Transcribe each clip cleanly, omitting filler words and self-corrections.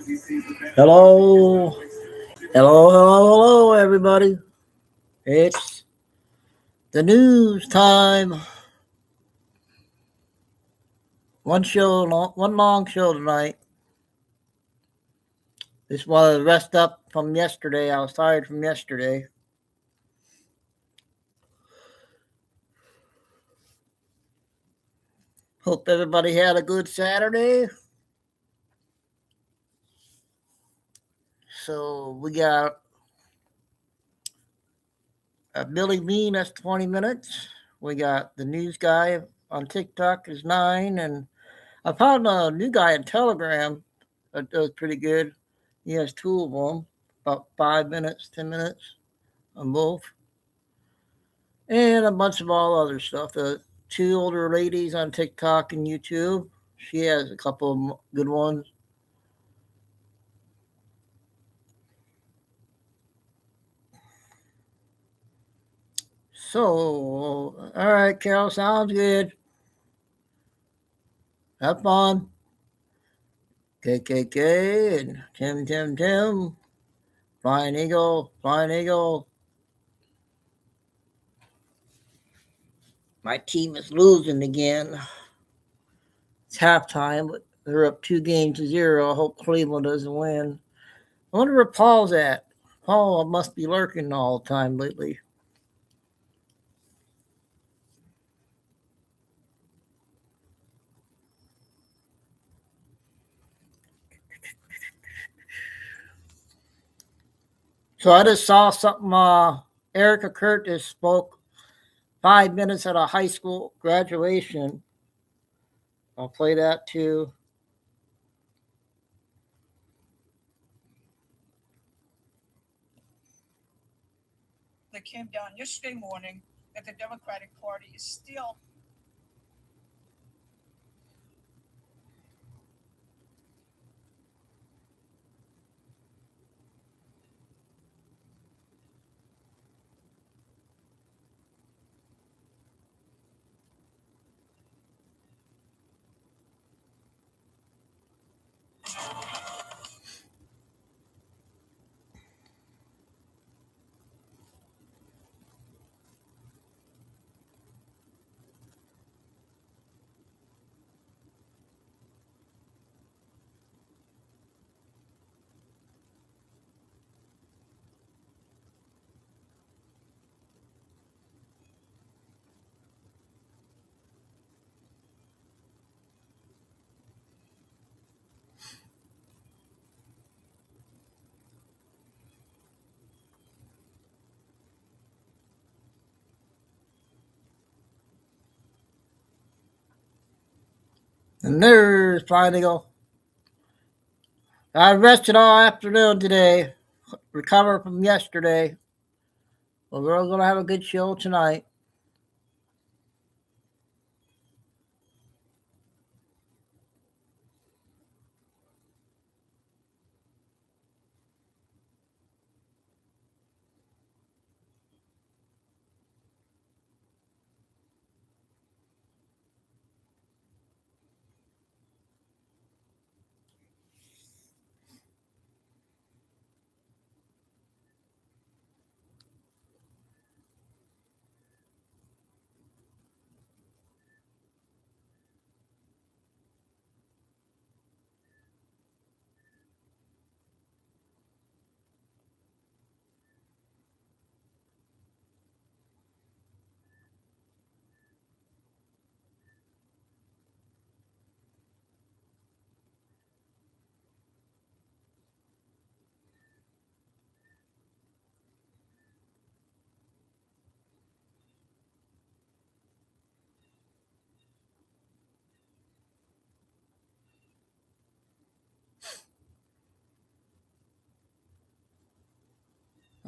Hello, hello, everybody. It's the news time. One long show tonight. This was rest up from yesterday. I was tired from yesterday. Hope everybody had a good Saturday. So we got Billy Bean, that's 20 minutes. We got the news guy on TikTok is 9, and I found a new guy on Telegram that does pretty good. He has two of them, about 5 minutes, 10 minutes on both, and a bunch of all other stuff. The two older ladies on TikTok and YouTube, she has a couple of good ones. So, all right, Carol, sounds good. Have fun. KKK and Tim. Flying Eagle, Flying Eagle. My team is losing again. It's halftime, but they're up 2-0. I hope Cleveland doesn't win. I wonder where Paul's at. Paul must be lurking all the time lately. So I just saw something. Erika Kirk just spoke 5 minutes at a high school graduation. I'll play that too. That came down yesterday morning that the Democratic Party is still And there's Flying Eagle. I rested all afternoon today. Recover from yesterday. Well, we're going to have a good show tonight.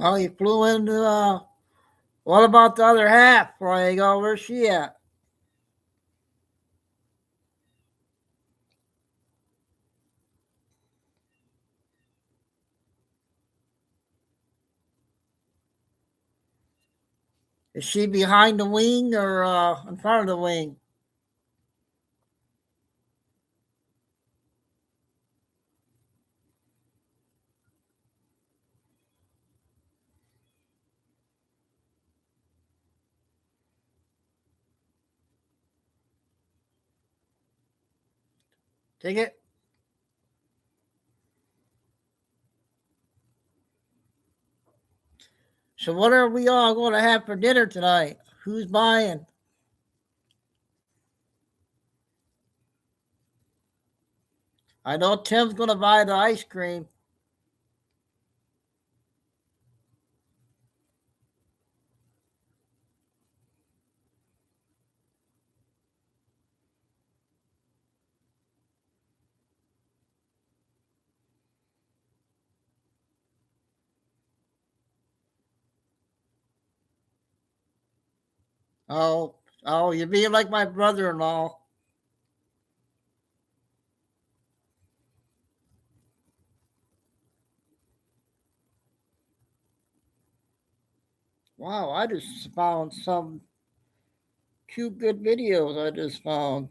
Oh, you flew into, what about the other half, Flying Eagle? Where's she at? Is she behind the wing or in front of the wing? Take it. So what are we all going to have for dinner tonight? Who's buying? I know Tim's going to buy the ice cream. Oh, oh, you're being like my brother-in-law. Wow, I just found some cute, good videos. I just found.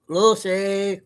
Lucy.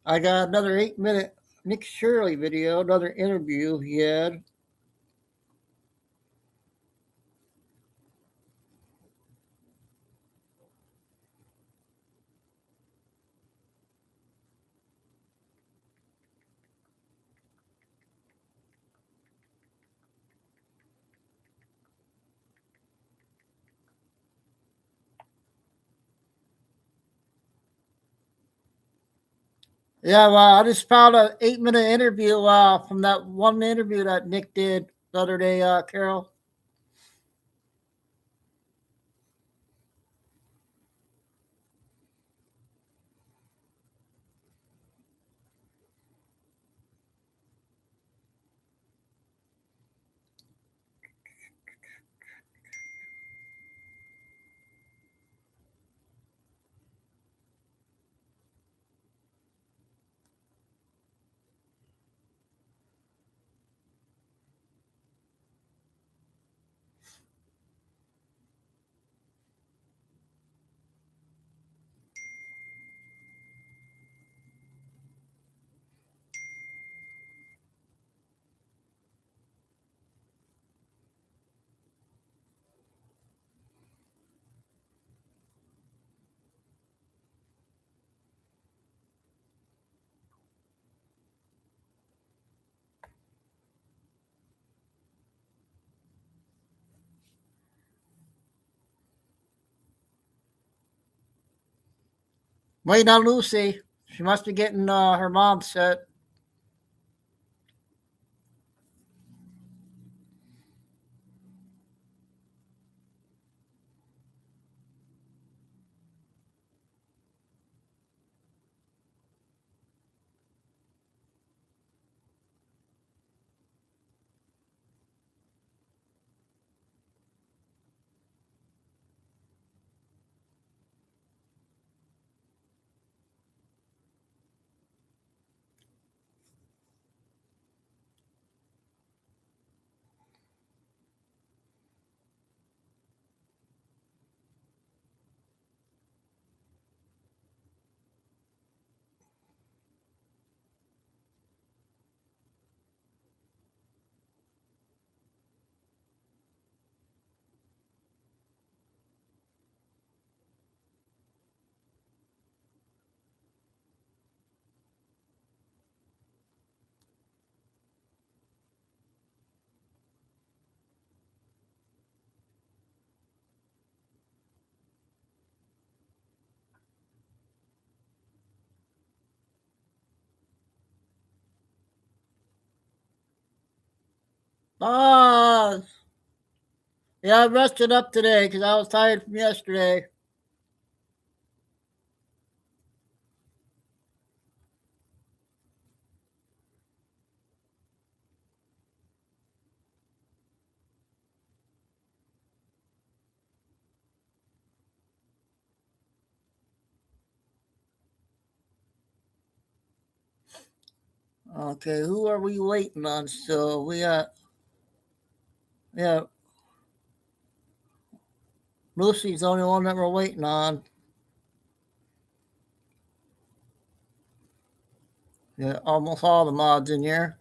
I got another 8-minute Nick Shirley video, another interview he had. Yeah, well, I just found an 8-minute interview from that one interview that Nick did the other day, Carol. Wait on Lucy. She must be getting her mom set. Ah, yeah, I rested up today because I was tired from yesterday. Okay, who are we waiting on still? Yeah, Lucy's the only one that we're waiting on. Yeah, almost all the mods in here.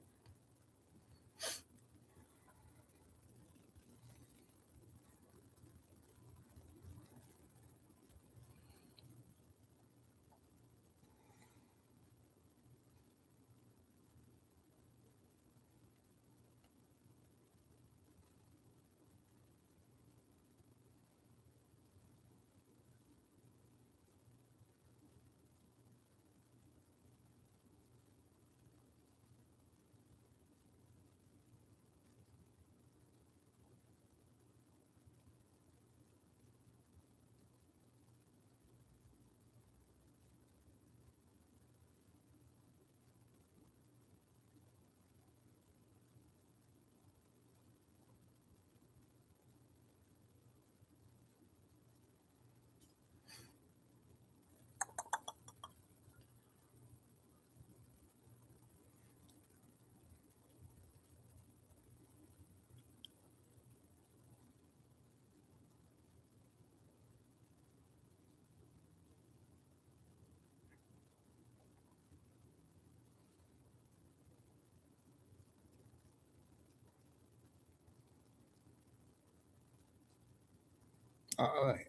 All right.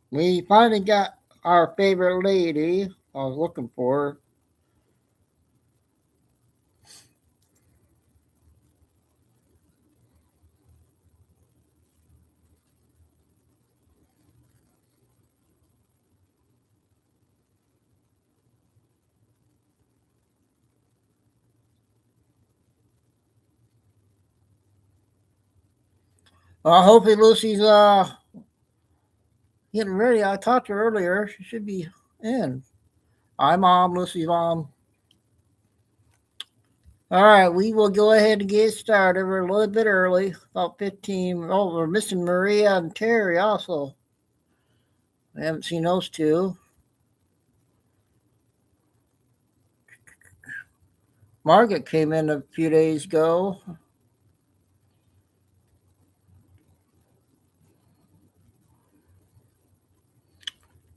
We finally got our favorite lady I was looking for. Hopefully Lucy's getting ready. I talked to her earlier. She should be in. Hi, Mom. Lucy's mom. All right, we will go ahead and get started. We're a little bit early, about 15. Oh, we're missing Maria and Terry also. I haven't seen those two. Margaret came in a few days ago.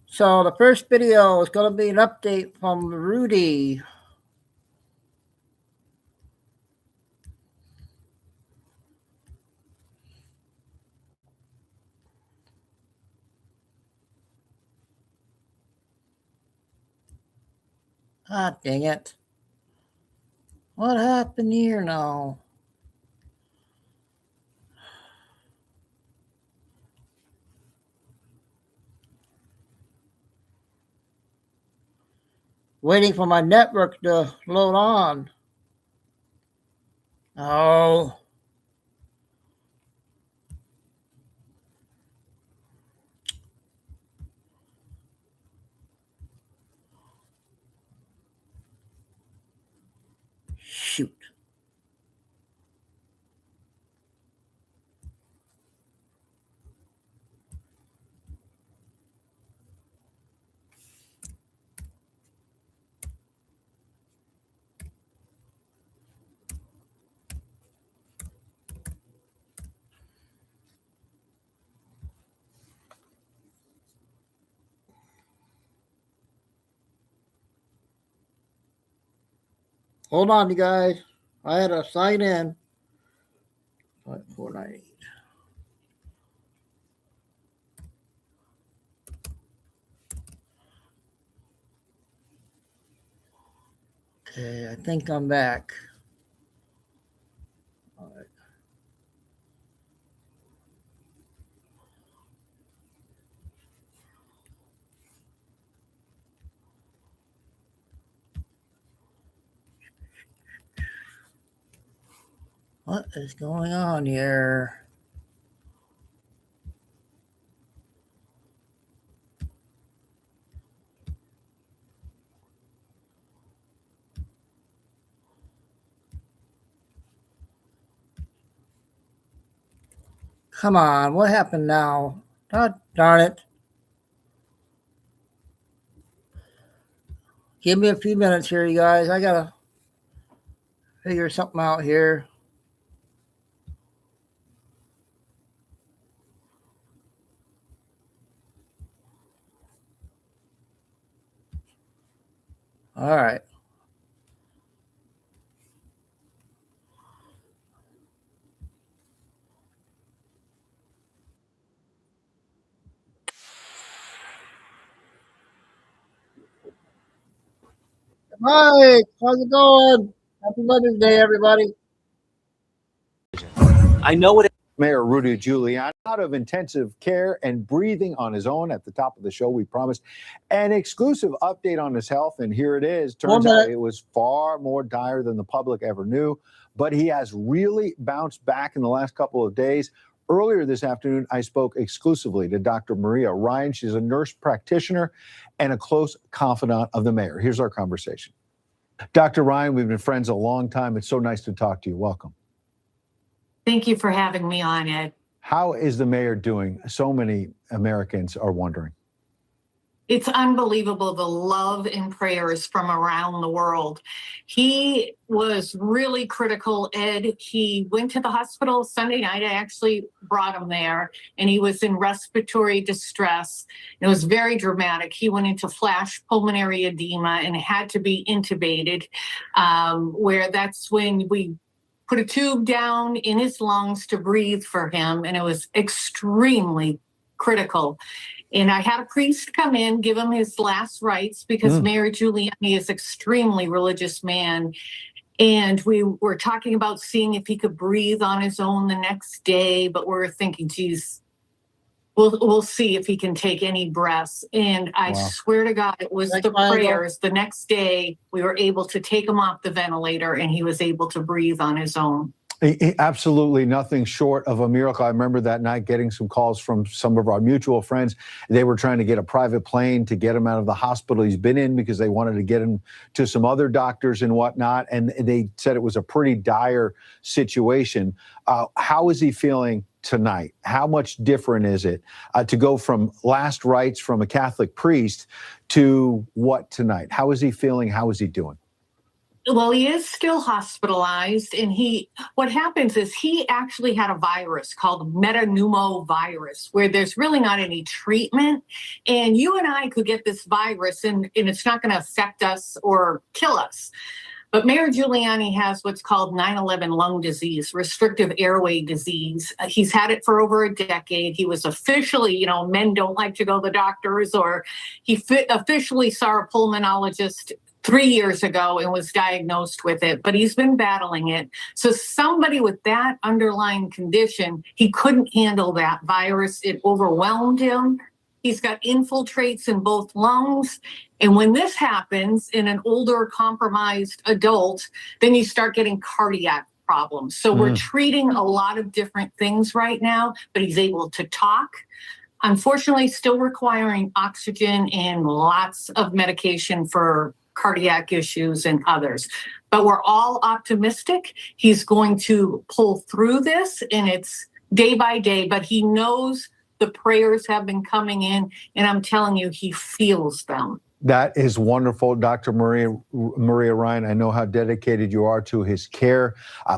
So the first video is going to be an update from Rudy. Ah, dang it. What happened here now? Waiting for my network to load on. Oh. Shoot. Hold on, you guys. I had to sign in. 498. Okay, I think I'm back. All right. What is going on here? Come on, what happened now? God darn it. Give me a few minutes here, you guys. I gotta figure something out here. All right. Mike, how's it going? Happy Mother's Day, everybody. I know what. Mayor Rudy Giuliani out of intensive care and breathing on his own. At the top of the show, we promised an exclusive update on his health, and here it is. Turns out it was far more dire than the public ever knew, but he has really bounced back in the last couple of days. Earlier this afternoon, I spoke exclusively to Dr. Maria Ryan. She's a nurse practitioner and a close confidant of the mayor. Here's our conversation. Dr. Ryan, we've been friends a long time. It's so nice to talk to you. Welcome. Thank you for having me on, Ed. How is the mayor doing? So many Americans are wondering. It's unbelievable, the love and prayers from around the world. He was really critical, Ed. He went to the hospital Sunday night. I actually brought him there, and he was in respiratory distress. It was very dramatic. He went into flash pulmonary edema and had to be intubated, where that's when we put a tube down in his lungs to breathe for him, and it was extremely critical. And I had a priest come in, give him his last rites, because Mayor Giuliani is extremely religious man. And we were talking about seeing if he could breathe on his own the next day, but we're thinking, geez, we'll see if he can take any breaths. And I swear to God, it was the prayers. The next day, we were able to take him off the ventilator, and he was able to breathe on his own. Absolutely nothing short of a miracle. I remember that night getting some calls from some of our mutual friends. They were trying to get a private plane to get him out of the hospital he's been in because they wanted to get him to some other doctors and whatnot. And they said it was a pretty dire situation. How is he feeling tonight? How much different is it to go from last rites from a Catholic priest to what tonight? How is he feeling? How is he doing? Well, he is still hospitalized, and what happens is he actually had a virus called metapneumovirus, where there's really not any treatment, and you and I could get this virus, and it's not going to affect us or kill us. But Mayor Giuliani has what's called 9/11 lung disease, restrictive airway disease. He's had it for over a decade. He was officially, men don't like to go to the doctors, or he officially saw a pulmonologist 3 years ago and was diagnosed with it, but he's been battling it. So somebody with that underlying condition, he couldn't handle that virus. It overwhelmed him. He's got infiltrates in both lungs. And when this happens in an older, compromised adult, then you start getting cardiac problems. So we're treating a lot of different things right now, but he's able to talk. Unfortunately, still requiring oxygen and lots of medication for cardiac issues and others. But we're all optimistic. He's going to pull through this, and it's day by day, but he knows the prayers have been coming in, and I'm telling you, he feels them. That is wonderful, Dr. Maria Ryan. I know how dedicated you are to his care.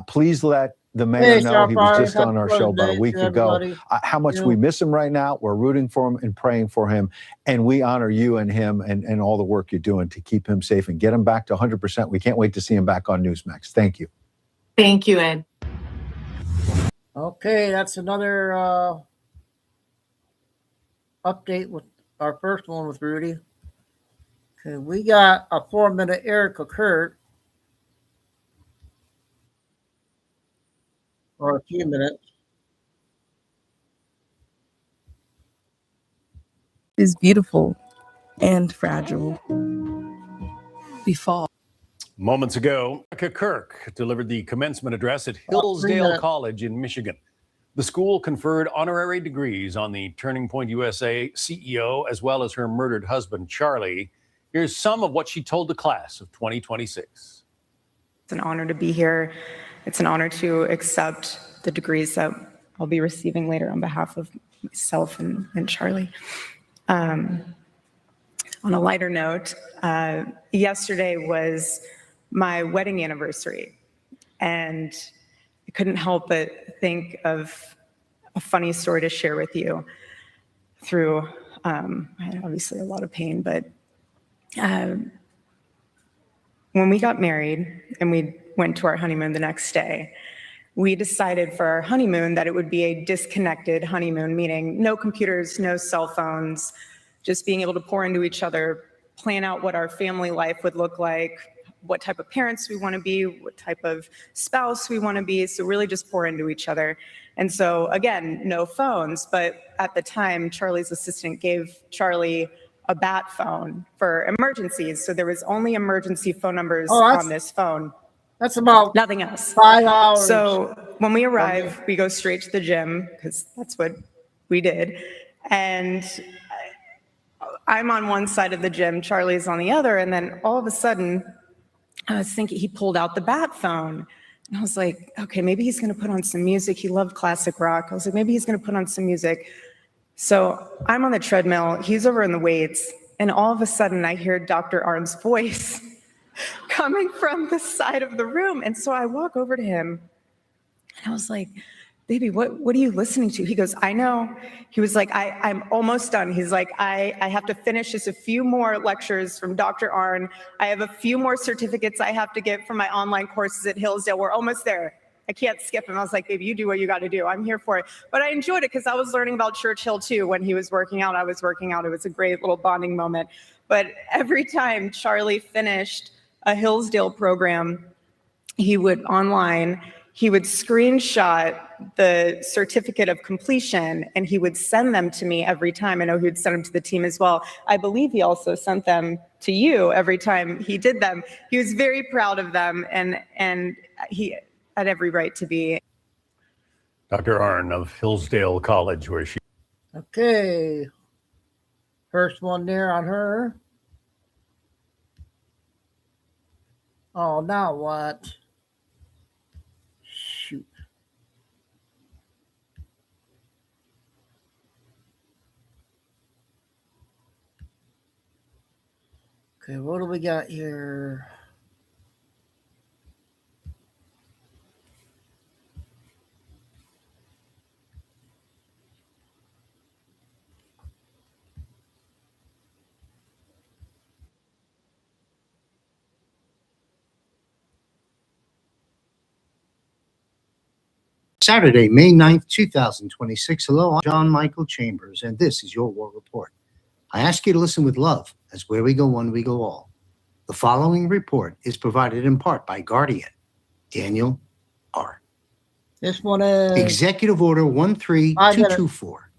Please let the mayor know, he was just on our show about a week ago, how much we miss him right now. We're rooting for him and praying for him. And we honor you and him and all the work you're doing to keep him safe and get him back to 100%. We can't wait to see him back on Newsmax. Thank you. Thank you, Ed. Okay, that's another update with our first one with Rudy. Okay, we got a 4-minute Erika Kirk. Or a few minutes. Is beautiful and fragile. Befall. Moments ago, Erika Kirk delivered the commencement address at Hillsdale College in Michigan. The school conferred honorary degrees on the Turning Point USA CEO, as well as her murdered husband, Charlie. Here's some of what she told the class of 2026. It's an honor to be here. It's an honor to accept the degrees that I'll be receiving later on behalf of myself and Charlie. On a lighter note, yesterday was my wedding anniversary. And I couldn't help but think of a funny story to share with you through, obviously a lot of pain, but when we got married and we went to our honeymoon the next day, we decided for our honeymoon that it would be a disconnected honeymoon, meaning no computers, no cell phones, just being able to pour into each other, plan out what our family life would look like, what type of parents we want to be, what type of spouse we want to be. So really just pour into each other. And so again, no phones, but at the time, Charlie's assistant gave Charlie a bat phone for emergencies. So there was only emergency phone numbers on this phone. That's about nothing else. 5 hours. So when we arrive, we go straight to the gym because that's what we did. And I'm on one side of the gym, Charlie's on the other. And then all of a sudden, I was thinking he pulled out the bat phone. And I was like, okay, maybe he's going to put on some music. He loved classic rock. I was like, maybe he's going to put on some music. So I'm on the treadmill. He's over in the weights. And all of a sudden, I hear Dr. Arn's voice coming from the side of the room. And so I walk over to him. And I was like, baby, what are you listening to? He goes, I know. He was like, I'm almost done. He's like, I have to finish just a few more lectures from Dr. Arn. I have a few more certificates I have to get from my online courses at Hillsdale. We're almost there. I can't skip him. I was like, baby, you do what you got to do. I'm here for it. But I enjoyed it because I was learning about Churchill too. When he was working out, I was working out. It was a great little bonding moment. But every time Charlie finished a Hillsdale program, he would screenshot the certificate of completion and he would send them to me every time. I know he would send them to the team as well. I believe he also sent them to you every time he did them. He was very proud of them and he had every right to be. Dr. Arn of Hillsdale College, where she... Okay. First one there on her. Oh, now what? Shoot. Okay, what do we got here? Saturday, May 9th, 2026. Hello, I'm John Michael Chambers, and this is your War Report. I ask you to listen with love, as where we go one, we go all. The following report is provided in part by Guardian Daniel R. This one is Executive Order 13224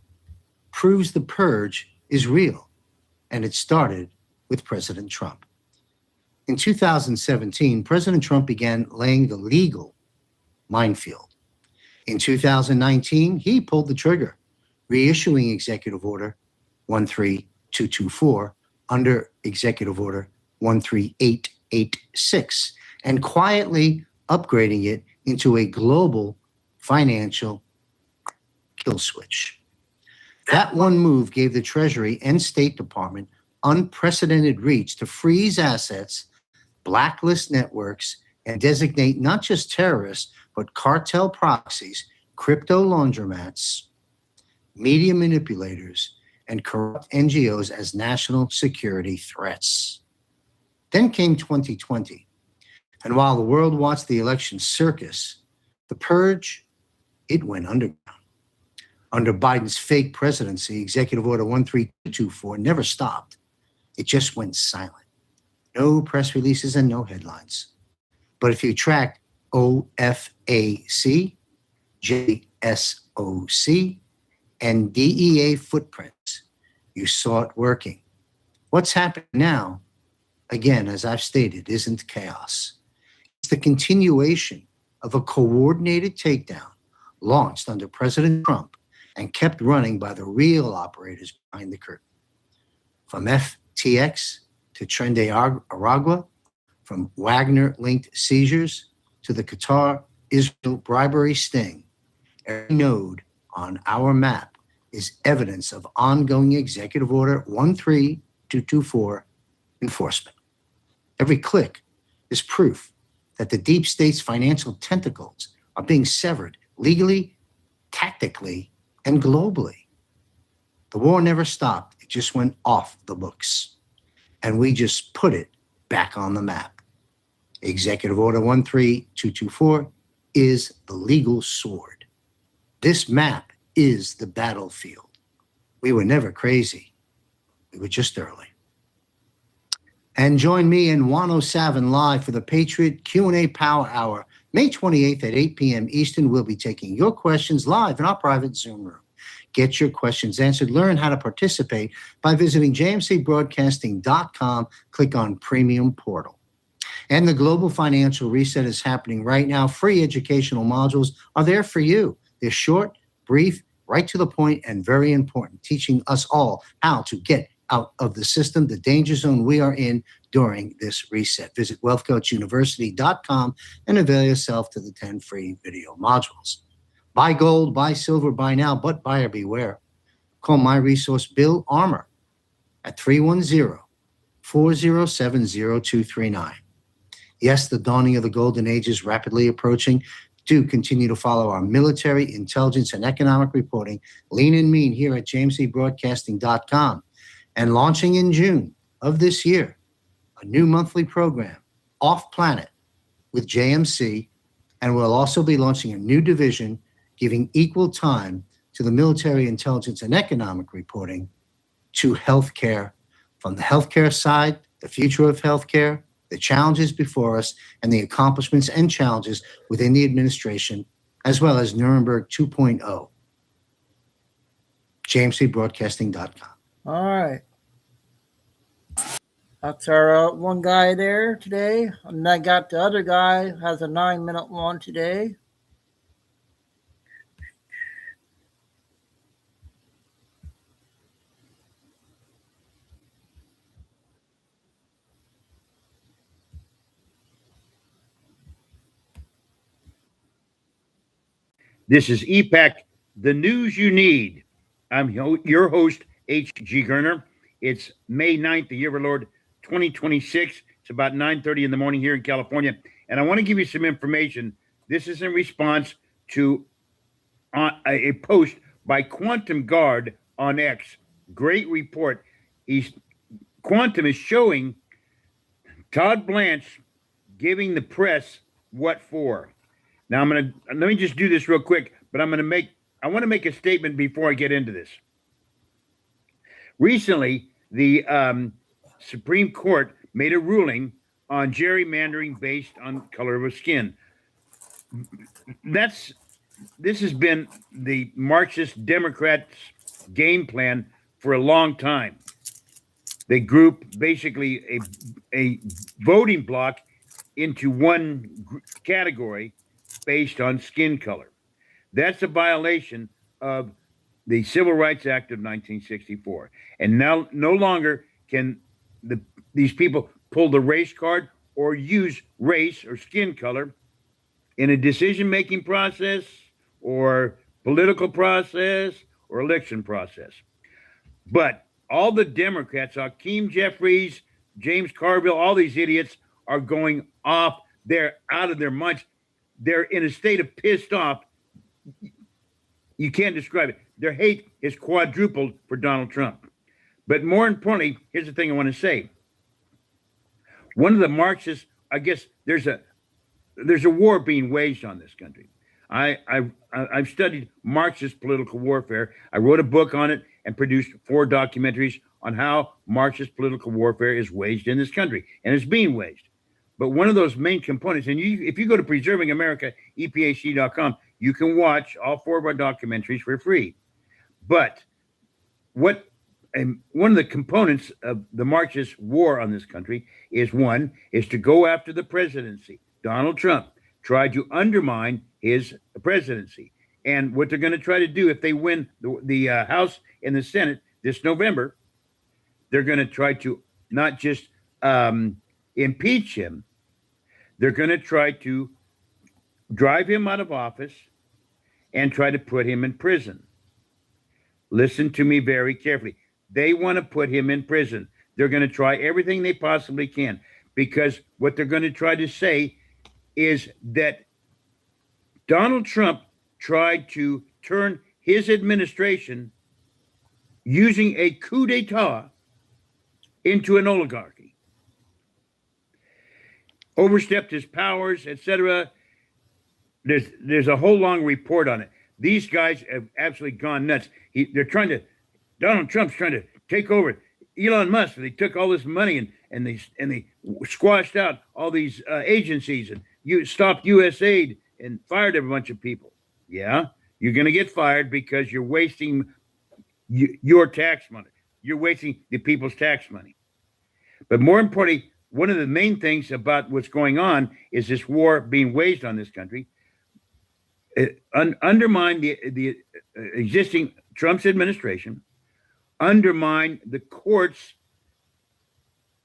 proves the purge is real, and it started with President Trump. In 2017, President Trump began laying the legal minefield. In 2019, he pulled the trigger, reissuing Executive Order 13224 under Executive Order 13886 and quietly upgrading it into a global financial kill switch. That one move gave the Treasury and State Department unprecedented reach to freeze assets, blacklist networks, and designate not just terrorists, but cartel proxies, crypto laundromats, media manipulators, and corrupt NGOs as national security threats. Then came 2020. And while the world watched the election circus, the purge, it went underground. Under Biden's fake presidency, Executive Order 13224 never stopped. It just went silent. No press releases and no headlines. But if you track OFAC, JSOC, and DEA footprints, you saw it working. What's happening now, again, as I've stated, isn't chaos. It's the continuation of a coordinated takedown launched under President Trump and kept running by the real operators behind the curtain. From FTX to Tren de Aragua, from Wagner-linked seizures to the Qatar-Israel bribery sting, every node on our map is evidence of ongoing Executive Order 13224 enforcement. Every click is proof that the deep state's financial tentacles are being severed legally, tactically, and globally. The war never stopped. It just went off the books. And we just put it back on the map. Executive Order 13224 is the legal sword. This map is the battlefield. We were never crazy. We were just early. And join me and Juan 7 live for the Patriot Q&A Power Hour, May 28th at 8 p.m. Eastern. We'll be taking your questions live in our private Zoom room. Get your questions answered. Learn how to participate by visiting jmcbroadcasting.com. Click on Premium Portal. And the Global Financial Reset is happening right now. Free educational modules are there for you. They're short, brief, right to the point, and very important, teaching us all how to get out of the system, the danger zone we are in during this reset. Visit wealthcoachuniversity.com and avail yourself to the 10 free video modules. Buy gold, buy silver, buy now, but buyer beware. Call my resource, Bill Armour, at 310-407-0239. Yes, the dawning of the golden age is rapidly approaching. Do continue to follow our military, intelligence, and economic reporting, lean and mean, here at jmcbroadcasting.com. And launching in June of this year, a new monthly program, Off Planet, with JMC, and we'll also be launching a new division giving equal time to the military, intelligence, and economic reporting to healthcare. From the healthcare side, the future of healthcare, the challenges before us, and the accomplishments and challenges within the administration, as well as Nuremberg 2.0. jmcbroadcasting.com. All right. That's our one guy there today. And I got the other guy who has a 9-minute one today. This is EPAC, the news you need. I'm your host, H.G. Gerner. It's May 9th, the year of our Lord, 2026. It's about 9:30 in the morning here in California. And I want to give you some information. This is in response to a post by Quantum Guard on X. Great report. Quantum is showing Todd Blanche giving the press what for. Now let me just do this real quick, but I want to make a statement before I get into this. Recently, the Supreme Court made a ruling on gerrymandering based on color of skin. This has been the Marxist Democrats' game plan for a long time. They group basically a voting block into one category based on skin color. That's a violation of the Civil Rights Act of 1964. And now no longer can these people pull the race card or use race or skin color in a decision-making process or political process or election process. But all the Democrats, Hakeem Jeffries, James Carville, all these idiots are going off. They're out of their minds. They're in a state of pissed off. You can't describe it. Their hate is quadrupled for Donald Trump. But more importantly, here's the thing I want to say. One of the Marxists, I guess there's a war being waged on this country. I've studied Marxist political warfare. I wrote a book on it and produced 4 documentaries on how Marxist political warfare is waged in this country, and it's being waged. But one of those main components, and if you go to preservingamerica.epac.com, you can watch all 4 of our documentaries for free. But one of the components of the Marxist war on this country is to go after the presidency. Donald Trump tried to undermine his presidency. And what they're going to try to do if they win the House and the Senate this November, they're going to try to not just impeach him, they're going to try to drive him out of office and try to put him in prison. Listen to me very carefully. They want to put him in prison. They're going to try everything they possibly can, because what they're going to try to say is that Donald Trump tried to turn his administration using a coup d'etat into an oligarchy. Overstepped his powers, etc. There's a whole long report on it. These guys have absolutely gone nuts. Donald Trump's trying to take over. Elon Musk, they took all this money and they squashed out all these agencies and stopped U.S. aid and fired a bunch of people. Yeah, you're going to get fired because you're wasting your tax money. You're wasting the people's tax money. But more importantly, one of the main things about what's going on is this war being waged on this country. Undermine the existing Trump's administration, undermine the courts.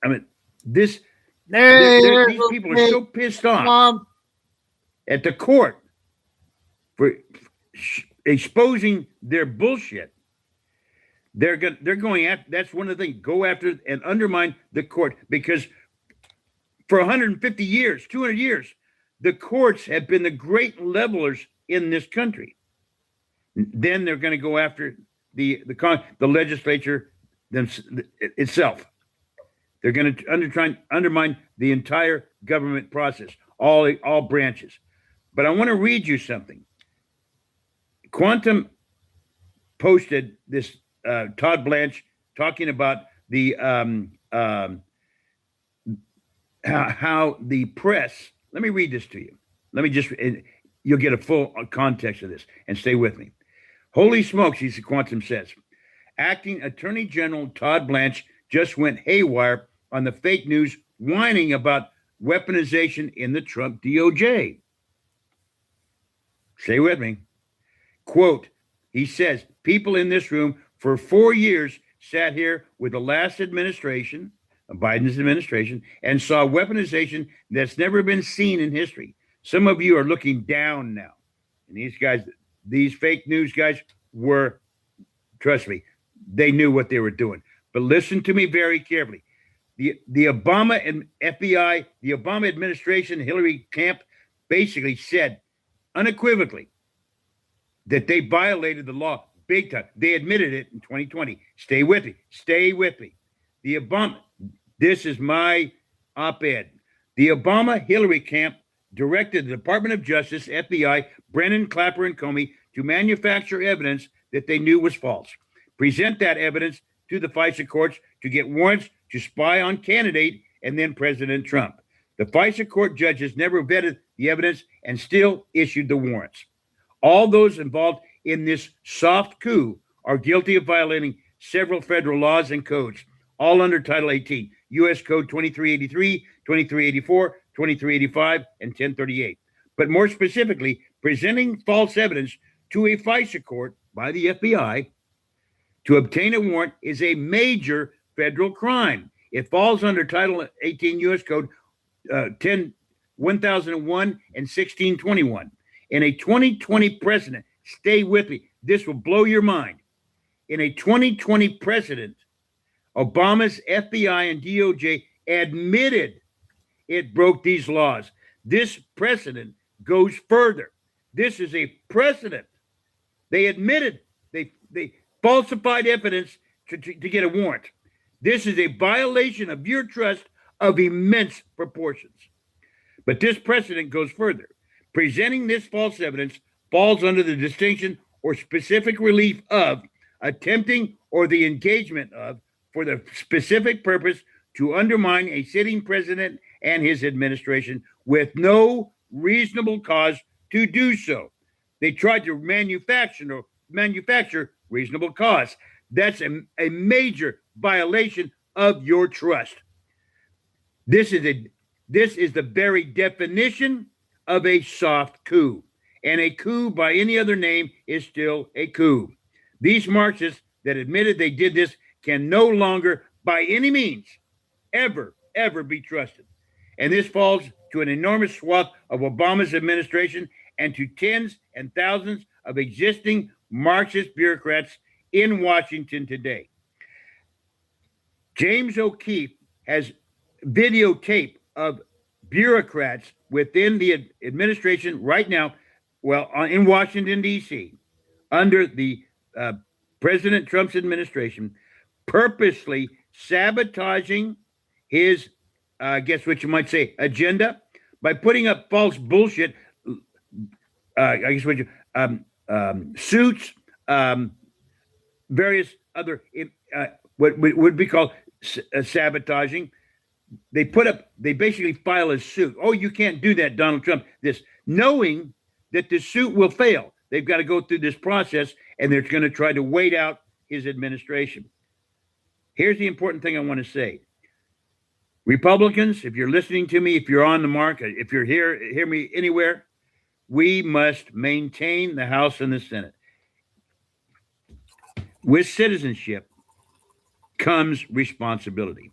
I mean, these people are so pissed off at the court for exposing their bullshit. They're going after. That's one of the things. Go after and undermine the court, because for 150 years, 200 years, the courts have been the great levelers in this country. Then they're going to go after the legislature itself. They're going to try and undermine the entire government process, all branches. But I want to read you something. Quantum posted this. Todd Blanche talking about the how the press. Let me read this to you. Let me just, you'll get a full context of this, and stay with me. Holy smokes, Quantum says. Acting Attorney General Todd Blanche just went haywire on the fake news, whining about weaponization in the Trump DOJ. Stay with me. Quote, he says, people in this room for 4 years sat here with the last administration, Biden's administration, and saw weaponization that's never been seen in history. Some of you are looking down now. And these guys, these fake news guys were, trust me, they knew what they were doing. But listen to me very carefully. The Obama and FBI, the Obama administration, Hillary camp basically said unequivocally that they violated the law. Big time. They admitted it in 2020. Stay with me. Stay with me. The Obama, this is my op-ed. The Obama-Hillary camp directed the Department of Justice, FBI, Brennan, Clapper, and Comey to manufacture evidence that they knew was false. Present that evidence to the FISA courts to get warrants to spy on candidate and then President Trump. The FISA court judges never vetted the evidence and still issued the warrants. All those involved in this soft coup are guilty of violating several federal laws and codes, all under Title 18, U.S. Code 2383, 2384, 2385, and 1038. But more specifically, presenting false evidence to a FISA court by the FBI to obtain a warrant is a major federal crime. It falls under Title 18 U.S. Code 1001 and 1621. In a 2020 precedent, stay with me, this will blow your mind. In a 2020 precedent, Obama's FBI and DOJ admitted it broke these laws. This precedent goes further. This is a precedent. They admitted they falsified evidence to get a warrant. This is a violation of your trust of immense proportions. But this precedent goes further. Presenting this false evidence falls under the distinction or specific relief of attempting or the engagement of for the specific purpose to undermine a sitting president and his administration with no reasonable cause to do so. They tried to manufacture reasonable cause. That's a major violation of your trust. This is the very definition of a soft coup. And a coup by any other name is still a coup. These Marxists that admitted they did this can no longer, by any means, ever be trusted. And this falls to an enormous swath of Obama's administration and to tens and thousands of existing Marxist bureaucrats in Washington today. James O'Keefe has videotape of bureaucrats within the administration right now, well, in Washington, D.C., under the President Trump's administration, purposely sabotaging his, I guess what you might say, agenda by putting up false bullshit. I guess what you suits, various other what would be called sabotaging. They basically file a suit. Oh, you can't do that, Donald Trump. This, knowing that the suit will fail. They've got to go through this process, and they're going to try to wait out his administration. Here's the important thing I want to say. Republicans, if you're listening to me, if you're on the market, if you're here, hear me anywhere, we must maintain the House and the Senate. With citizenship comes responsibility.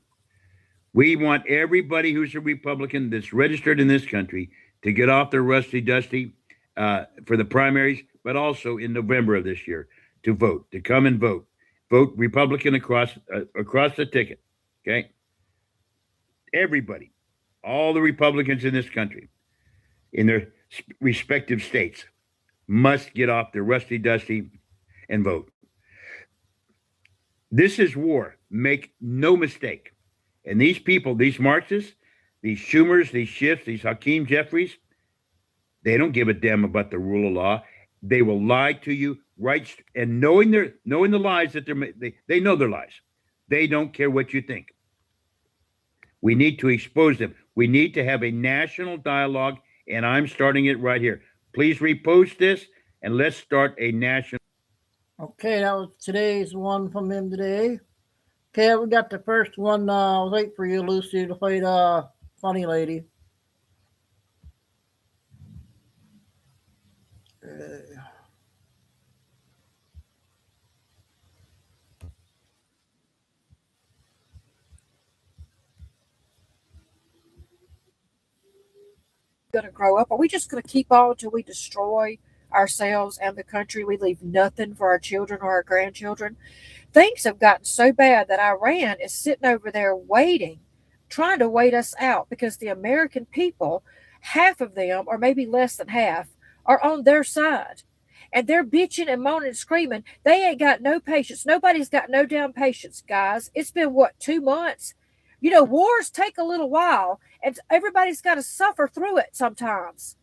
We want everybody who's a Republican that's registered in this country to get off their rusty dusty for the primaries, but also in November of this year to vote, to come and vote. Vote Republican across the ticket, okay? Everybody, all the Republicans in this country, in their respective states, must get off their rusty dusty and vote. This is war. Make no mistake. And these people, these Marxists, these Schumers, these Schiffs, these Hakeem Jeffries, they don't give a damn about the rule of law. They will lie to you, right? And knowing the lies that they know their lies. They don't care what you think. We need to expose them. We need to have a national dialogue, and I'm starting it right here. Please repost this, and let's start a national. Okay, that was today's one from him today. Okay, we got the first one. I'll wait for you, Lucy, to play the funny lady. Going to grow up? Are we just going to keep on until we destroy ourselves and the country? We leave nothing for our children or our grandchildren. Things have gotten so bad that Iran is sitting over there waiting, trying to wait us out, because the American people, half of them, or maybe less than half, are on their side. And they're bitching and moaning and screaming. They ain't got no patience. Nobody's got no damn patience, guys. It's been, 2 months? You know, wars take a little while, and everybody's got to suffer through it sometimes.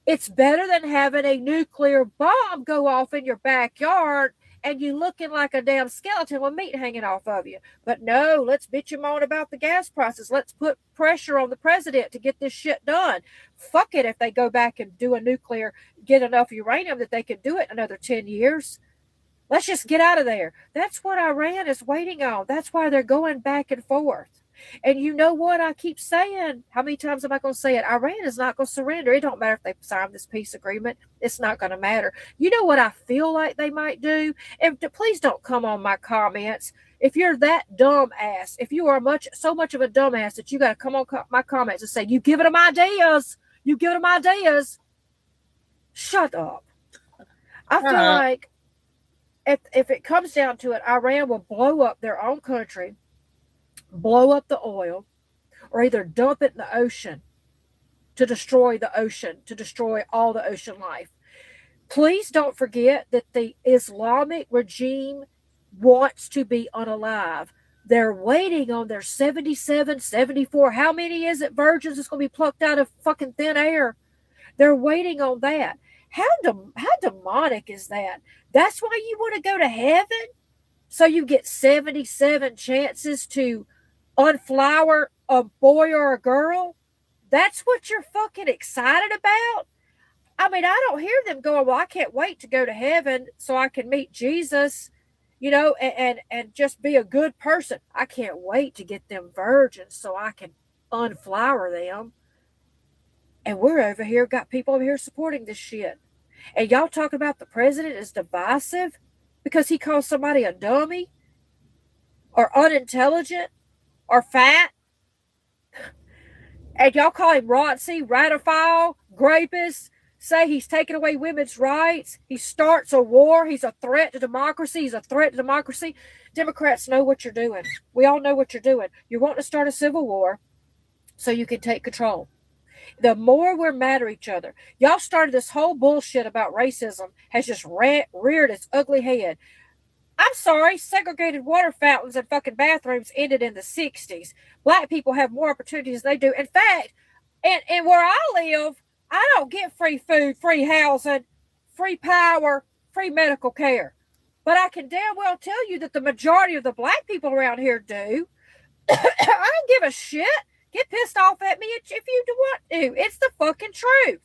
It's better than having a nuclear bomb go off in your backyard and you looking like a damn skeleton with meat hanging off of you. But no, let's bitch him on about the gas prices. Let's put pressure on the president to get this shit done. Fuck it if they go back and do a nuclear, get enough uranium that they can do it another 10 years. Let's just get out of there. That's what Iran is waiting on. That's why they're going back and forth. And you know what I keep saying? How many times am I going to say it? Iran is not going to surrender. It don't matter if they sign this peace agreement. It's not going to matter. You know what I feel like they might do? And please don't come on my comments. If you're that dumb ass, if you are so much of a dumbass that you got to come on my comments and say, you giving them ideas. You giving them ideas. Shut up. I feel like if it comes down to it, Iran will blow up their own country, blow up the oil, or either dump it in the ocean to destroy the ocean, to destroy all the ocean life. Please don't forget that the Islamic regime wants to be unalive. They're waiting on their 77, 74, how many is it, virgins that's going to be plucked out of fucking thin air? They're waiting on that. How demonic is that? That's why you want to go to heaven? So you get 77 chances to unflower a boy or a girl? That's what you're fucking excited about? I mean, I don't hear them going, well, I can't wait to go to heaven so I can meet Jesus, you know, and just be a good person. I can't wait to get them virgins so I can unflower them. And we're over here, got people over here supporting this shit. And y'all talking about the president is divisive because he calls somebody a dummy or unintelligent or fat. And y'all call him Nazi, radical, rapist, say he's taking away women's rights. He starts a war. He's a threat to democracy. He's a threat to democracy. Democrats know what you're doing. We all know what you're doing. You're wanting to start a civil war so you can take control. The more we're mad at each other. Y'all started this whole bullshit about racism has just reared its ugly head. I'm sorry, segregated water fountains and fucking bathrooms ended in the 60s. Black people have more opportunities than they do. In fact, and where I live, I don't get free food, free housing, free power, free medical care. But I can damn well tell you that the majority of the black people around here do. I don't give a shit. Get pissed off at me if you want to. It's the fucking truth.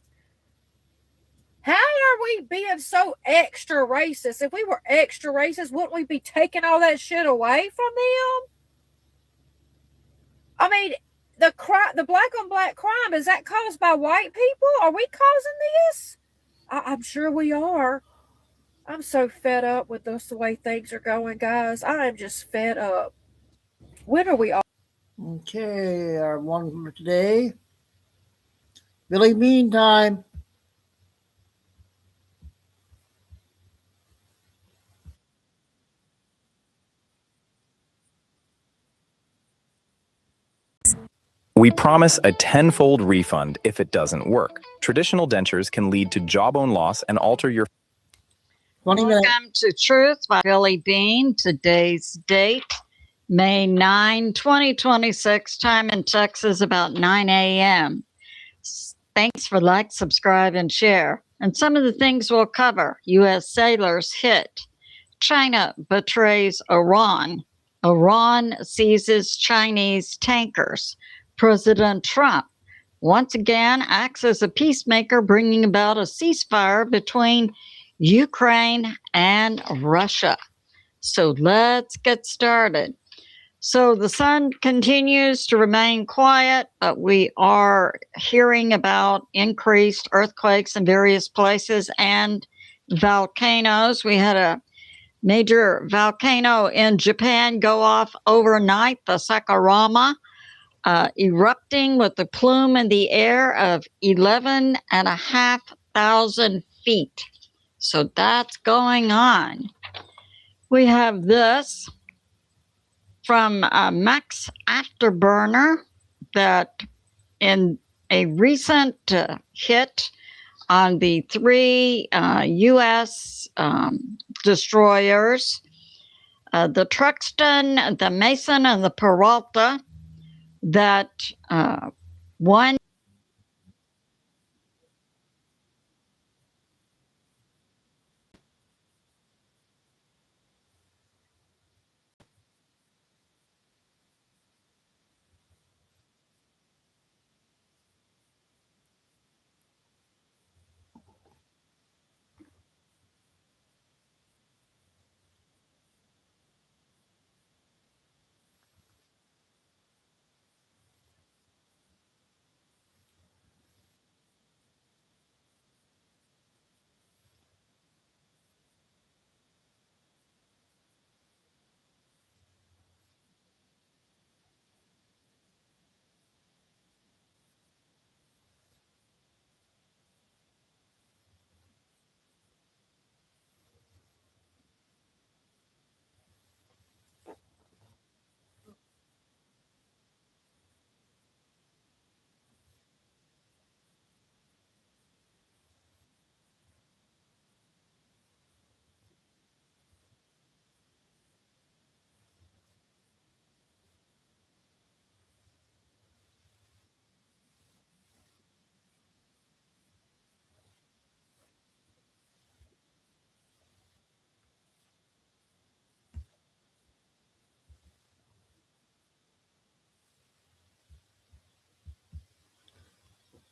How are we being so extra racist? If we were extra racist, wouldn't we be taking all that shit away from them? I mean, the black on black crime, is that caused by white people? Are we causing this? I'm sure we are. I'm so fed up with the way things are going, guys. I am just fed up. When are we all? Okay, our one for today. Billy Bean time. We promise a tenfold refund if it doesn't work. Traditional dentures can lead to jawbone loss and alter your... 20 minutes. Welcome to Truth by Billy Bean. Today's date, May 9, 2026, time in Texas about 9 a.m. Thanks for like, subscribe, and share. And some of the things we'll cover. U.S. sailors hit. China betrays Iran. Iran seizes Chinese tankers. President Trump once again acts as a peacemaker, bringing about a ceasefire between Ukraine and Russia. So let's get started. So the sun continues to remain quiet, but we are hearing about increased earthquakes in various places and volcanoes. We had a major volcano in Japan go off overnight, the Sakurama, erupting with a plume in the air of 11,500 feet. So that's going on. We have this from Max Afterburner that in a recent hit on the 3 U.S. destroyers, the Truxton, the Mason, and the Peralta, that one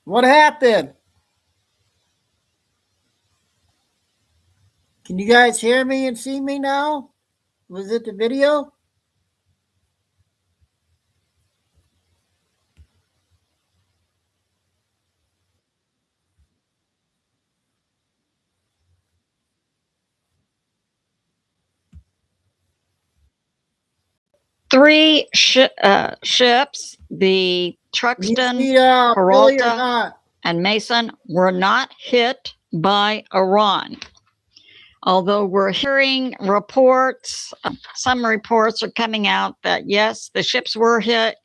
What happened? Can you guys hear me and see me now? Was it the video? three ships, the Truxton, Peralta, and Mason, were not hit by Iran. Although we're hearing reports, some reports are coming out that yes, the ships were hit.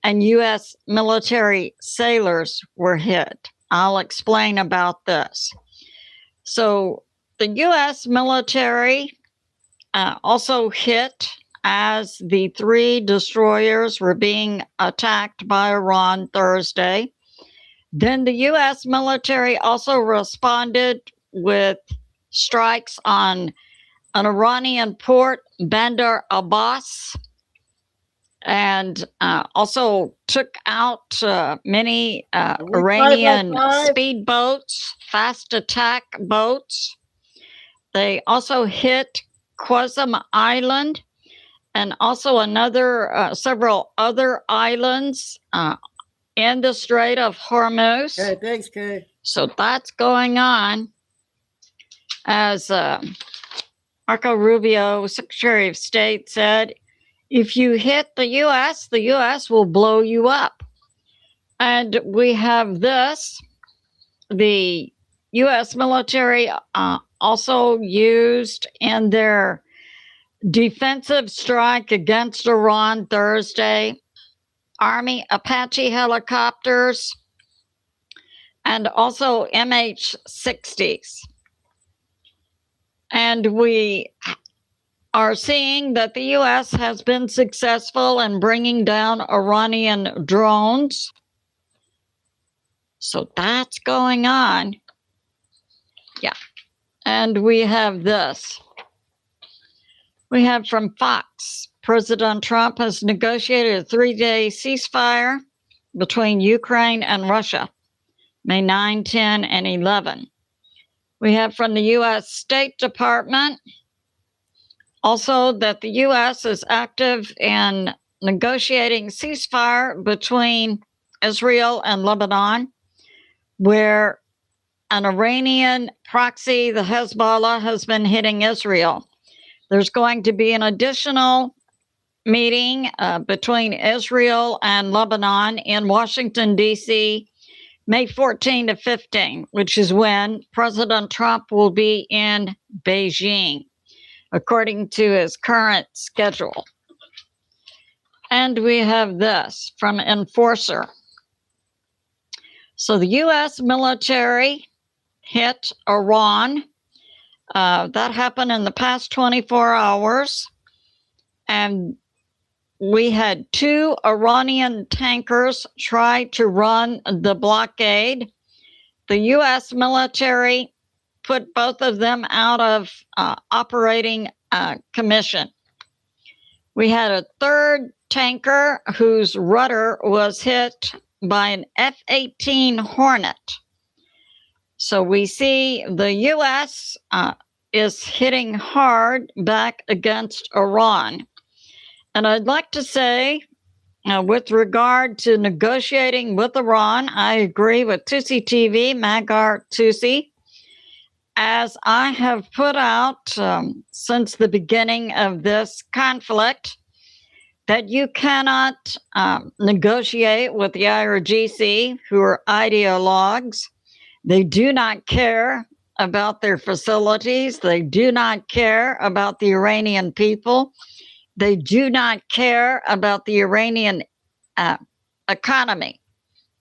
and U.S. military sailors were hit. I'll explain about this. So the U.S. military also hit as the 3 destroyers were being attacked by Iran Thursday. Then the U.S. military also responded with strikes on an Iranian port, Bandar Abbas, and also took out many Iranian speedboats, fast attack boats. They also hit Qasem Island and also several other islands in the Strait of Hormuz. Okay, thanks, Kay. So that's going on. As Marco Rubio, Secretary of State, said, if you hit the U.S. will blow you up. And we have this. The U.S. military also used in their defensive strike against Iran Thursday, Army Apache helicopters, and also MH-60s. And we are seeing that the U.S. has been successful in bringing down Iranian drones. So that's going on. Yeah. And we have this. We have from Fox, President Trump has negotiated a 3-day ceasefire between Ukraine and Russia, May 9, 10, and 11. We have from the U.S. State Department also that the U.S. is active in negotiating ceasefire between Israel and Lebanon, where an Iranian proxy, the Hezbollah, has been hitting Israel. There's going to be an additional meeting between Israel and Lebanon in Washington, D.C., May 14 to 15, which is when President Trump will be in Beijing, according to his current schedule. And we have this from Enforcer. So the U.S. military hit Iran. That happened in the past 24 hours. And we had 2 Iranian tankers try to run the blockade. The U.S. military put both of them out of operating commission. We had a 3rd tanker whose rudder was hit by an F-18 Hornet. So we see the U.S. Is hitting hard back against Iran. And I'd like to say, with regard to negotiating with Iran, I agree with Tusi TV, Magar Tusi, as I have put out since the beginning of this conflict, that you cannot negotiate with the IRGC, who are ideologues. They do not care about their facilities. They do not care about the Iranian people. They do not care about the Iranian economy.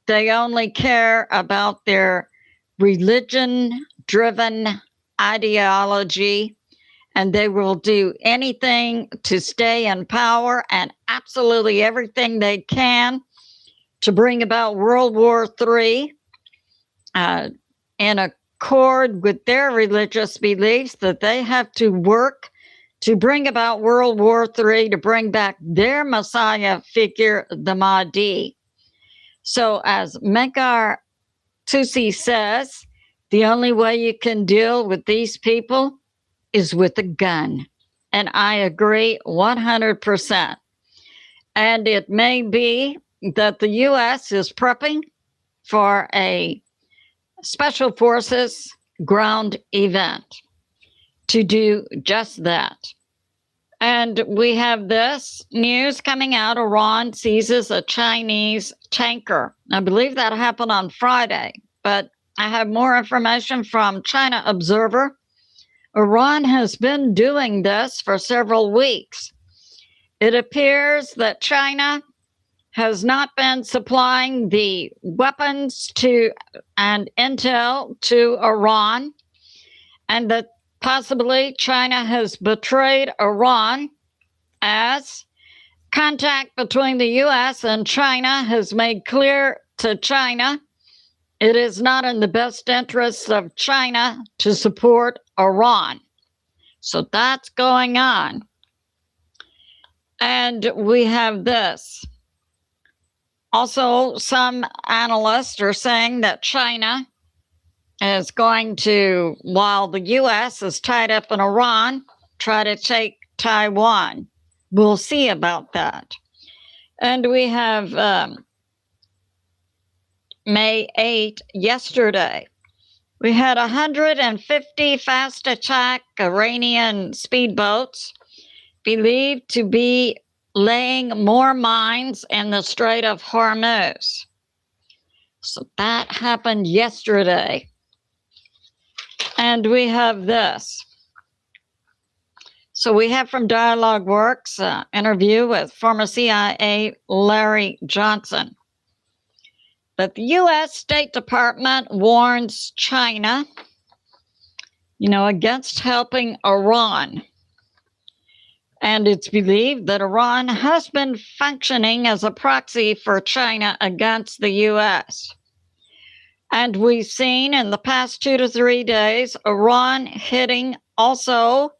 They only care about their religion-driven ideology, and they will do anything to stay in power and absolutely everything they can to bring about World War III in accord with their religious beliefs, that they have to work to bring about World War III, to bring back their Messiah figure, the Mahdi. So as Megar Tusi says, the only way you can deal with these people is with a gun. And I agree 100%. And it may be that the U.S. is prepping for a special forces ground event to do just that. And we have this news coming out. Iran seizes a Chinese tanker. I believe that happened on Friday, but I have more information from China Observer. Iran has been doing this for several weeks. It appears that China has not been supplying the weapons to and intel to Iran, and that possibly China has betrayed Iran, as contact between the U.S. and China has made clear to China it is not in the best interests of China to support Iran. So that's going on. And we have this. Also, some analysts are saying that China is going to, while the U.S. is tied up in Iran, try to take Taiwan. We'll see about that. And we have May 8, yesterday. We had 150 fast attack Iranian speedboats believed to be laying more mines in the Strait of Hormuz. So that happened yesterday. And we have this. So we have from Dialogue Works interview with former CIA Larry Johnson. But the U.S. State Department warns China, against helping Iran. And it's believed that Iran has been functioning as a proxy for China against the U.S. And we've seen in the past 2 to 3 days, Iran hitting also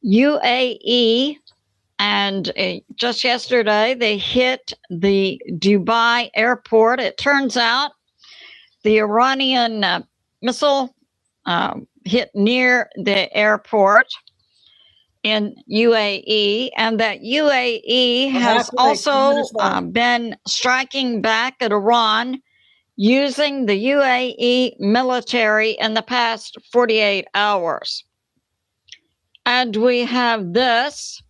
UAE. And just yesterday, they hit the Dubai airport. It turns out the Iranian missile hit near the airport in UAE, and that UAE has also been striking back at Iran using the UAE military in the past 48 hours. And we have this.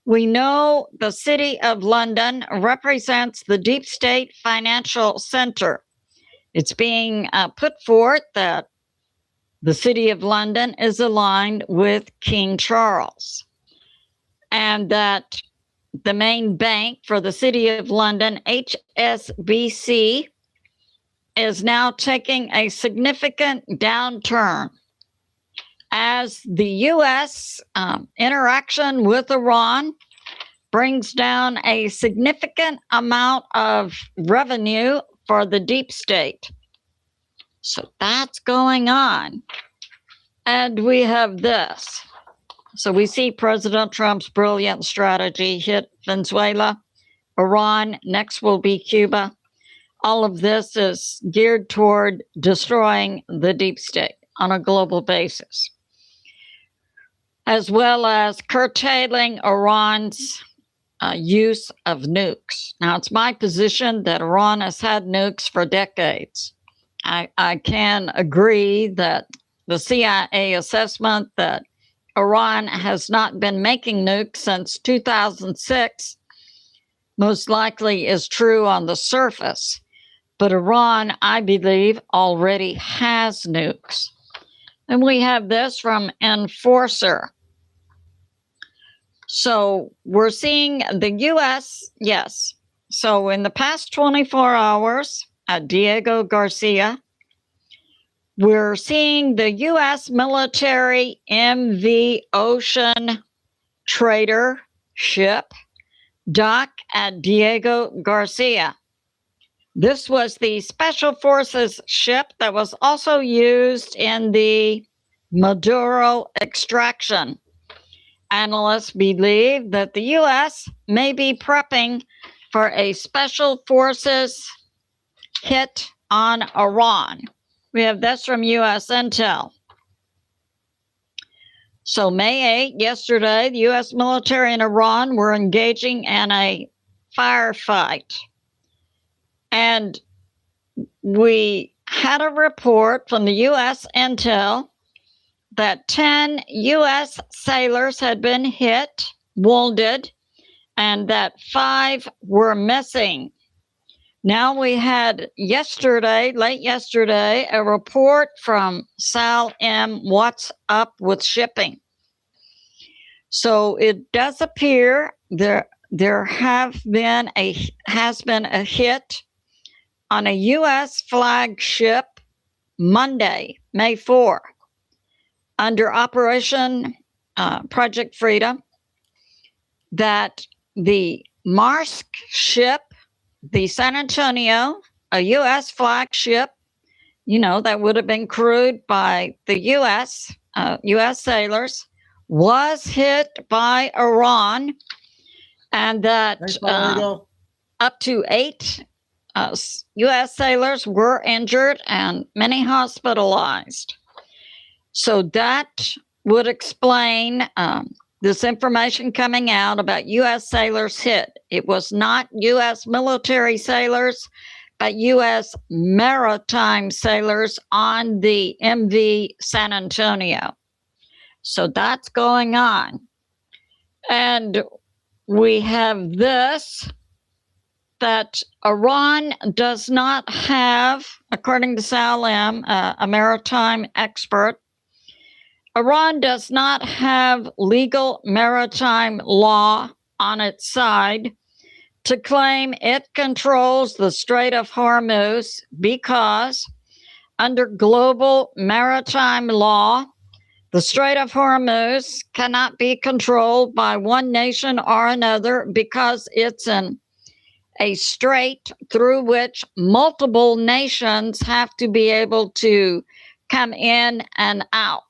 We know the City of London represents the deep state financial center. It's being put forth that the City of London is aligned with King Charles, and that the main bank for the City of London, HSBC, is now taking a significant downturn as the U.S. Interaction with Iran brings down a significant amount of revenue for the deep state. So that's going on. And we have this. So we see President Trump's brilliant strategy hit Venezuela, Iran, next will be Cuba. All of this is geared toward destroying the deep state on a global basis, as well as curtailing Iran's use of nukes. Now, it's my position that Iran has had nukes for decades. I can agree that the CIA assessment that Iran has not been making nukes since 2006 most likely is true on the surface. But Iran, I believe, already has nukes. And we have this from Enforcer. So we're seeing the U.S., yes. So in the past 24 hours, at Diego Garcia, we're seeing the U.S. military MV Ocean Trader ship dock at Diego Garcia. This was the Special Forces ship that was also used in the Maduro extraction. Analysts believe that the U.S. may be prepping for a Special Forces hit on Iran. We have this from U.S. Intel. So May 8, yesterday, the U.S. military and Iran were engaging in a firefight. And we had a report from the U.S. Intel that 10 U.S. sailors had been hit, wounded, and that 5 were missing. Now we had late yesterday, a report from Sal M. What's Up with Shipping. So it does appear there has been a hit on a U.S. flagship Monday, May 4, under Operation Project Freedom, that the Maersk ship, the San Antonio, a U.S. flagship, that would have been crewed by the U.S. Sailors, was hit by Iran, and that up to 8 U.S. sailors were injured and many hospitalized. So that would explain this information coming out about U.S. sailors hit. It was not U.S. military sailors, but U.S. maritime sailors on the MV San Antonio. So that's going on. And we have this, that Iran does not have, according to Salim, a maritime expert, Iran does not have legal maritime law on its side to claim it controls the Strait of Hormuz, because under global maritime law, the Strait of Hormuz cannot be controlled by one nation or another, because it's a strait through which multiple nations have to be able to come in and out.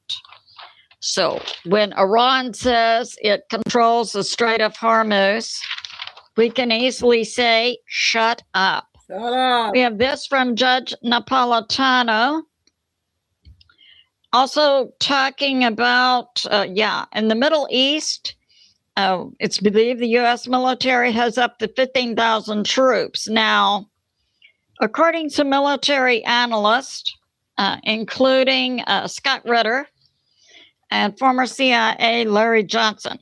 So when Iran says it controls the Strait of Hormuz, we can easily say, shut up. Shut up. We have this from Judge Napolitano, also talking about, in the Middle East, it's believed the U.S. military has up to 15,000 troops. Now, according to military analysts, including Scott Ritter and former CIA Larry Johnson,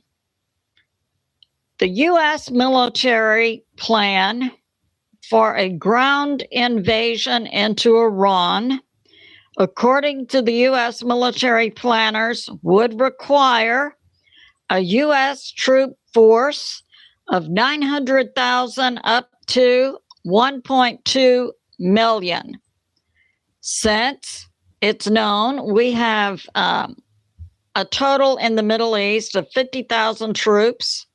the U.S. military plan for a ground invasion into Iran, according to the U.S. military planners, would require a U.S. troop force of 900,000 up to 1.2 million. Since it's known we have a total in the Middle East of 50,000 troops,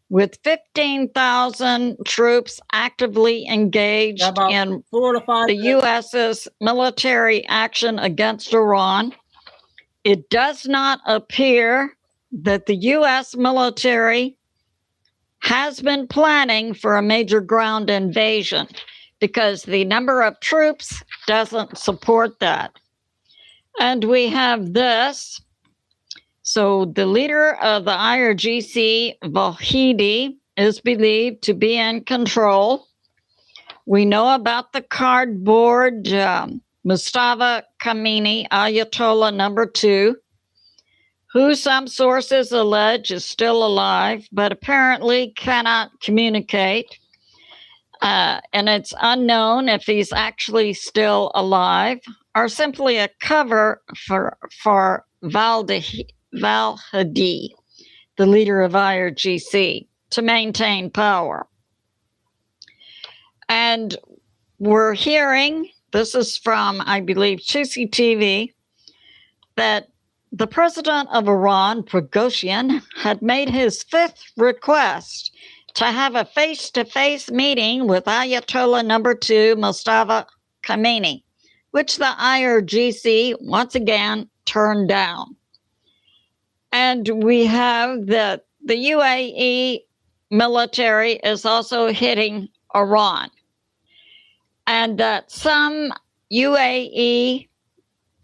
with 15,000 troops actively engaged in the U.S.'s military action against Iran, it does not appear that the U.S. military has been planning for a major ground invasion, because the number of troops doesn't support that. And we have this. So the leader of the IRGC, Vahidi, is believed to be in control. We know about the cardboard Mustafa Khamenei, Ayatollah number 2, who some sources allege is still alive, but apparently cannot communicate. And it's unknown if he's actually still alive, or simply a cover for Val-Hadi, the leader of IRGC, to maintain power. And we're hearing, this is from, I believe, Chusi TV, that the president of Iran, Prigozhin, had made his 5th request to have a face-to-face meeting with Ayatollah number 2, Mustafa Khamenei, which the IRGC once again turned down. And we have that the UAE military is also hitting Iran, and that some UAE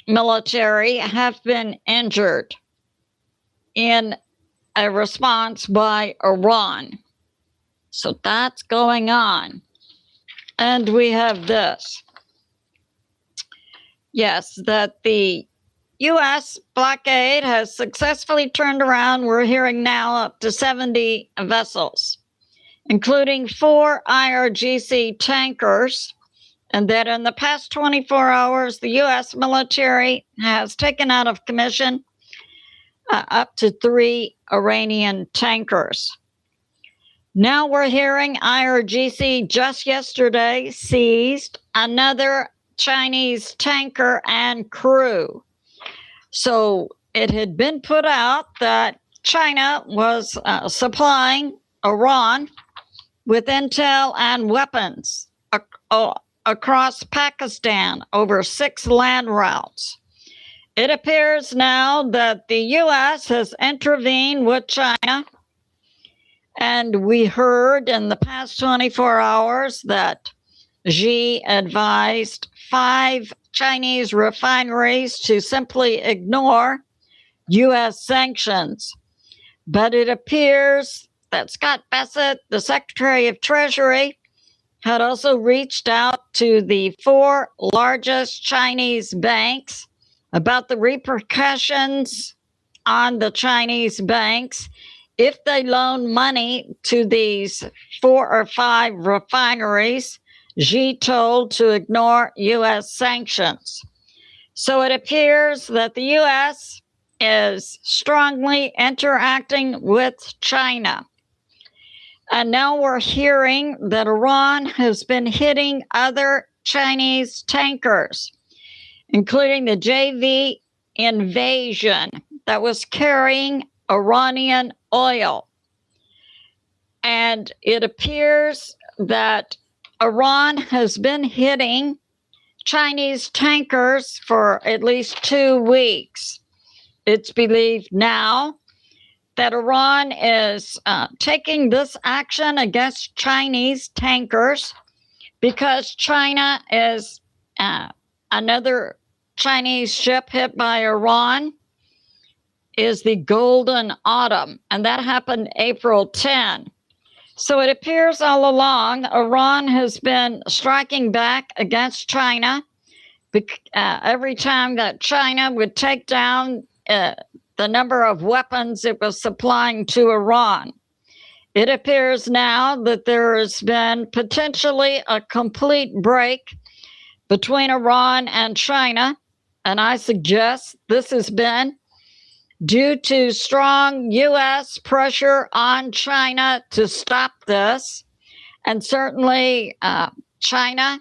military have been injured in a response by Iran. So that's going on. And we have this. Yes, that the U.S. blockade has successfully turned around. We're hearing now up to 70 vessels, including 4 IRGC tankers, and that in the past 24 hours, the U.S. military has taken out of commission up to 3 Iranian tankers. Now we're hearing IRGC just yesterday seized another Chinese tanker and crew. So it had been put out that China was supplying Iran with intel and weapons across Pakistan over 6 land routes. It appears now that the U.S. has intervened with China, and we heard in the past 24 hours that Xi advised 5 Chinese refineries to simply ignore U.S. sanctions. But it appears that Scott Bessent, the Secretary of Treasury, had also reached out to the 4 largest Chinese banks about the repercussions on the Chinese banks if they loan money to these 4 or 5 refineries. Xi told to ignore U.S. sanctions. So it appears that the U.S. is strongly interacting with China. And now we're hearing that Iran has been hitting other Chinese tankers, including the JV Invasion that was carrying Iranian oil. And it appears that Iran has been hitting Chinese tankers for at least 2 weeks. It's believed now that Iran is taking this action against Chinese tankers because China is another Chinese ship hit by Iran is the Golden Autumn, and that happened April 10. So it appears all along Iran has been striking back against China every time that China would take down the number of weapons it was supplying to Iran. It appears now that there has been potentially a complete break between Iran and China, and I suggest this has been due to strong U.S. pressure on China to stop this. And certainly China,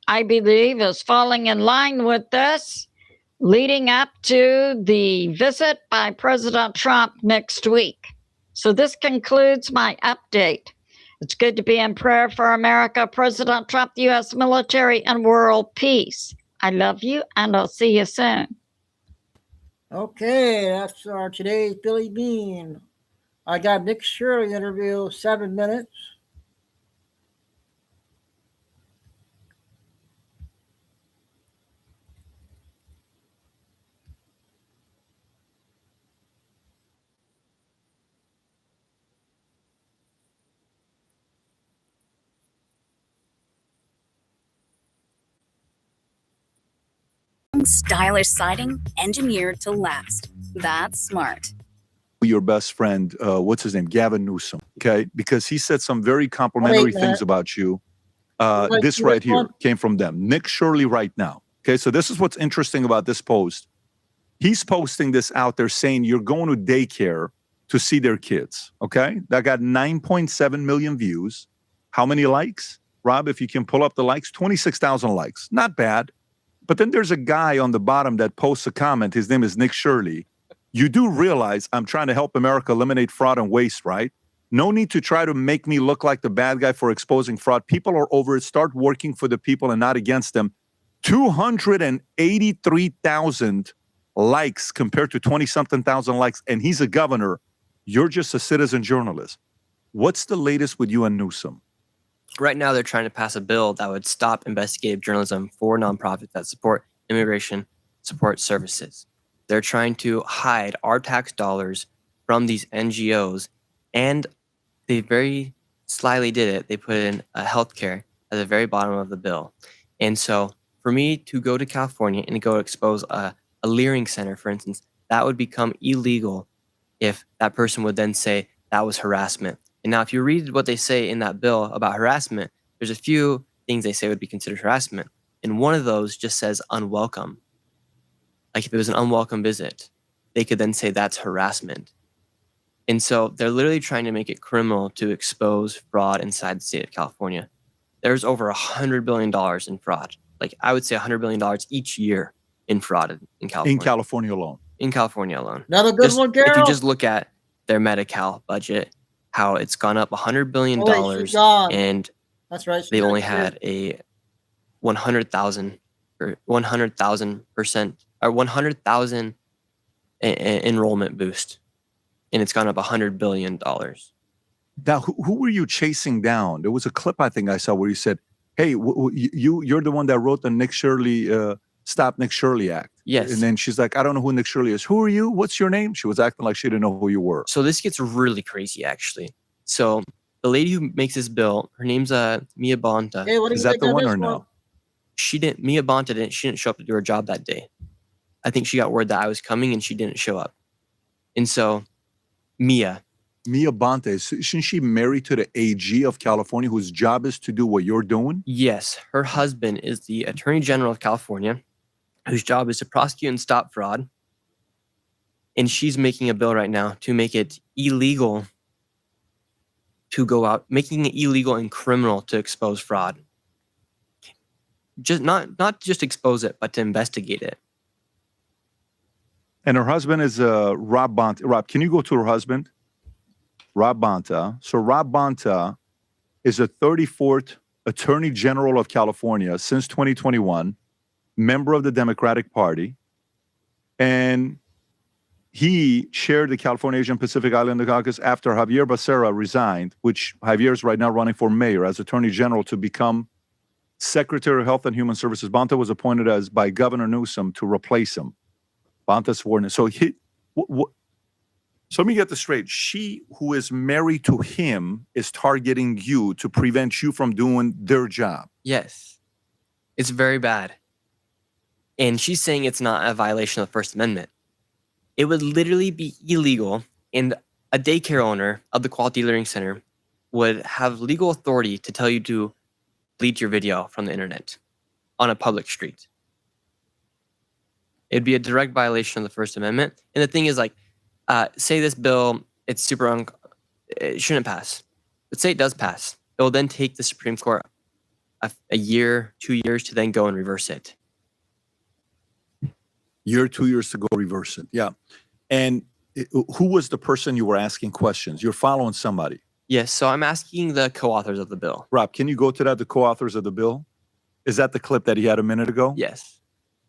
I believe, is falling in line with this, leading up to the visit by President Trump next week. So this concludes my update. It's good to be in prayer for America, President Trump, the U.S. military, and world peace. I love you, and I'll see you soon. Okay, that's our today's Billy Bean. I got Nick Shirley interview, 7 minutes. Stylish siding engineered to last. That's smart. Your best friend, what's his name? Gavin Newsom. Okay. Because he said some very complimentary things about you. This right here came from them. Nick Shirley right now. Okay. So this is what's interesting about this post. He's posting this out there saying you're going to daycare to see their kids. Okay. That got 9.7 million views. How many likes? Rob, if you can pull up the likes, 26,000 likes. Not bad. But then there's a guy on the bottom that posts a comment. His name is Nick Shirley. You do realize I'm trying to help America eliminate fraud and waste, right? No need to try to make me look like the bad guy for exposing fraud. People are over it. Start working for the people and not against them. 283,000 likes compared to 20-something thousand likes. And he's a governor. You're just a citizen journalist. What's the latest with you and Newsom? Right now, they're trying to pass a bill that would stop investigative journalism for nonprofits that support immigration support services. They're trying to hide our tax dollars from these NGOs, and they very slyly did it. They put in healthcare at the very bottom of the bill. And so for me to go to California and go expose a Leering Center, for instance, that would become illegal if that person would then say that was harassment. And now if you read what they say in that bill about harassment, there's a few things they say would be considered harassment. And one of those just says unwelcome. Like if it was an unwelcome visit, they could then say that's harassment. And so they're literally trying to make it criminal to expose fraud inside the state of California. There's over $100 billion in fraud. Like I would say $100 billion each year in fraud in California. In California alone. In California alone. Another good one, If you Gerald. just look at their Medi-Cal budget, how it's gone up $100 billion, Oh, she's gone. and That's right. they only had a 100,000 or 100,000% or 100,000 enrollment boost, and it's gone up $100 billion. Now, who were you chasing down? There was a clip I think I saw where you said, "Hey, you're the one that wrote the Nick Shirley Stop Nick Shirley Act." Yes. And then she's like, "I don't know who Nick Shirley is. Who are you? What's your name?" She was acting like she didn't know who you were. So this gets really crazy, actually. So the lady who makes this bill, her name's Mia Bonta. Hey, what do Is you that think the on one this or no? Mia Bonta she didn't show up to do her job that day. I think she got word that I was coming and she didn't show up. And so Mia Bonta, isn't she married to the AG of California whose job is to do what you're doing? Yes, her husband is the Attorney General of California, whose job is to prosecute and stop fraud. And she's making a bill right now to make it illegal to go out, making it illegal and criminal to expose fraud. Just not just expose it, but to investigate it. And her husband is Rob Bonta. Rob, can you go to her husband? Rob Bonta. So Rob Bonta is a 34th Attorney General of California since 2021, member of the Democratic Party. And he chaired the California Asian Pacific Islander Caucus after Javier Becerra resigned, which Javier is right now running for mayor as Attorney General to become Secretary of Health and Human Services. Bonta was appointed by Governor Newsom to replace him. Bonta sworn in. So so let me get this straight. She, who is married to him, is targeting you to prevent you from doing their job. Yes. It's very bad. And she's saying it's not a violation of the First Amendment. It would literally be illegal, and a daycare owner of the Quality Learning Center would have legal authority to tell you to delete your video from the internet on a public street. It'd be a direct violation of the First Amendment. And the thing is, like, say this bill, it's super it shouldn't pass. But say it does pass. It will then take the Supreme Court a year, 2 years to then go and reverse it. Year, 2 years to go reverse it. Yeah. And who was the person you were asking questions? You're following somebody. Yes. So I'm asking the co-authors of the bill. Rob, can you go to that, the co-authors of the bill? Is that the clip that he had a minute ago? Yes.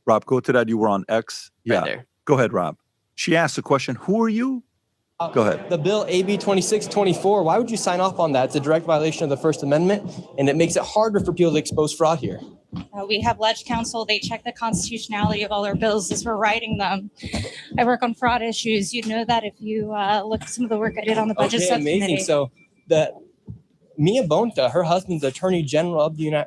Rob, go to that. You were on X. Right there. Go ahead, Rob. She asked the question, who are you? Go ahead. The bill AB 2624, why would you sign off on that? It's a direct violation of the First Amendment, and it makes it harder for people to expose fraud here. We have Ledge Counsel. They check the constitutionality of all our bills as we're writing them. I work on fraud issues. You'd know that if you look at some of the work I did on the budget subcommittee. Amazing. So the Mia Bonta, her husband's Attorney General of the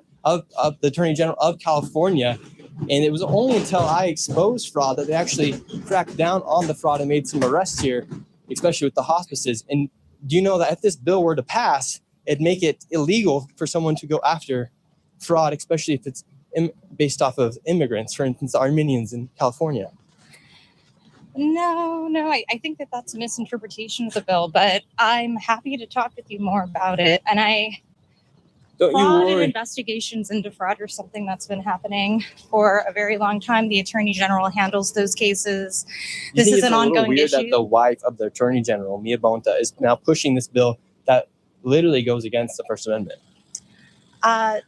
Attorney General of California. And it was only until I exposed fraud that they actually cracked down on the fraud and made some arrests here, especially with the hospices. And do you know that if this bill were to pass, it'd make it illegal for someone to go after fraud, especially if it's based off of immigrants, for instance, Armenians in California? No, I think that that's a misinterpretation of the bill, but I'm happy to talk with you more about it. And fraud and investigations into fraud are something that's been happening for a very long time. The Attorney General handles those cases. This is an ongoing issue. That the wife of the Attorney General, Mia Bonta, is now pushing this bill that literally goes against the First Amendment.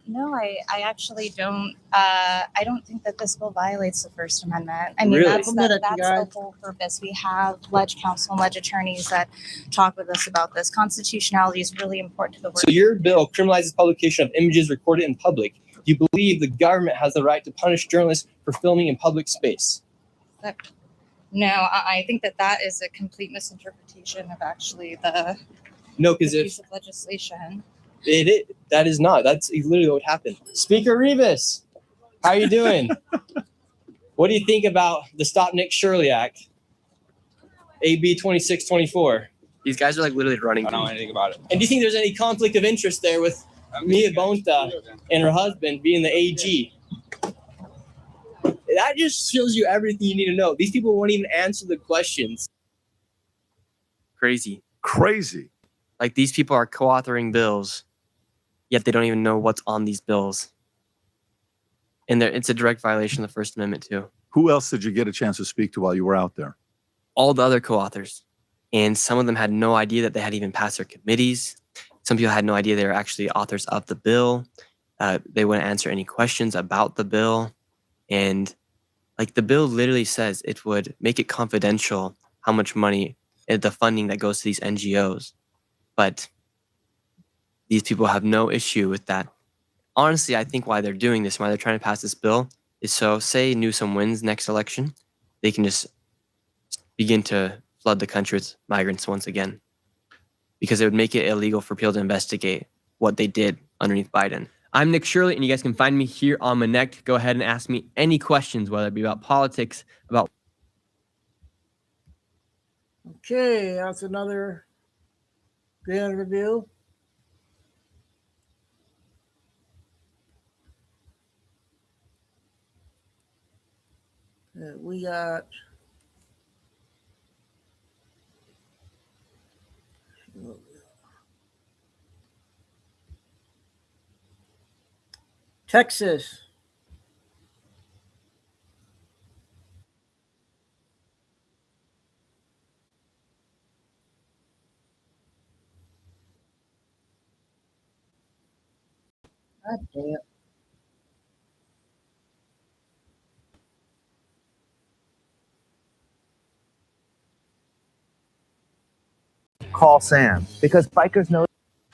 No, I actually don't. I don't think that this bill violates the First Amendment. I mean, Really? that's the whole purpose. We have Ledge Counsel and Ledge attorneys that talk with us about this. Constitutionality is really important to the work. So your bill criminalizes publication of images recorded in public. Do you believe the government has the right to punish journalists for filming in public space? No, I think that is a complete misinterpretation of actually the piece of legislation. That is not. That's literally what happened. Speaker Rivas, how are you doing? What do you think about the Stop Nick Shirley Act, AB 2624? These guys are like literally running. I don't know anything about it. And do you think there's any conflict of interest there with Mia Bonta and her husband being the AG? That just shows you everything you need to know. These people won't even answer the questions. Crazy. Crazy. Like, these people are co-authoring bills, yet they don't even know what's on these bills. And it's a direct violation of the First Amendment, too. Who else did you get a chance to speak to while you were out there? All the other co-authors. And some of them had no idea that they had even passed their committees. Some people had no idea they were actually authors of the bill. They wouldn't answer any questions about the bill. And like, the bill literally says it would make it confidential how much money, the funding that goes to these NGOs. But these people have no issue with that. Honestly, I think why they're doing this, why they're trying to pass this bill, is so say Newsom wins next election, they can just begin to flood the country with migrants once again. Because it would make it illegal for people to investigate what they did underneath Biden. I'm Nick Shirley, and you guys can find me here on Connect. Go ahead and ask me any questions, whether it be about politics, about... Okay, that's another good interview. We got Texas. God damn it. Call Sam because bikers know.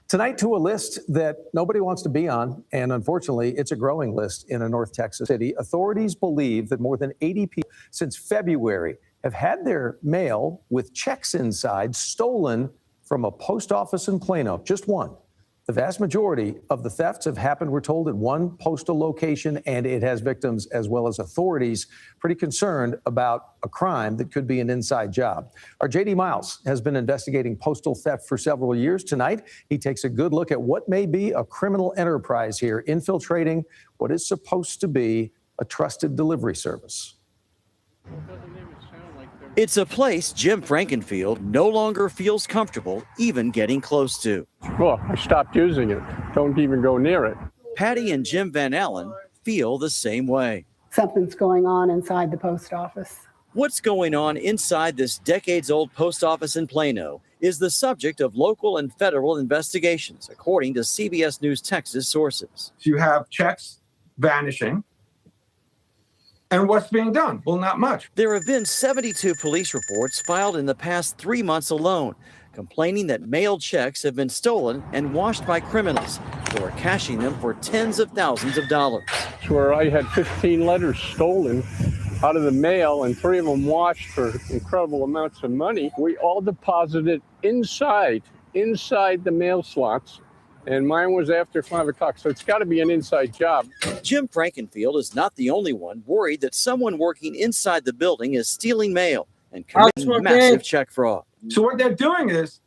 Tonight to a list that nobody wants to be on, and unfortunately, it's a growing list in a North Texas city. Authorities believe that more than 80 people since February have had their mail with checks inside stolen from a post office in Plano. Just one. The vast majority of the thefts have happened, we're told, at one postal location, and it has victims as well as authorities pretty concerned about a crime that could be an inside job. Our JD Miles has been investigating postal theft for several years. Tonight, he takes a good look at what may be a criminal enterprise here, infiltrating what is supposed to be a trusted delivery service. It's a place Jim Frankenfield no longer feels comfortable even getting close to. Well, I stopped using it. Don't even go near it. Patty and Jim Van Allen feel the same way. Something's going on inside the post office. What's going on inside this decades-old post office in Plano is the subject of local and federal investigations, according to CBS News Texas sources. You have checks vanishing. And what's being done? Well, not much. There have been 72 police reports filed in the past 3 months alone, complaining that mailed checks have been stolen and washed by criminals who are cashing them for tens of thousands of dollars. It's where I had 15 letters stolen out of the mail and 3 of them washed for incredible amounts of money. We all deposited inside the mail slots. And mine was after 5 o'clock, so it's got to be an inside job. Jim Frankenfield is not the only one worried that someone working inside the building is stealing mail and committing massive check fraud. So what they're doing is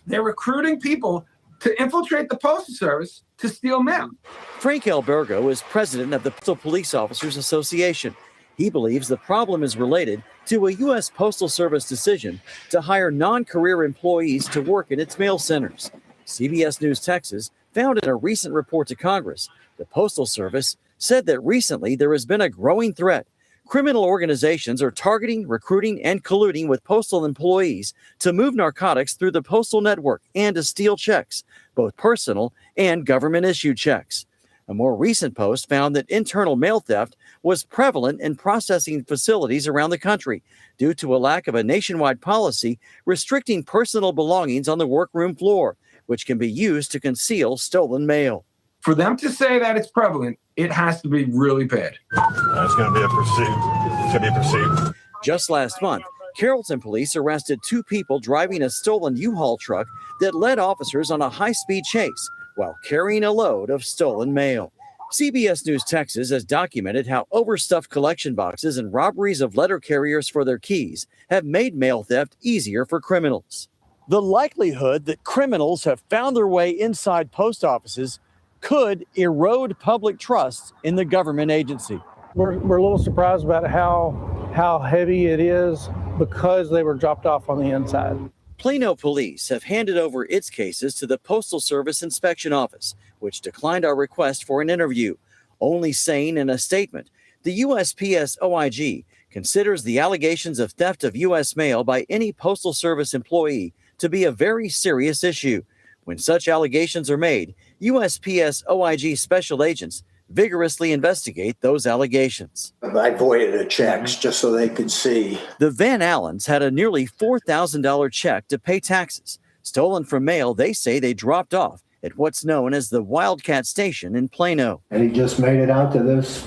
they're recruiting people to infiltrate the Postal Service to steal mail. Frank Albergo is president of the Postal Police Officers Association. He believes the problem is related to a U.S. Postal Service decision to hire non-career employees to work in its mail centers. CBS News Texas found in a recent report to Congress, the Postal Service said that recently there has been a growing threat. Criminal organizations are targeting, recruiting, and colluding with postal employees to move narcotics through the postal network and to steal checks, both personal and government-issued checks. A more recent post found that internal mail theft was prevalent in processing facilities around the country due to a lack of a nationwide policy restricting personal belongings on the workroom floor, which can be used to conceal stolen mail. For them to say that it's prevalent, it has to be really bad. It's going to be a pursuit. It's going to be a pursuit. Just last month, Carrollton police arrested 2 people driving a stolen U-Haul truck that led officers on a high-speed chase while carrying a load of stolen mail. CBS News Texas has documented how overstuffed collection boxes and robberies of letter carriers for their keys have made mail theft easier for criminals. The likelihood that criminals have found their way inside post offices could erode public trust in the government agency. We're a little surprised about how heavy it is because they were dropped off on the inside. Plano police have handed over its cases to the Postal Service Inspection Office, which declined our request for an interview, only saying in a statement, the USPS OIG considers the allegations of theft of U.S. mail by any Postal Service employee to be a very serious issue. When such allegations are made, USPS OIG special agents vigorously investigate those allegations. I voided the checks just so they could see. The Van Allens had a nearly $4,000 check to pay taxes, stolen from mail they say they dropped off at what's known as the Wildcat Station in Plano. And he just made it out to this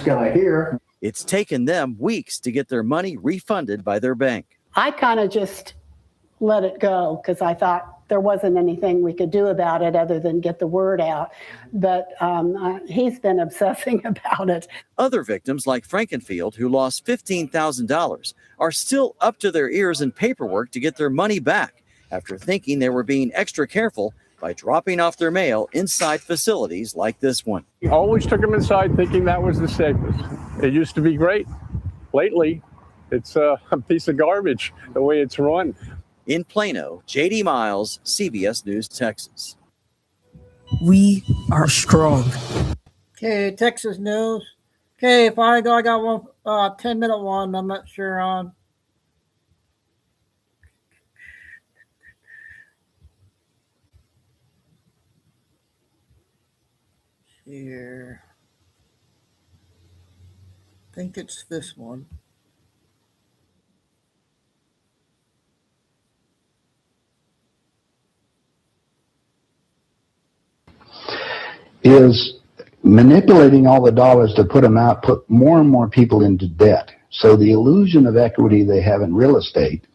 guy here. It's taken them weeks to get their money refunded by their bank. I kind of just let it go because I thought there wasn't anything we could do about it other than get the word out. But he's been obsessing about it. Other victims like Frankenfield, who lost $15,000, are still up to their ears in paperwork to get their money back after thinking they were being extra careful by dropping off their mail inside facilities like this one. Always took them inside thinking that was the safest. It used to be great. Lately, it's a piece of garbage the way it's run. In Plano, JD Miles, CBS News, Texas. We are strong. Okay, Texas news. Okay, finally I got one 10-minute one I'm not sure on. Here. I think it's this one. Is manipulating all the dollars to put them out, put more and more people into debt. So the illusion of equity they have in real estate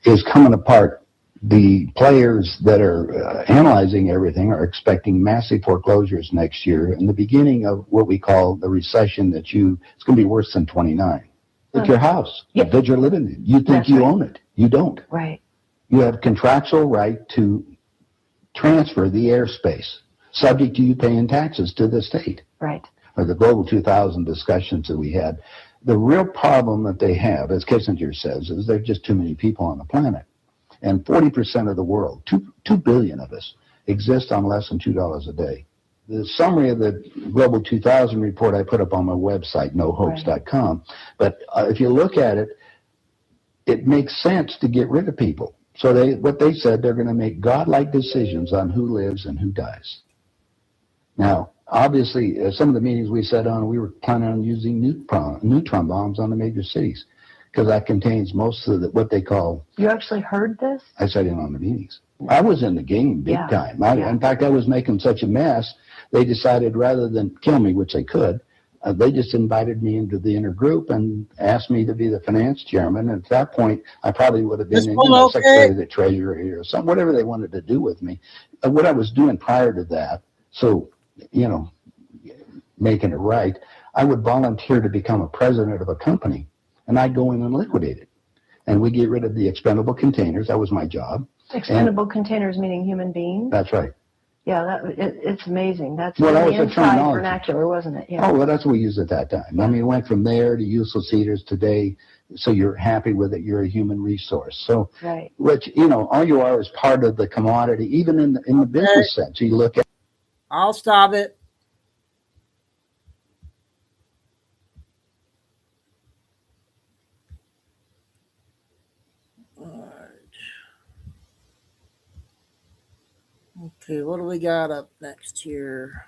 is coming apart. The players that are analyzing everything are expecting massive foreclosures next year and the beginning of what we call the recession it's going to be worse than 29. Like your house that you're living in. You think you own it. You don't. Right. You have contractual right to transfer the airspace, subject to you paying taxes to the state. Right. Or the Global 2000 discussions that we had. The real problem that they have, as Kissinger says, is there are just too many people on the planet. And 40% of the world, 2 billion of us, exist on less than $2 a day. The summary of the Global 2000 report I put up on my website, nohopes.com. But if you look at it, it makes sense to get rid of people. So what they said, they're going to make godlike decisions on who lives and who dies. Now, obviously, some of the meetings we sat on, we were planning on using neutron bombs on the major cities because that contains most of what they call... You actually heard this? I sat in on the meetings. I was in the game big time. In fact, I was making such a mess, they decided rather than kill me, which they could, they just invited me into the inner group and asked me to be the finance chairman. And at that point, I probably would have been Secretary of the Treasury or something, whatever they wanted to do with me. What I was doing prior to that, so, making it right, I would volunteer to become a president of a company, and I'd go in and liquidate it. And we get rid of the expendable containers. That was my job. Expendable containers meaning human beings? That's right. Yeah, it's amazing. That's Well, that was the the inside terminology. vernacular, wasn't it? Yeah. Oh, well, that's what we used at that time. I mean, it went from there to useless eaters today. So you're happy with it. You're a human resource. So, Right. which, all you are is part of the commodity, even in the business sense. You look at... I'll stop it. Okay, what do we got up next here?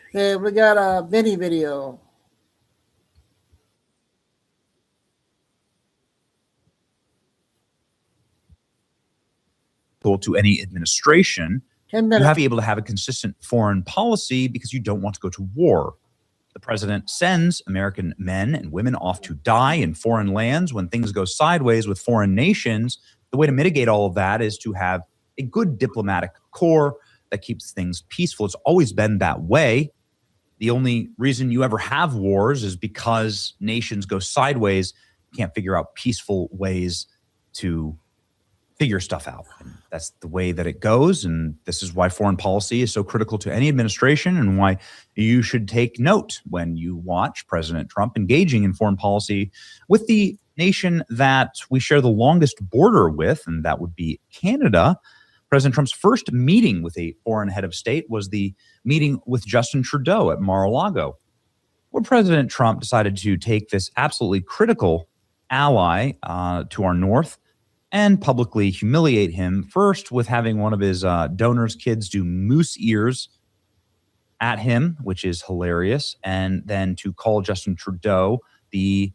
Okay, we got a mini video. To any administration, 10 you minutes. have to be able to have a consistent foreign policy because you don't want to go to war. The president sends American men and women off to die in foreign lands when things go sideways with foreign nations. The way to mitigate all of that is to have a good diplomatic corps that keeps things peaceful. It's always been that way. The only reason you ever have wars is because nations go sideways, can't figure out peaceful ways to figure stuff out. And that's the way that it goes. And this is why foreign policy is so critical to any administration, and why you should take note when you watch President Trump engaging in foreign policy with the nation that we share the longest border with, and that would be Canada. President Trump's first meeting with a foreign head of state was the meeting with Justin Trudeau at Mar-a-Lago, where President Trump decided to take this absolutely critical ally to our north and publicly humiliate him, first with having one of his donors' kids do moose ears at him, which is hilarious, and then to call Justin Trudeau the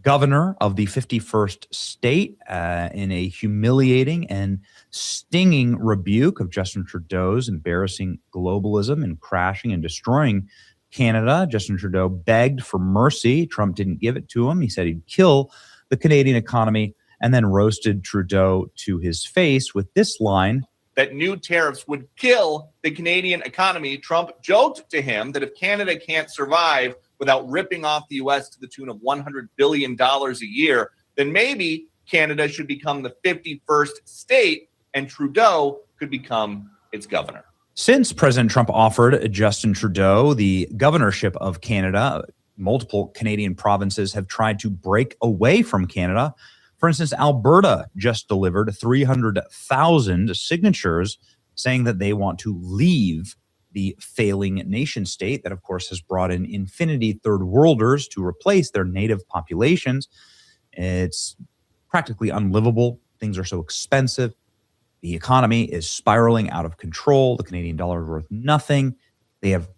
governor of the 51st state in a humiliating and stinging rebuke of Justin Trudeau's embarrassing globalism and crashing and destroying Canada. Justin Trudeau begged for mercy. Trump didn't give it to him. He said he'd kill the Canadian economy, and then roasted Trudeau to his face with this line: that new tariffs would kill the Canadian economy. Trump joked to him that if Canada can't survive without ripping off the U.S. to the tune of $100 billion a year, then maybe Canada should become the 51st state and Trudeau could become its governor. Since President Trump offered Justin Trudeau the governorship of Canada, multiple Canadian provinces have tried to break away from Canada. For instance, Alberta just delivered 300,000 signatures saying that they want to leave the failing nation state that, of course, has brought in infinity third worlders to replace their native populations. It's practically unlivable. Things are so expensive. The economy is spiraling out of control. The Canadian dollar is worth nothing. They have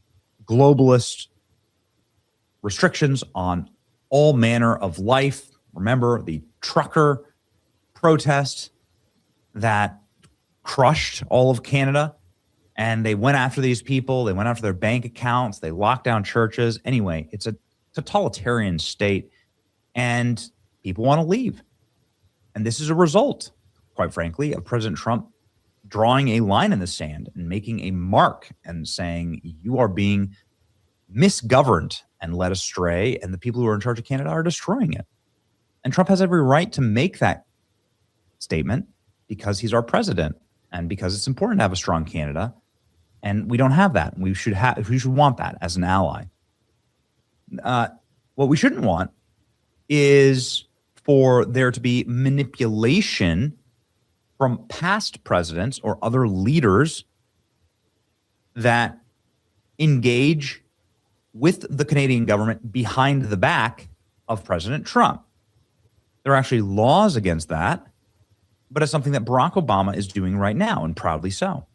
globalist restrictions on all manner of life. Remember the trucker protest that crushed all of Canada? And they went after these people. They went after their bank accounts. They locked down churches. Anyway, it's a totalitarian state, and people want to leave. And this is a result, quite frankly, of President Trump drawing a line in the sand and making a mark and saying, you are being misgoverned and led astray, and the people who are in charge of Canada are destroying it. And Trump has every right to make that statement because he's our president and because it's important to have a strong Canada. And we don't have that. We should want that as an ally. What we shouldn't want is for there to be manipulation from past presidents or other leaders that engage with the Canadian government behind the back of President Trump. There are actually laws against that, but it's something that Barack Obama is doing right now, and proudly so.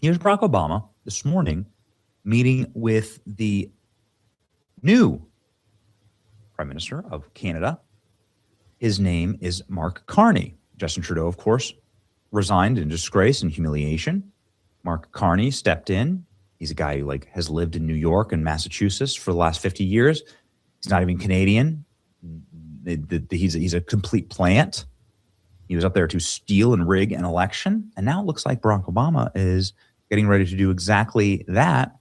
Here's Barack Obama this morning meeting with the new Prime Minister of Canada. His name is Mark Carney. Justin Trudeau, of course, resigned in disgrace and humiliation. Mark Carney stepped in. He's a guy who has lived in New York and Massachusetts for the last 50 years. He's not even Canadian. He's a complete plant. He was up there to steal and rig an election. And now it looks like Barack Obama is getting ready to do exactly that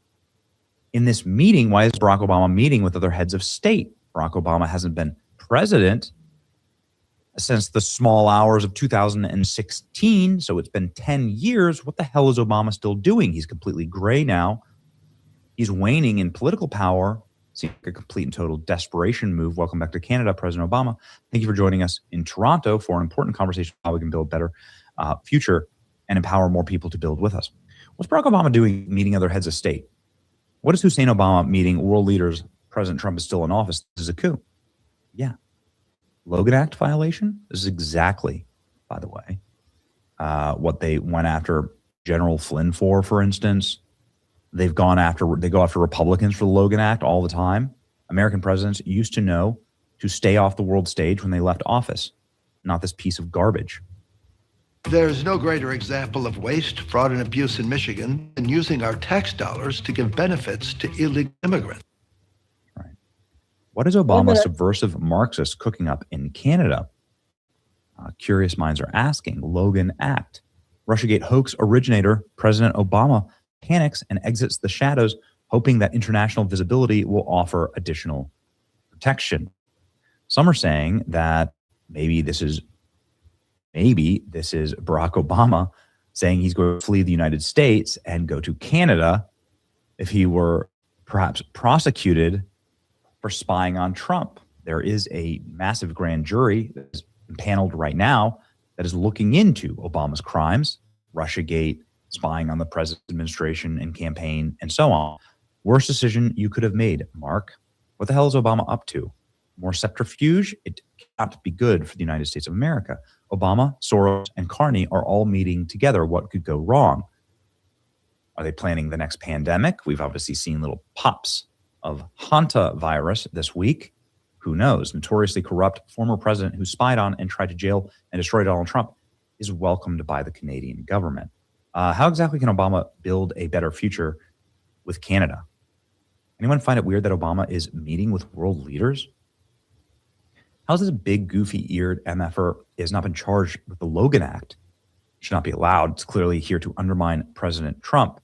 in this meeting. Why is Barack Obama meeting with other heads of state? Barack Obama hasn't been president since the small hours of 2016. So it's been 10 years. What the hell is Obama still doing? He's completely gray now. He's waning in political power. Seems like a complete and total desperation move. Welcome back to Canada, President Obama. Thank you for joining us in Toronto for an important conversation on how we can build a better future and empower more people to build with us. What's Barack Obama doing meeting other heads of state? What is Hussein Obama meeting world leaders? President Trump is still in office. This is a coup. Yeah. Logan Act violation? This is exactly, by the way, what they went after General Flynn for instance. They go after Republicans for the Logan Act all the time. American presidents used to know to stay off the world stage when they left office, not this piece of garbage. There's no greater example of waste, fraud, and abuse in Michigan than using our tax dollars to give benefits to illegal immigrants. Right. What is Obama's subversive Marxist cooking up in Canada? Curious minds are asking. Logan Act. Russiagate hoax originator President Obama panics and exits the shadows, hoping that international visibility will offer additional protection. Some are saying that maybe this is Maybe this is Barack Obama saying he's going to flee the United States and go to Canada if he were perhaps prosecuted for spying on Trump. There is a massive grand jury that is impaneled right now that is looking into Obama's crimes, Russiagate, spying on the president's administration and campaign, and so on. Worst decision you could have made, Mark. What the hell is Obama up to? More subterfuge? It cannot be good for the United States of America. Obama, Soros, and Carney are all meeting together. What could go wrong? Are they planning the next pandemic? We've obviously seen little pops of Hanta virus this week. Who knows? Notoriously corrupt former president who spied on and tried to jail and destroy Donald Trump is welcomed by the Canadian government. How exactly can Obama build a better future with Canada? Anyone find it weird that Obama is meeting with world leaders? How's this big, goofy-eared MFer has not been charged with the Logan Act? It should not be allowed. It's clearly here to undermine President Trump.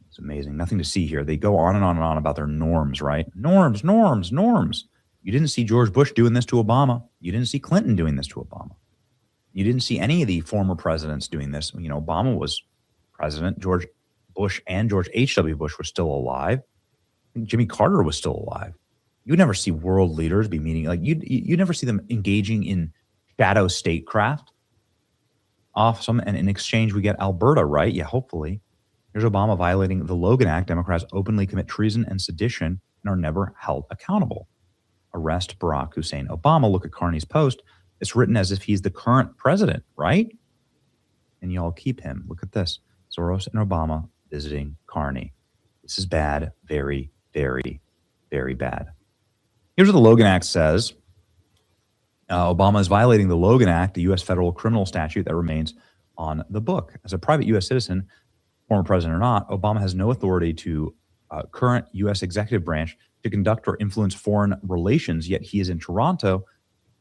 It's amazing. Nothing to see here. They go on and on and on about their norms, right? Norms, norms, norms. You didn't see George Bush doing this to Obama. You didn't see Clinton doing this to Obama. You didn't see any of the former presidents doing this. You know, Obama was president. George Bush and George H.W. Bush were still alive. I think Jimmy Carter was still alive. You would never see world leaders be meeting, like you never see them engaging in shadow statecraft. Awesome. And in exchange, we get Alberta, right? Yeah, hopefully. Here's Obama violating the Logan Act. Democrats openly commit treason and sedition and are never held accountable. Arrest Barack Hussein Obama. Look at Carney's post. It's written as if he's the current president, right? And y'all keep him. Look at this. Soros and Obama visiting Carney. This is bad. Very, very, very bad. Here's what the Logan Act says. Obama is violating the Logan Act, the U.S. federal criminal statute that remains on the book. As a private U.S. citizen, former president or not, Obama has no authority to current U.S. executive branch to conduct or influence foreign relations, yet he is in Toronto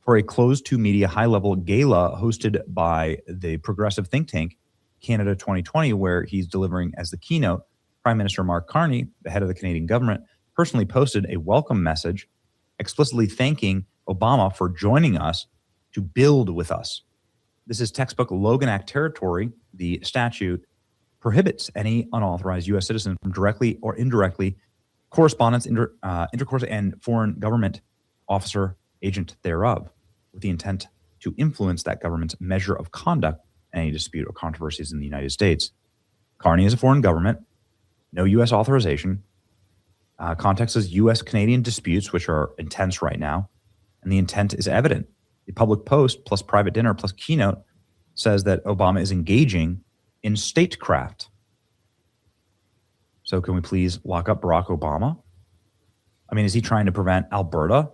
for a closed-to-media high-level gala hosted by the progressive think tank Canada 2020, where he's delivering as the keynote. Prime Minister Mark Carney, the head of the Canadian government, personally posted a welcome message explicitly thanking Obama for joining us to build with us. This is textbook Logan Act territory. The statute prohibits any unauthorized U.S. citizen from directly or indirectly correspondence, intercourse, and foreign government officer, agent thereof, with the intent to influence that government's measure of conduct in any dispute or controversies in the United States. Carney is a foreign government, no U.S. authorization. Context is U.S.-Canadian disputes, which are intense right now, and the intent is evident. The public post plus private dinner plus keynote says that Obama is engaging in statecraft. So can we please lock up Barack Obama? I mean, is he trying to prevent Alberta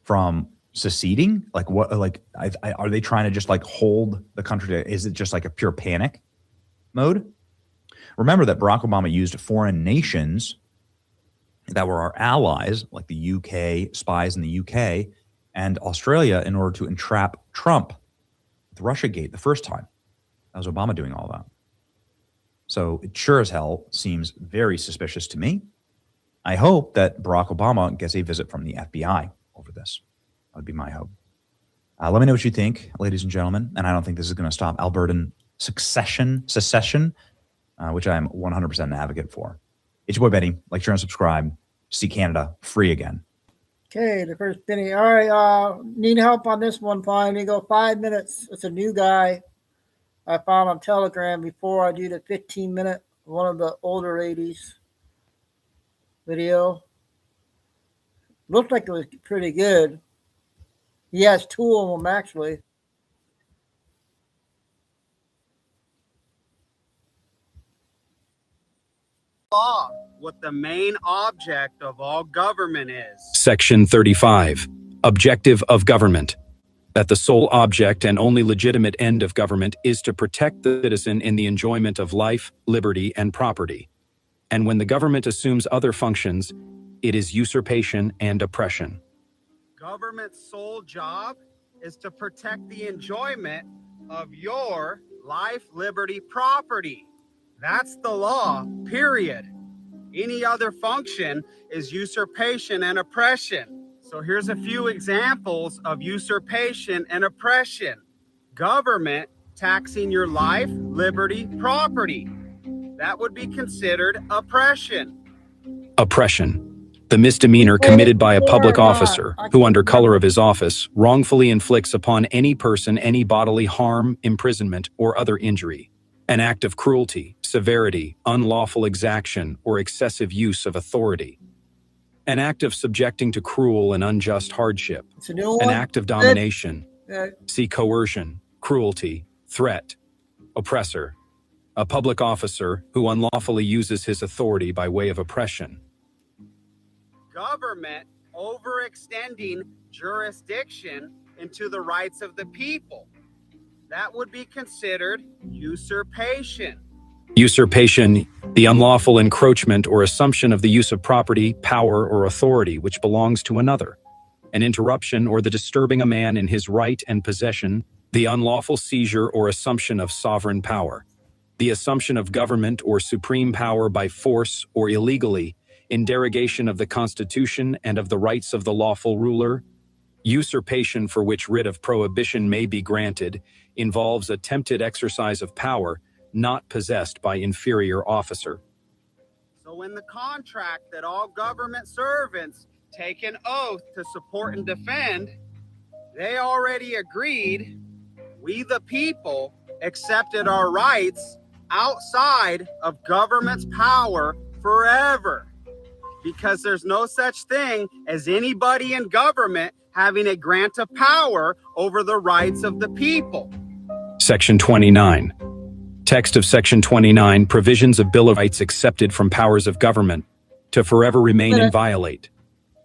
from seceding? Like what? Like, are they trying to just like hold the country? Is it just like a pure panic mode? Remember that Barack Obama used foreign nations that were our allies, like the UK, spies in the UK, and Australia, in order to entrap Trump with Russiagate the first time. That was Obama doing all that. So it sure as hell seems very suspicious to me. I hope that Barack Obama gets a visit from the FBI over this. That would be my hope. Let me know what you think, ladies and gentlemen. And I don't think this is going to stop Albertan secession, which I'm 100% an advocate for. It's your boy Benny. Like, share, and subscribe. See Canada free again. Okay, the first penny. All right, need help on this one. Fine. You go 5 minutes. It's a new guy I found on Telegram before I do the 15-minute, one of the older 80s video. Looked like it was pretty good. He has 2 of them, actually. Law, what the main object of all government is. Section 35, Objective of Government. That the sole object and only legitimate end of government is to protect the citizen in the enjoyment of life, liberty, and property. And when the government assumes other functions, it is usurpation and oppression. Government's sole job is to protect the enjoyment of your life, liberty, property. That's the law, period. Any other function is usurpation and oppression. So here's a few examples of usurpation and oppression. Government taxing your life, liberty, property. That would be considered oppression. Oppression. The misdemeanor committed by a public officer who, under color of his office, wrongfully inflicts upon any person any bodily harm, imprisonment, or other injury. An act of cruelty, severity, unlawful exaction, or excessive use of authority. An act of subjecting to cruel and unjust hardship. An act of domination. See coercion, cruelty, threat, oppressor. A public officer who unlawfully uses his authority by way of oppression. Government overextending jurisdiction into the rights of the people. That would be considered usurpation. Usurpation, the unlawful encroachment or assumption of the use of property, power, or authority which belongs to another. An interruption or the disturbing a man in his right and possession, the unlawful seizure or assumption of sovereign power. The assumption of government or supreme power by force or illegally, in derogation of the Constitution and of the rights of the lawful ruler. Usurpation for which writ of prohibition may be granted involves attempted exercise of power not possessed by inferior officer. So in the contract that all government servants take an oath to support and defend, they already agreed, we the people accepted our rights outside of government's power forever. Because there's no such thing as anybody in government having a grant of power over the rights of the people. Section 29. Text of Section 29, provisions of Bill of Rights accepted from powers of government, to forever remain inviolate.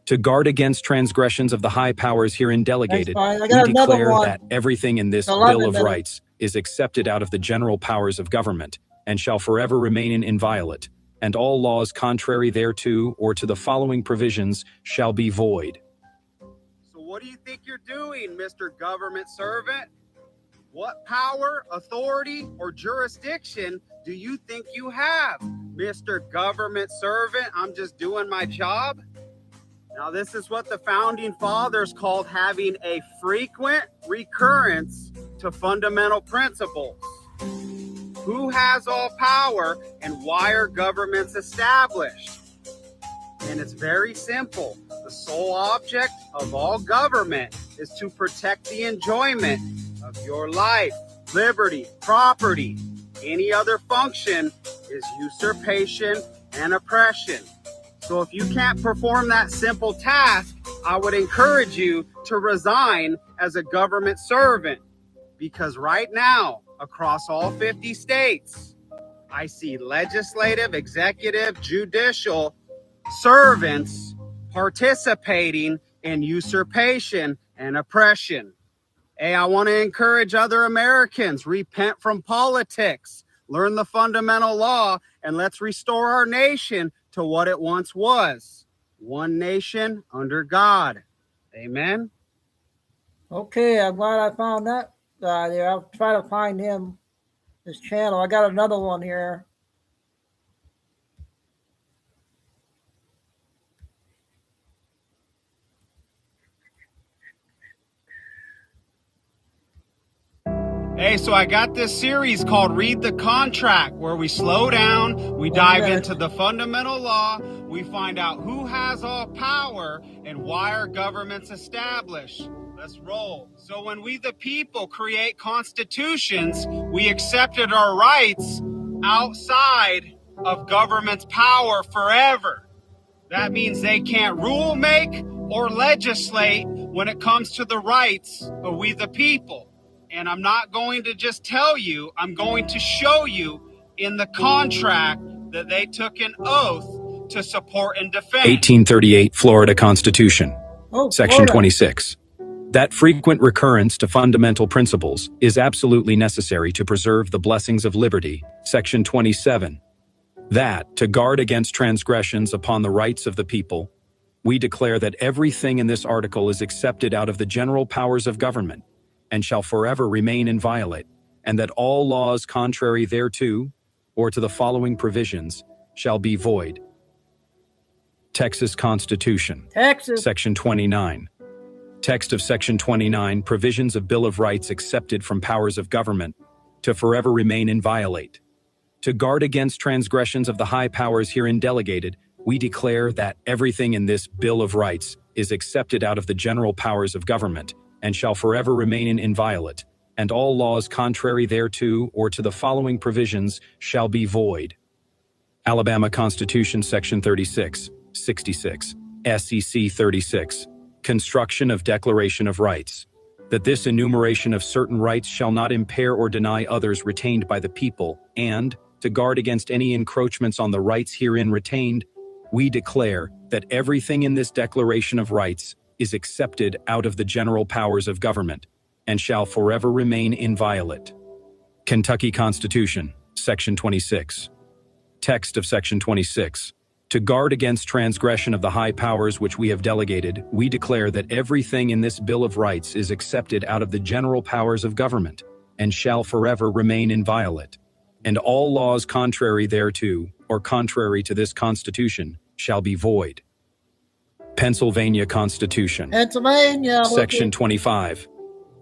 To guard against transgressions of the high powers herein delegated, we declare that everything in this Bill of Rights is accepted out of the general powers of government, and shall forever remain inviolate. And all laws contrary thereto or to the following provisions shall be void. So what do you think you're doing, Mr. Government Servant? What power, authority, or jurisdiction do you think you have, Mr. Government Servant? I'm just doing my job. Now, this is what the Founding Fathers called having a frequent recurrence to fundamental principles. Who has all power and why are governments established? And it's very simple. The sole object of all government is to protect the enjoyment of your life, liberty, property. Any other function is usurpation and oppression. So if you can't perform that simple task, I would encourage you to resign as a government servant, because right now, across all 50 states, I see legislative, executive, judicial servants participating in usurpation and oppression. Hey, I want to encourage other Americans, repent from politics, learn the fundamental law, and let's restore our nation to what it once was. One nation under God. Amen. Okay, I'm glad I found that guy there. I'll try to find him, his channel. I got another one here. Hey, so I got this series called Read the Contract, where we slow down, we dive into the fundamental law, we find out who has all power and why are governments established. Let's roll. So when we the people create constitutions, we accepted our rights outside of government's power forever. That means they can't rule, make, or legislate when it comes to the rights of we the people. And I'm not going to just tell you, I'm going to show you in the contract that they took an oath to support and defend. 1838 Florida Constitution, Section 26. That frequent recurrence to fundamental principles is absolutely necessary to preserve the blessings of liberty. Section 27. That, to guard against transgressions upon the rights of the people, we declare that everything in this article is accepted out of the general powers of government, and shall forever remain inviolate, and that all laws contrary thereto, or to the following provisions, shall be void. Texas Constitution. Texas. Section 29. Text of Section 29, provisions of Bill of Rights accepted from powers of government to forever remain inviolate. To guard against transgressions of the high powers herein delegated, we declare that everything in this Bill of Rights is accepted out of the general powers of government and shall forever remain inviolate, and all laws contrary thereto or to the following provisions shall be void. Alabama Constitution, Section 36, 66, SEC 36. Construction of Declaration of Rights. That this enumeration of certain rights shall not impair or deny others retained by the people, and, to guard against any encroachments on the rights herein retained, we declare that everything in this Declaration of Rights is accepted out of the general powers of government, and shall forever remain inviolate. Kentucky Constitution, Section 26. Text of Section 26. To guard against transgression of the high powers which we have delegated, we declare that everything in this Bill of Rights is accepted out of the general powers of government, and shall forever remain inviolate. And all laws contrary thereto, or contrary to this Constitution, shall be void. Pennsylvania Constitution. Pennsylvania. Section 25.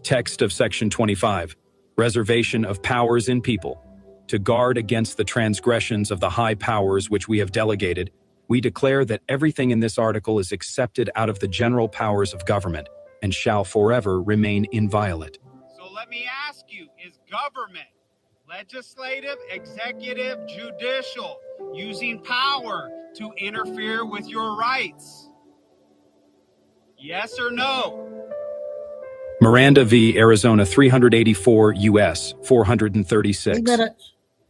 Text of Section 25. Reservation of powers in people. To guard against the transgressions of the high powers which we have delegated, we declare that everything in this article is accepted out of the general powers of government and shall forever remain inviolate. So let me ask you, is government, legislative, executive, judicial, using power to interfere with your rights? Yes or no? Miranda v. Arizona 384 U.S. 436.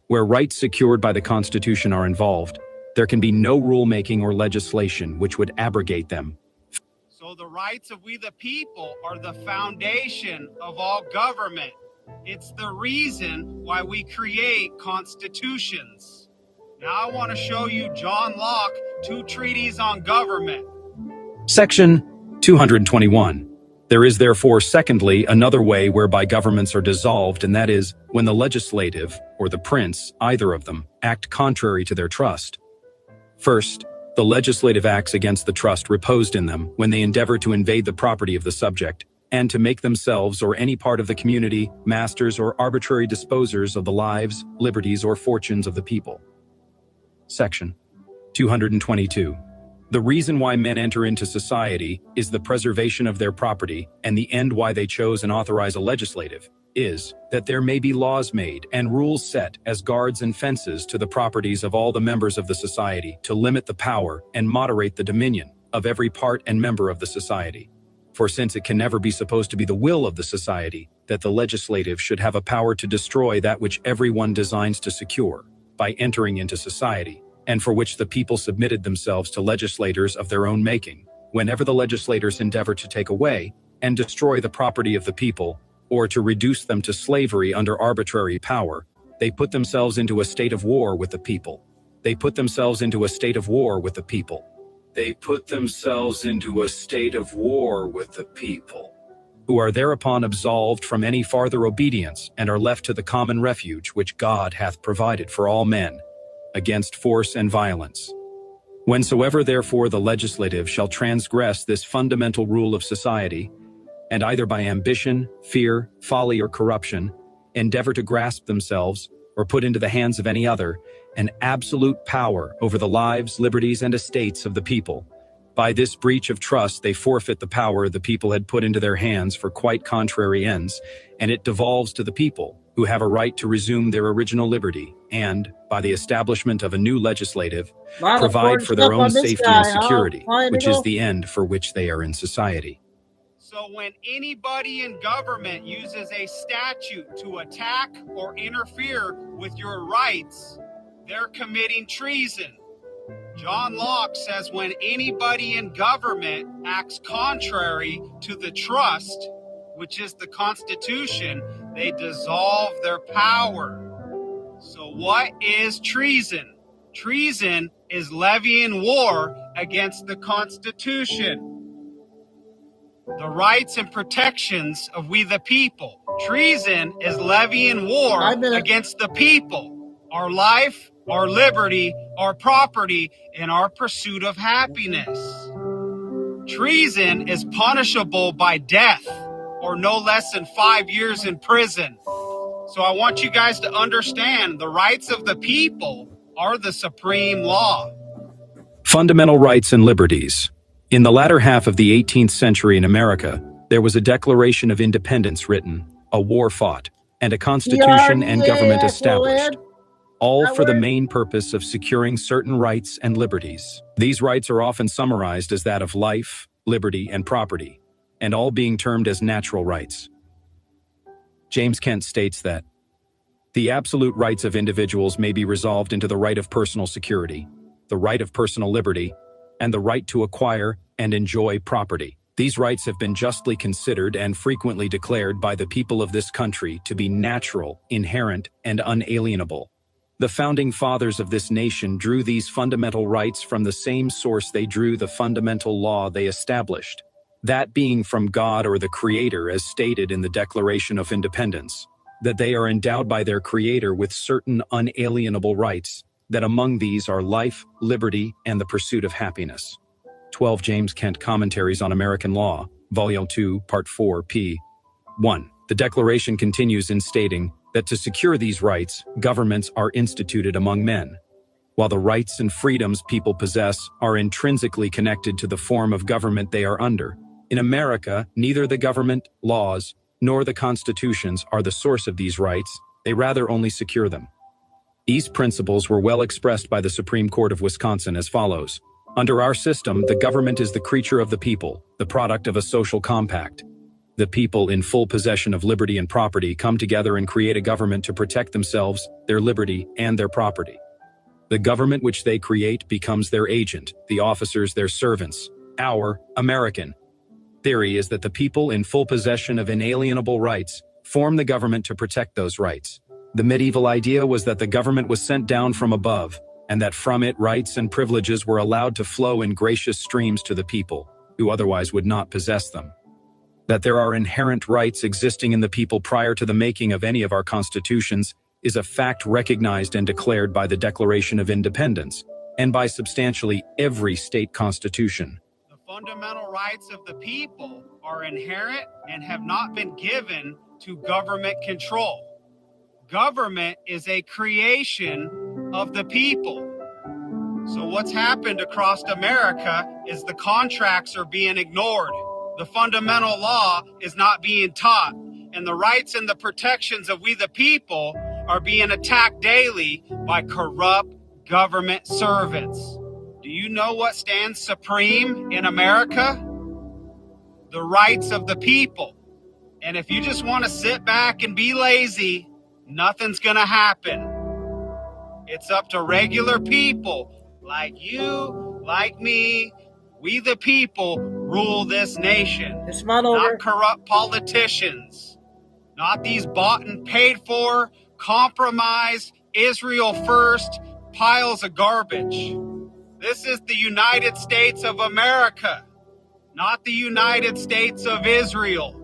Where rights secured by the Constitution are involved, there can be no rulemaking or legislation which would abrogate them. So the rights of we the people are the foundation of all government. It's the reason why we create constitutions. Now I want to show you John Locke, 2 treatises on government. Section 221. There is therefore, secondly, another way whereby governments are dissolved, and that is when the legislative, or the prince, either of them, act contrary to their trust. First, the legislative acts against the trust reposed in them when they endeavor to invade the property of the subject, and to make themselves or any part of the community masters or arbitrary disposers of the lives, liberties, or fortunes of the people. Section 222. The reason why men enter into society is the preservation of their property, and the end why they chose and authorize a legislative is that there may be laws made and rules set as guards and fences to the properties of all the members of the society to limit the power and moderate the dominion of every part and member of the society. For since it can never be supposed to be the will of the society that the legislative should have a power to destroy that which everyone designs to secure by entering into society, and for which the people submitted themselves to legislators of their own making, whenever the legislators endeavor to take away and destroy the property of the people, or to reduce them to slavery under arbitrary power, they put themselves into a state of war with the people. They put themselves into a state of war with the people. They put themselves into a state of war with the people, who are thereupon absolved from any farther obedience and are left to the common refuge which God hath provided for all men, against force and violence. Whensoever therefore the legislative shall transgress this fundamental rule of society, and either by ambition, fear, folly, or corruption, endeavor to grasp themselves, or put into the hands of any other, an absolute power over the lives, liberties, and estates of the people, by this breach of trust they forfeit the power the people had put into their hands for quite contrary ends, and it devolves to the people, who have a right to resume their original liberty, and, by the establishment of a new legislative, provide for their own safety and security, which is the end for which they are in society. So when anybody in government uses a statute to attack or interfere with your rights, they're committing treason. John Locke says when anybody in government acts contrary to the trust, which is the Constitution, they dissolve their power. So what is treason? Treason is levying war against the Constitution, the rights and protections of we the people. Treason is levying war against the people, our life, our liberty, our property, and our pursuit of happiness. Treason is punishable by death or no less than 5 years in prison. So I want you guys to understand the rights of the people are the supreme law. Fundamental rights and liberties. In the latter half of the 18th century in America, there was a Declaration of Independence written, a war fought, and a constitution and government established, all for the main purpose of securing certain rights and liberties. These rights are often summarized as that of life, liberty, and property, and all being termed as natural rights. James Kent states that the absolute rights of individuals may be resolved into the right of personal security, the right of personal liberty, and the right to acquire and enjoy property. These rights have been justly considered and frequently declared by the people of this country to be natural, inherent, and unalienable. The founding fathers of this nation drew these fundamental rights from the same source they drew the fundamental law they established, that being from God or the Creator, as stated in the Declaration of Independence, that they are endowed by their Creator with certain unalienable rights, that among these are life, liberty, and the pursuit of happiness. 12 James Kent Commentaries on American Law, Volume 2, Part 4, p. 1. The Declaration continues in stating that to secure these rights, governments are instituted among men, while the rights and freedoms people possess are intrinsically connected to the form of government they are under. In America, neither the government, laws, nor the constitutions are the source of these rights, they rather only secure them. These principles were well expressed by the Supreme Court of Wisconsin as follows. Under our system, the government is the creature of the people, the product of a social compact. The people, in full possession of liberty and property, come together and create a government to protect themselves, their liberty, and their property. The government which they create becomes their agent, the officers their servants. Our American theory is that the people, in full possession of inalienable rights, form the government to protect those rights. The medieval idea was that the government was sent down from above, and that from it rights and privileges were allowed to flow in gracious streams to the people, who otherwise would not possess them. That there are inherent rights existing in the people prior to the making of any of our constitutions is a fact recognized and declared by the Declaration of Independence, and by substantially every state constitution. The fundamental rights of the people are inherent and have not been given to government control. Government is a creation of the people. So what's happened across America is the contracts are being ignored. The fundamental law is not being taught, and the rights and the protections of we the people are being attacked daily by corrupt government servants. Do you know what stands supreme in America? The rights of the people. And if you just want to sit back and be lazy, nothing's gonna happen. It's up to regular people like you, like me. We the people rule this nation. It's not over. Not corrupt politicians. Not these bought and paid for, compromised, Israel first piles of garbage. This is the United States of America, not the United States of Israel.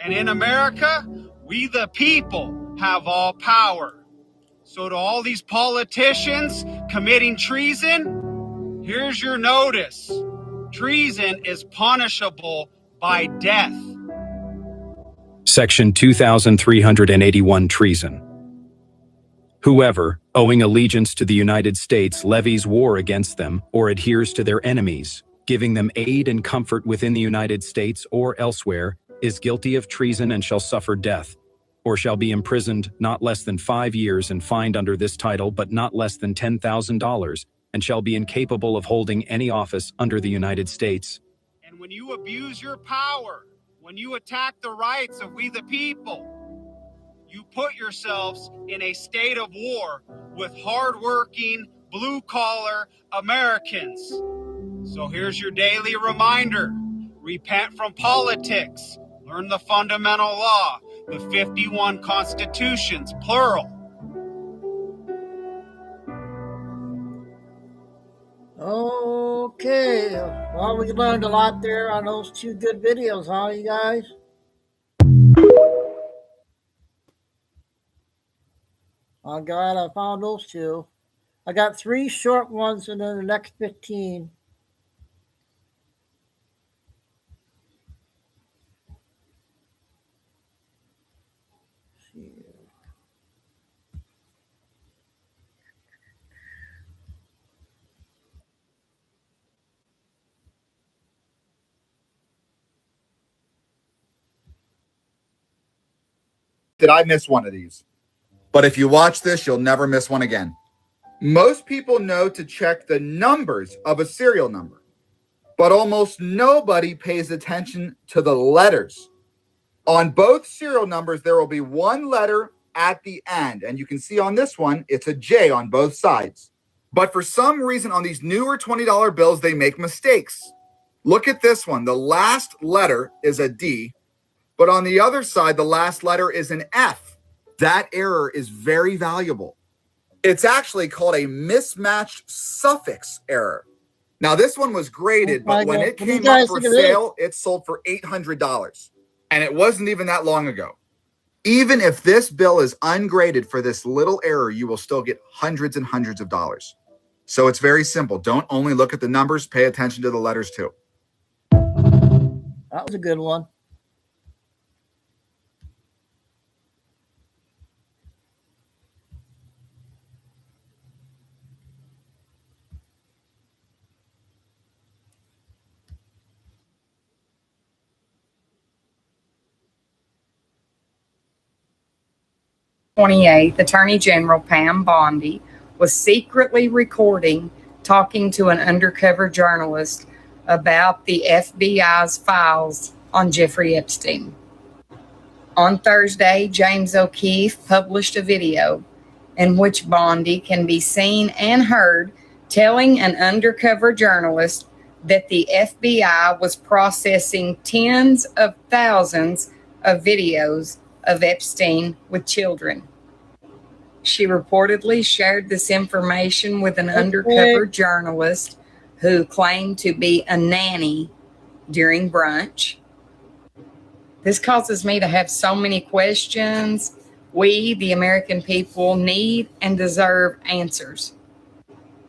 And in America, we the people have all power. So to all these politicians committing treason, here's your notice. Treason is punishable by death. Section 2381 Treason. Whoever, owing allegiance to the United States, levies war against them or adheres to their enemies, giving them aid and comfort within the United States or elsewhere, is guilty of treason and shall suffer death, or shall be imprisoned not less than 5 years and fined under this title but not less than $10,000, and shall be incapable of holding any office under the United States. And when you abuse your power, when you attack the rights of we the people, you put yourselves in a state of war with hardworking, blue-collar Americans. So here's your daily reminder. Repent from politics. Learn the fundamental law, the 51 constitutions, plural. Okay. Well, we learned a lot there on those two good videos, huh, you guys? Oh, God, I found those two. I got 3 short ones and then the next 15. Did I miss one of these? But if you watch this, you'll never miss one again. Most people know to check the numbers of a serial number, but almost nobody pays attention to the letters. On both serial numbers, there will be one letter at the end, and you can see on this one, it's a J on both sides. But for some reason, on these newer $20 bills, they make mistakes. Look at this one. The last letter is a D, but on the other side, the last letter is an F. That error is very valuable. It's actually called a mismatched suffix error. Now, this one was graded, but when it came up for sale, it sold for $800. And it wasn't even that long ago. Even if this bill is ungraded for this little error, you will still get hundreds and hundreds of dollars. So it's very simple. Don't only look at the numbers, pay attention to the letters too. That was a good one. Attorney General Pam Bondi was secretly recording talking to an undercover journalist about the FBI's files on Jeffrey Epstein. On Thursday, James O'Keefe published a video in which Bondi can be seen and heard telling an undercover journalist that the FBI was processing tens of thousands of videos of Epstein with children. She reportedly shared this information with an undercover journalist who claimed to be a nanny during brunch. This causes me to have so many questions. We, the American people, need and deserve answers.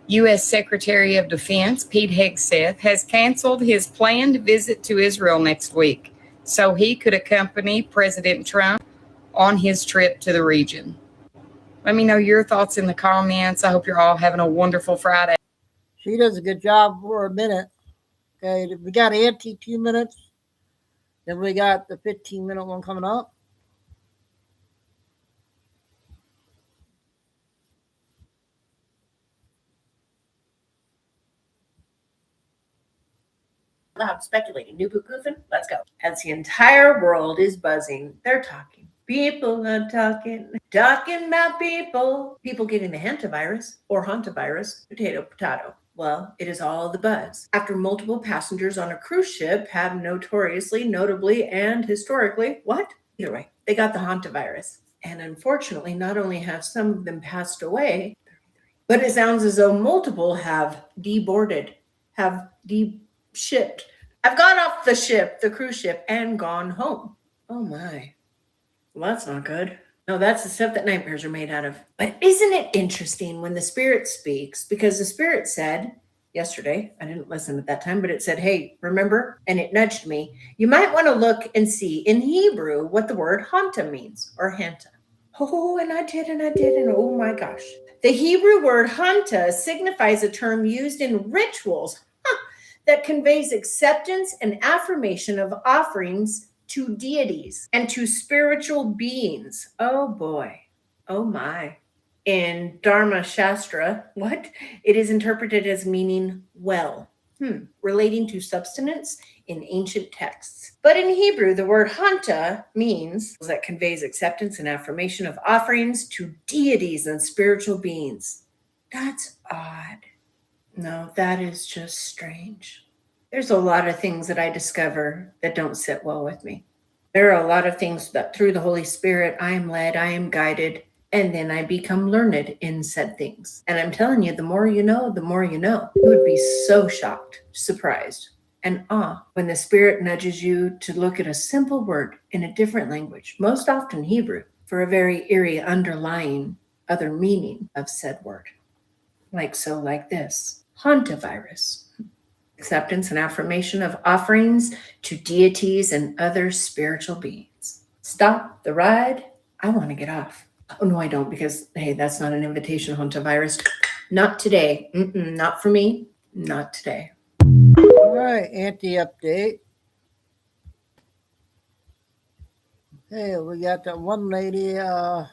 U.S. Secretary of Defense Pete Hegseth has canceled his planned visit to Israel next week so he could accompany President Trump on his trip to the region. Let me know your thoughts in the comments. I hope you're all having a wonderful Friday. She does a good job for a minute. Okay, we got Auntie 2 minutes. Then we got the 15-minute one coming up. Loud speculating. New book goofing? Let's go. As the entire world is buzzing, they're talking. People are talking about people. People getting the hantavirus or hantavirus, potato, potato. Well, it is all the buzz. After multiple passengers on a cruise ship have notoriously, notably, and historically, what? Either way, they got the hantavirus. And unfortunately, not only have some of them passed away, but it sounds as though multiple have deboarded, have shipped. I've gone off the ship, the cruise ship, and gone home. Oh my. Well, that's not good. No, that's the stuff that nightmares are made out of. But isn't it interesting when the Spirit speaks? Because the Spirit said yesterday, I didn't listen at that time, but it said, hey, remember? And it nudged me. You might want to look and see in Hebrew what the word hanta means, or hanta. Oh, and I did, and oh my gosh. The Hebrew word hanta signifies a term used in rituals that conveys acceptance and affirmation of offerings to deities and to spiritual beings. Oh boy. Oh my. In Dharma Shastra, it is interpreted as meaning well, relating to substance in ancient texts. But in Hebrew, the word hanta means that conveys acceptance and affirmation of offerings to deities and spiritual beings. That's odd. No, that is just strange. There's a lot of things that I discover that don't sit well with me. There are a lot of things that through the Holy Spirit, I am led, I am guided, and then I become learned in said things. And I'm telling you, the more you know, the more you know. You would be so shocked, surprised, and when the Spirit nudges you to look at a simple word in a different language, most often Hebrew, for a very eerie underlying other meaning of said word. like this. Hantavirus. Acceptance and affirmation of offerings to deities and other spiritual beings. Stop the ride. I want to get off. Oh, no, I don't, because, hey, that's not an invitation, Hantavirus. Not today. Not for me. Not today. All right, anti-update. Hey, we got that one lady, a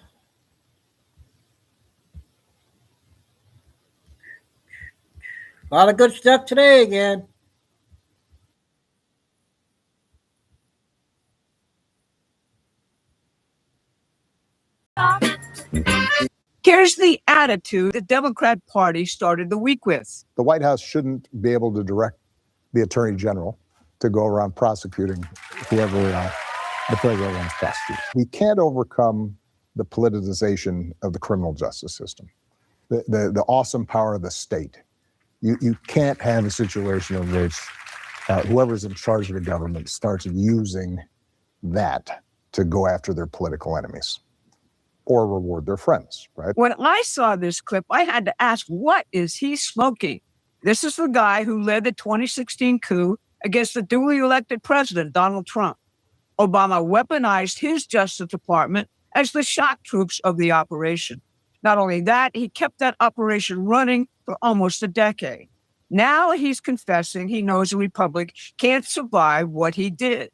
lot of good stuff today again. Here's the attitude the Democrat Party started the week with. The White House shouldn't be able to direct the Attorney General to go around prosecuting whoever the president wants prosecuted. We can't overcome the politicization of the criminal justice system, the awesome power of the state. You can't have a situation in which whoever's in charge of the government starts using that to go after their political enemies or reward their friends, right? When I saw this clip, I had to ask, what is he smoking? This is the guy who led the 2016 coup against the duly elected president, Donald Trump. Obama weaponized his Justice Department as the shock troops of the operation. Not only that, he kept that operation running for almost a decade. Now he's confessing he knows the republic can't survive what he did.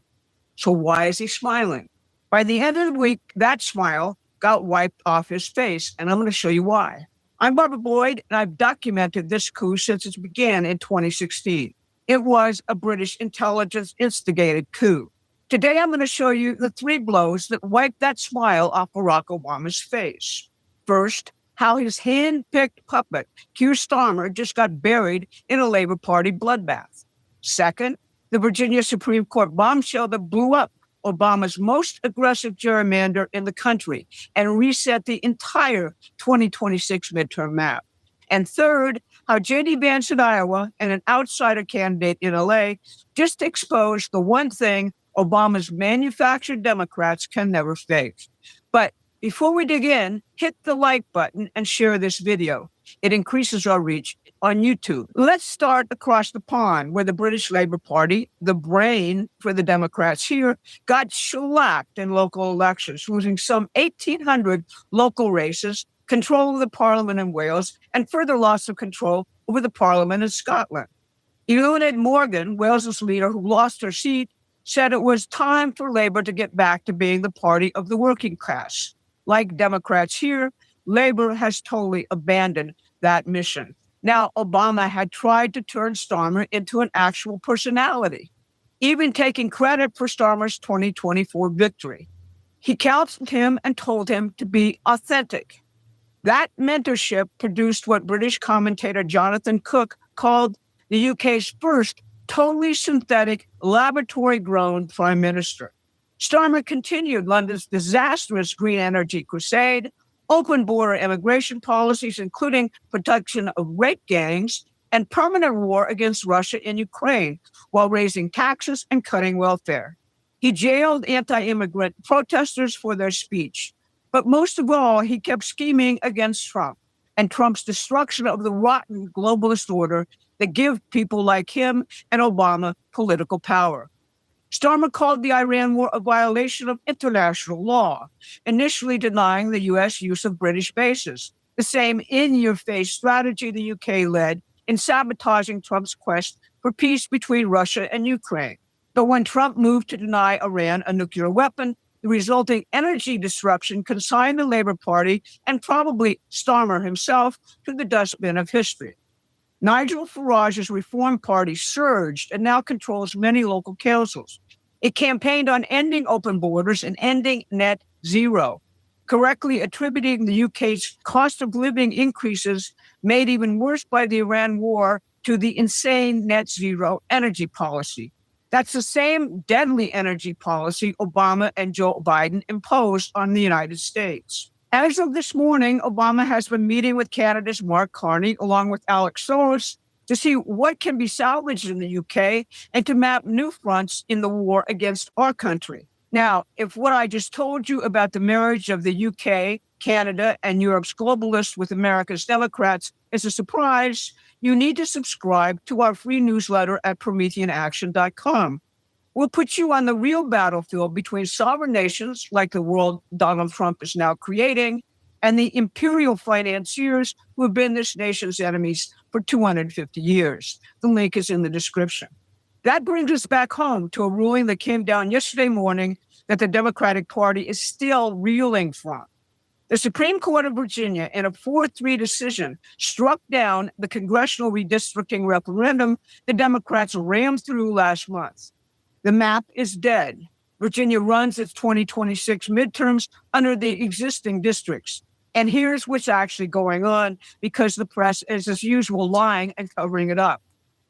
So why is he smiling? By the end of the week, that smile got wiped off his face, and I'm going to show you why. I'm Barbara Boyd, and I've documented this coup since it began in 2016. It was a British intelligence instigated coup. Today, I'm going to show you the 3 blows that wiped that smile off Barack Obama's face. First, how his hand-picked puppet, Keir Starmer, just got buried in a Labor Party bloodbath. Second, the Virginia Supreme Court bombshell that blew up Obama's most aggressive gerrymander in the country and reset the entire 2026 midterm map. And third, how J.D. Vance in Iowa and an outsider candidate in LA just exposed the one thing Obama's manufactured Democrats can never face. But before we dig in, hit the like button and share this video. It increases our reach on YouTube. Let's start across the pond where the British Labour Party, the brain for the Democrats here, got shellacked in local elections, losing some 1,800 local races, control of the parliament in Wales, and further loss of control over the parliament in Scotland. Eluned Morgan, Wales's leader who lost her seat, said it was time for Labour to get back to being the party of the working class. Like Democrats here, Labour has totally abandoned that mission. Now, Obama had tried to turn Starmer into an actual personality, even taking credit for Starmer's 2024 victory. He counseled him and told him to be authentic. That mentorship produced what British commentator Jonathan Cook called the UK's first totally synthetic, laboratory-grown prime minister. Starmer continued London's disastrous green energy crusade, open border immigration policies, including protection of rape gangs, and permanent war against Russia in Ukraine, while raising taxes and cutting welfare. He jailed anti-immigrant protesters for their speech. But most of all, he kept scheming against Trump and Trump's destruction of the rotten globalist order that give people like him and Obama political power. Starmer called the Iran war a violation of international law, initially denying the U.S. use of British bases, the same in-your-face strategy the UK led in sabotaging Trump's quest for peace between Russia and Ukraine. But when Trump moved to deny Iran a nuclear weapon, the resulting energy disruption consigned the Labour Party and probably Starmer himself to the dustbin of history. Nigel Farage's Reform Party surged and now controls many local councils. It campaigned on ending open borders and ending net zero, correctly attributing the UK's cost of living increases made even worse by the Iran war to the insane net zero energy policy. That's the same deadly energy policy Obama and Joe Biden imposed on the United States. As of this morning, Obama has been meeting with Canada's Mark Carney, along with Alex Soros, to see what can be salvaged in the UK and to map new fronts in the war against our country. Now, if what I just told you about the marriage of the UK Canada and Europe's globalists with America's Democrats is a surprise, you need to subscribe to our free newsletter at PrometheanAction.com. We'll put you on the real battlefield between sovereign nations, like the world Donald Trump is now creating, and the imperial financiers who have been this nation's enemies for 250 years. The link is in the description. That brings us back home to a ruling that came down yesterday morning that the Democratic Party is still reeling from. The Supreme Court of Virginia, in a 4-3 decision, struck down the congressional redistricting referendum the Democrats rammed through last month. The map is dead. Virginia runs its 2026 midterms under the existing districts. And here's what's actually going on, because the press is, as usual, lying and covering it up.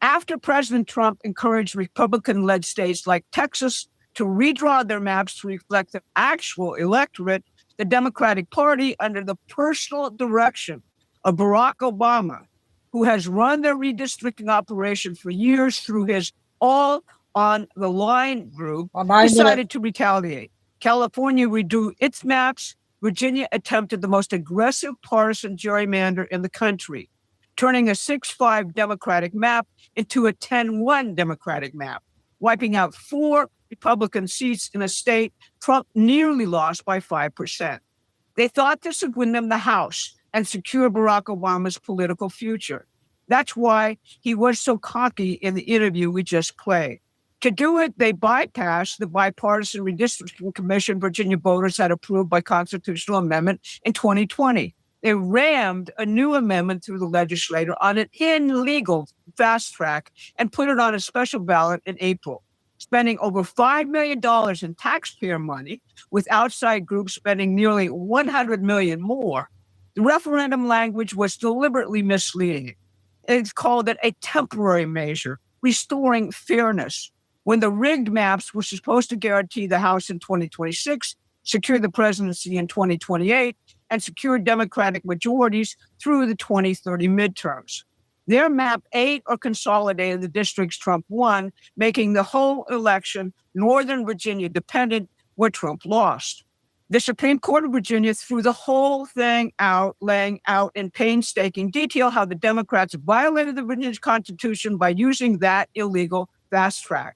After President Trump encouraged Republican-led states like Texas to redraw their maps to reflect the actual electorate, the Democratic Party, under the personal direction of Barack Obama, who has run their redistricting operation for years through his All on the Line group, decided to retaliate. California redrew its maps. Virginia attempted the most aggressive partisan gerrymander in the country, turning a 6-5 Democratic map into a 10-1 Democratic map, wiping out 4 Republican seats in a state Trump nearly lost by 5%. They thought this would win them the House and secure Barack Obama's political future. That's why he was so cocky in the interview we just played. To do it, they bypassed the bipartisan redistricting commission Virginia voters had approved by constitutional amendment in 2020. They rammed a new amendment through the legislature on an illegal fast track and put it on a special ballot in April, spending over $5 million in taxpayer money, with outside groups spending nearly $100 million more. The referendum language was deliberately misleading. It's called it a temporary measure, restoring fairness, when the rigged maps were supposed to guarantee the House in 2026, secure the presidency in 2028, and secure Democratic majorities through the 2030 midterms. Their map 8 or consolidated the districts Trump won, making the whole election Northern Virginia dependent, where Trump lost. The Supreme Court of Virginia threw the whole thing out, laying out in painstaking detail how the Democrats violated the Virginia Constitution by using that illegal fast track.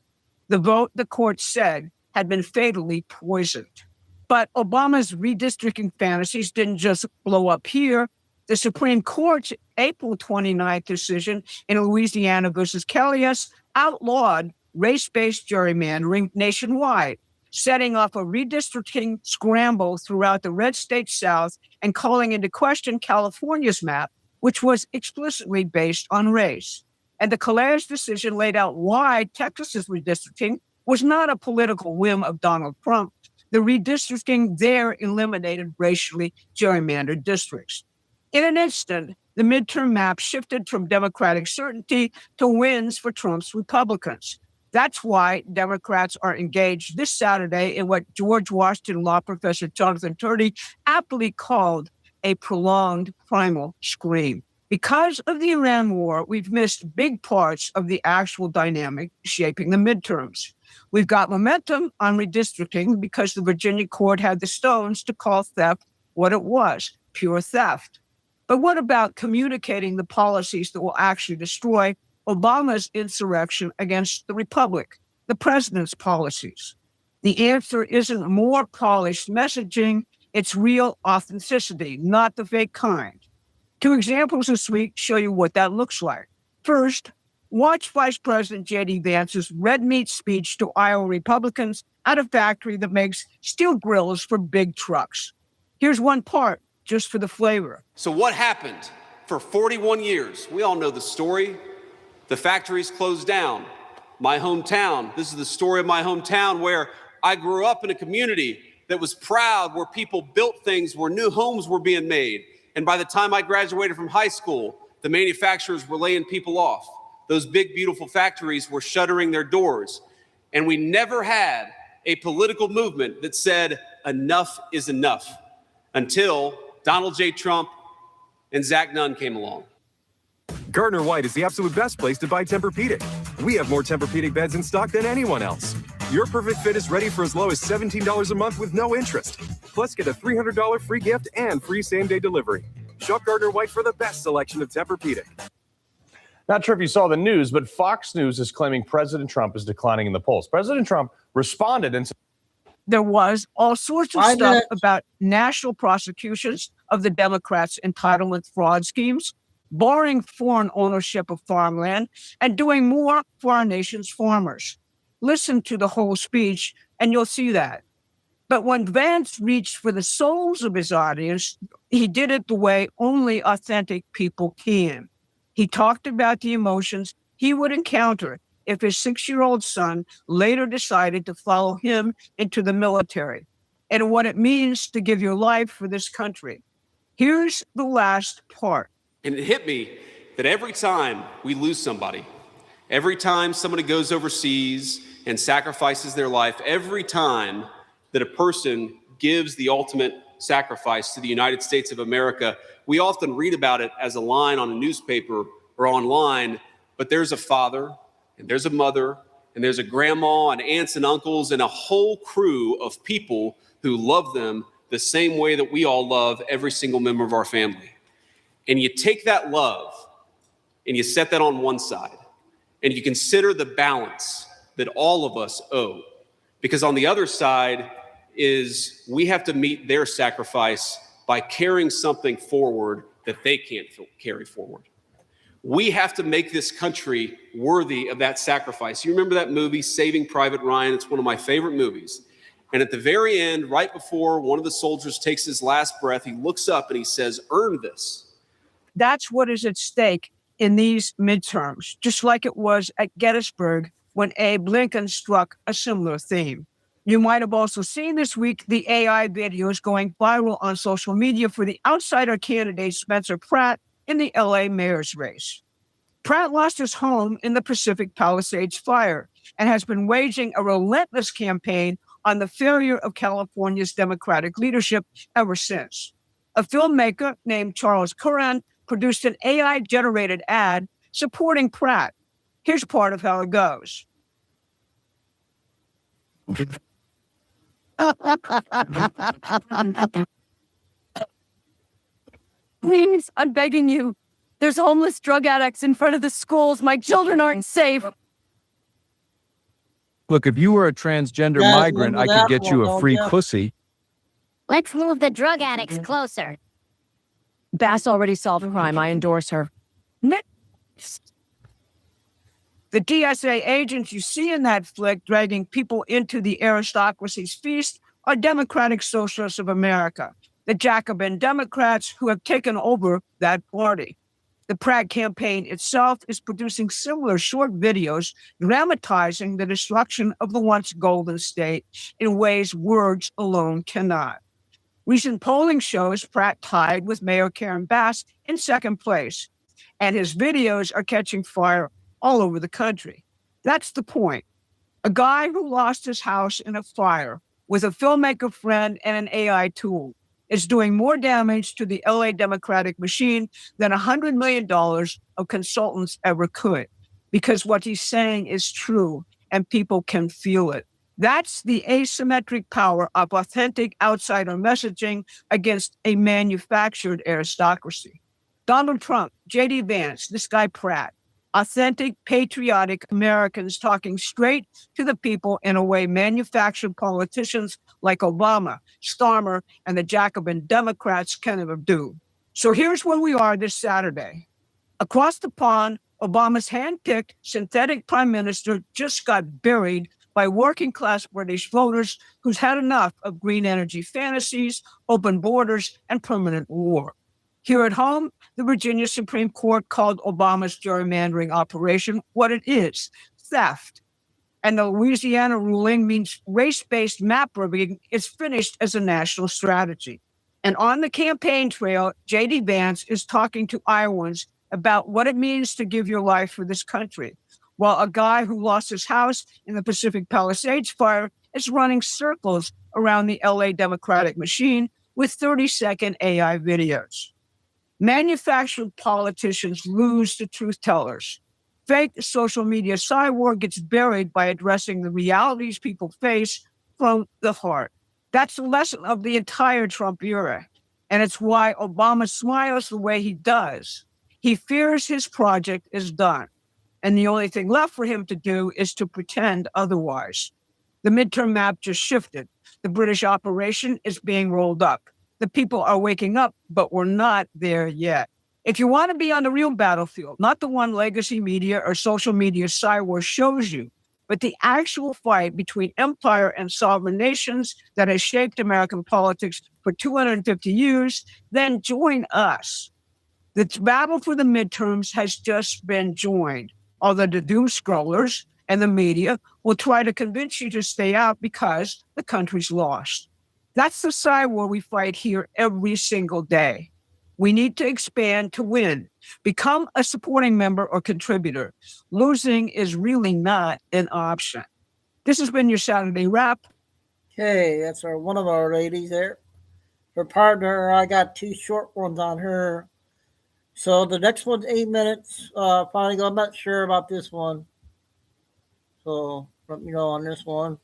The vote, the court said, had been fatally poisoned. But Obama's redistricting fantasies didn't just blow up here. The Supreme Court's April 29th decision in Louisiana versus Kellyus outlawed race-based gerrymandering nationwide, setting off a redistricting scramble throughout the red state South and calling into question California's map, which was explicitly based on race. And the Kellyus decision laid out why Texas's redistricting was not a political whim of Donald Trump. The redistricting there eliminated racially gerrymandered districts. In an instant, the midterm map shifted from Democratic certainty to wins for Trump's Republicans. That's why Democrats are engaged this Saturday in what George Washington law professor Jonathan Turley aptly called a prolonged primal scream. Because of the Iran war, we've missed big parts of the actual dynamic shaping the midterms. We've got momentum on redistricting because the Virginia court had the stones to call theft what it was, pure theft. But what about communicating the policies that will actually destroy Obama's insurrection against the republic, the president's policies? The answer isn't more polished messaging, it's real authenticity, not the fake kind. 2 examples this week show you what that looks like. First, watch Vice President J.D. Vance's red meat speech to Iowa Republicans at a factory that makes steel grills for big trucks. Here's one part, just for the flavor. So what happened for 41 years? We all know the story. The factories closed down. My hometown, this is the story of my hometown, where I grew up in a community that was proud, where people built things, where new homes were being made. And by the time I graduated from high school, the manufacturers were laying people off. Those big, beautiful factories were shuttering their doors. And we never had a political movement that said enough is enough, until Donald J. Trump and Zach Nunn came along. Gardner White is the absolute best place to buy Tempur-Pedic. We have more Tempur-Pedic beds in stock than anyone else. Your perfect fit is ready for as low as $17 a month with no interest. Plus, get a $300 free gift and free same-day delivery. Shop Gardner White for the best selection of Tempur-Pedic. Not sure if you saw the news, but Fox News is claiming President Trump is declining in the polls. President Trump responded and said there was all sorts of stuff about national prosecutions of the Democrats' entitlement fraud schemes, barring foreign ownership of farmland, and doing more for our nation's farmers. Listen to the whole speech, and you'll see that. But when Vance reached for the souls of his audience, he did it the way only authentic people can. He talked about the emotions he would encounter if his 6-year-old son later decided to follow him into the military, and what it means to give your life for this country. Here's the last part. And it hit me that every time we lose somebody, every time somebody goes overseas and sacrifices their life, every time that a person gives the ultimate sacrifice to the United States of America, we often read about it as a line on a newspaper or online, but there's a father, and there's a mother, and there's a grandma and aunts and uncles and a whole crew of people who love them the same way that we all love every single member of our family. And you take that love and you set that on one side, and you consider the balance that all of us owe. Because on the other side is we have to meet their sacrifice by carrying something forward that they can't carry forward. We have to make this country worthy of that sacrifice. You remember that movie, Saving Private Ryan? It's one of my favorite movies. And at the very end, right before one of the soldiers takes his last breath, he looks up and he says, "Earn this." That's what is at stake in these midterms, just like it was at Gettysburg when Abe Lincoln struck a similar theme. You might have also seen this week the AI videos going viral on social media for the outsider candidate Spencer Pratt in the LA mayor's race. Pratt lost his home in the Pacific Palisades fire and has been waging a relentless campaign on the failure of California's Democratic leadership ever since. A filmmaker named Charles Curran produced an AI-generated ad supporting Pratt. Here's part of how it goes. Please, I'm begging you. There's homeless drug addicts in front of the schools. My children aren't safe. Look, if you were a transgender migrant, I could get you a free pussy. Let's move the drug addicts closer. Bass already solved a crime. I endorse her. The DSA agents you see in that flick dragging people into the aristocracy's feast are Democratic Socialists of America, the Jacobin Democrats who have taken over that party. The Pratt campaign itself is producing similar short videos dramatizing the destruction of the once golden state in ways words alone cannot. Recent polling shows Pratt tied with Mayor Karen Bass in second place, and his videos are catching fire all over the country. That's the point. A guy who lost his house in a fire with a filmmaker friend and an AI tool is doing more damage to the LA Democratic machine than $100 million of consultants ever could, because what he's saying is true and people can feel it. That's the asymmetric power of authentic outsider messaging against a manufactured aristocracy. Donald Trump, J.D. Vance, this guy Pratt, authentic, patriotic Americans talking straight to the people in a way manufactured politicians like Obama, Starmer, and the Jacobin Democrats can never do. So here's where we are this Saturday. Across the pond, Obama's hand-picked synthetic prime minister just got buried by working-class British voters who's had enough of green energy fantasies, open borders, and permanent war. Here at home, the Virginia Supreme Court called Obama's gerrymandering operation what it is, theft. And the Louisiana ruling means race-based map rigging is finished as a national strategy. And on the campaign trail, J.D. Vance is talking to Iowans about what it means to give your life for this country, while a guy who lost his house in the Pacific Palisades fire is running circles around the LA Democratic machine with 30-second AI videos. Manufactured politicians lose to truth tellers. Fake social media cyborg gets buried by addressing the realities people face from the heart. That's the lesson of the entire Trump era. And it's why Obama smiles the way he does. He fears his project is done. And the only thing left for him to do is to pretend otherwise. The midterm map just shifted. The British operation is being rolled up. The people are waking up, but we're not there yet. If you want to be on the real battlefield, not the one legacy media or social media cyber shows you, but the actual fight between empire and sovereign nations that has shaped American politics for 250 years, then join us. The battle for the midterms has just been joined, although the doom scrollers and the media will try to convince you to stay out because the country's lost. That's the side war we fight here every single day. We need to expand to win. Become a supporting member or contributor. Losing is really not an option. This has been your Saturday Wrap. Okay, that's one of our ladies there. Her partner, I got 2 short ones on her. So the next one's 8 minutes. Finally, I'm not sure about this one. So let me know on this one.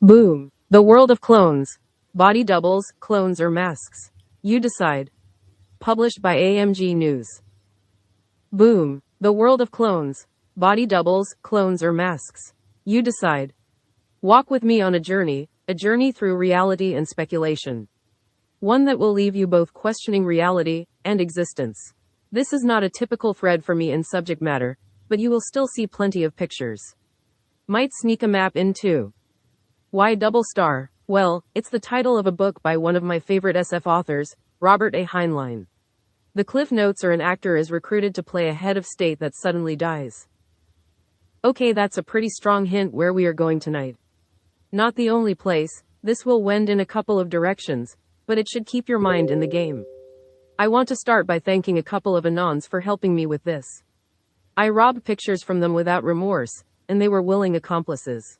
Boom. The world of clones. Body doubles, clones or masks. You decide. Published by AMG News. Boom. The world of clones. Body doubles, clones or masks. You decide. Walk with me on a journey through reality and speculation. One that will leave you both questioning reality and existence. This is not a typical thread for me in subject matter, but you will still see plenty of pictures. Might sneak a map in too. Why double star? Well, it's the title of a book by one of my favorite SF authors, Robert A. Heinlein. The cliff notes are an actor is recruited to play a head of state that suddenly dies. Okay, that's a pretty strong hint where we are going tonight. Not the only place, this will wend in a couple of directions, but it should keep your mind in the game. I want to start by thanking a couple of Anons for helping me with this. I robbed pictures from them without remorse, and they were willing accomplices.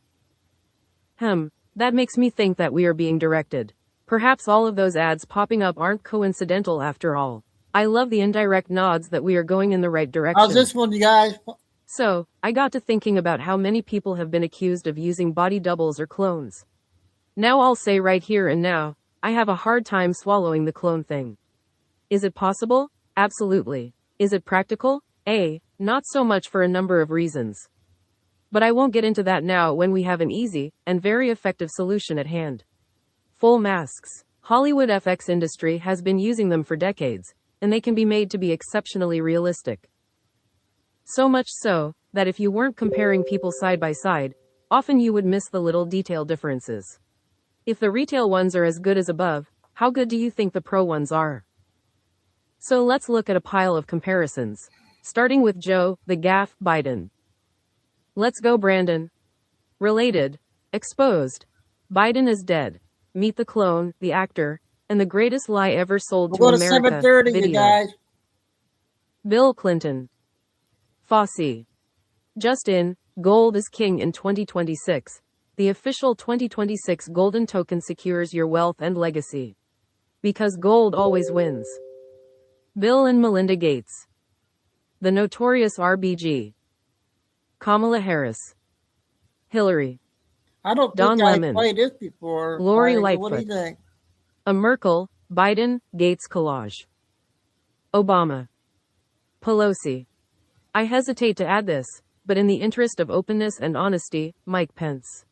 That makes me think that we are being directed. Perhaps all of those ads popping up aren't coincidental after all. I love the indirect nods that we are going in the right direction. How's this one, you guys? So, I got to thinking about how many people have been accused of using body doubles or clones. Now I'll say right here and now, I have a hard time swallowing the clone thing. Is it possible? Absolutely. Is it practical? Not so much for a number of reasons. But I won't get into that now when we have an easy and very effective solution at hand. Full masks. Hollywood FX industry has been using them for decades, and they can be made to be exceptionally realistic. So much so, that if you weren't comparing people side by side, often you would miss the little detail differences. If the retail ones are as good as above, how good do you think the pro ones are? So let's look at a pile of comparisons, starting with Joe, the Gaff, Biden. Let's go, Brandon. Related. Exposed. Biden is dead. Meet the clone, the actor, and the greatest lie ever sold to America. 7:30, you video. guys. Bill Clinton. Fossey. Just in, gold is king in 2026. The official 2026 golden token secures your wealth and legacy. Because gold always wins. Bill and Melinda Gates. The notorious RBG. Kamala Harris. Hillary. I don't Don think I Lemon. played this before. Lori Mike. What do you Lightfoot. think? A Merkel, Biden, Gates collage. Obama. Pelosi. I hesitate to add this, but in the interest of openness and honesty, Mike Pence.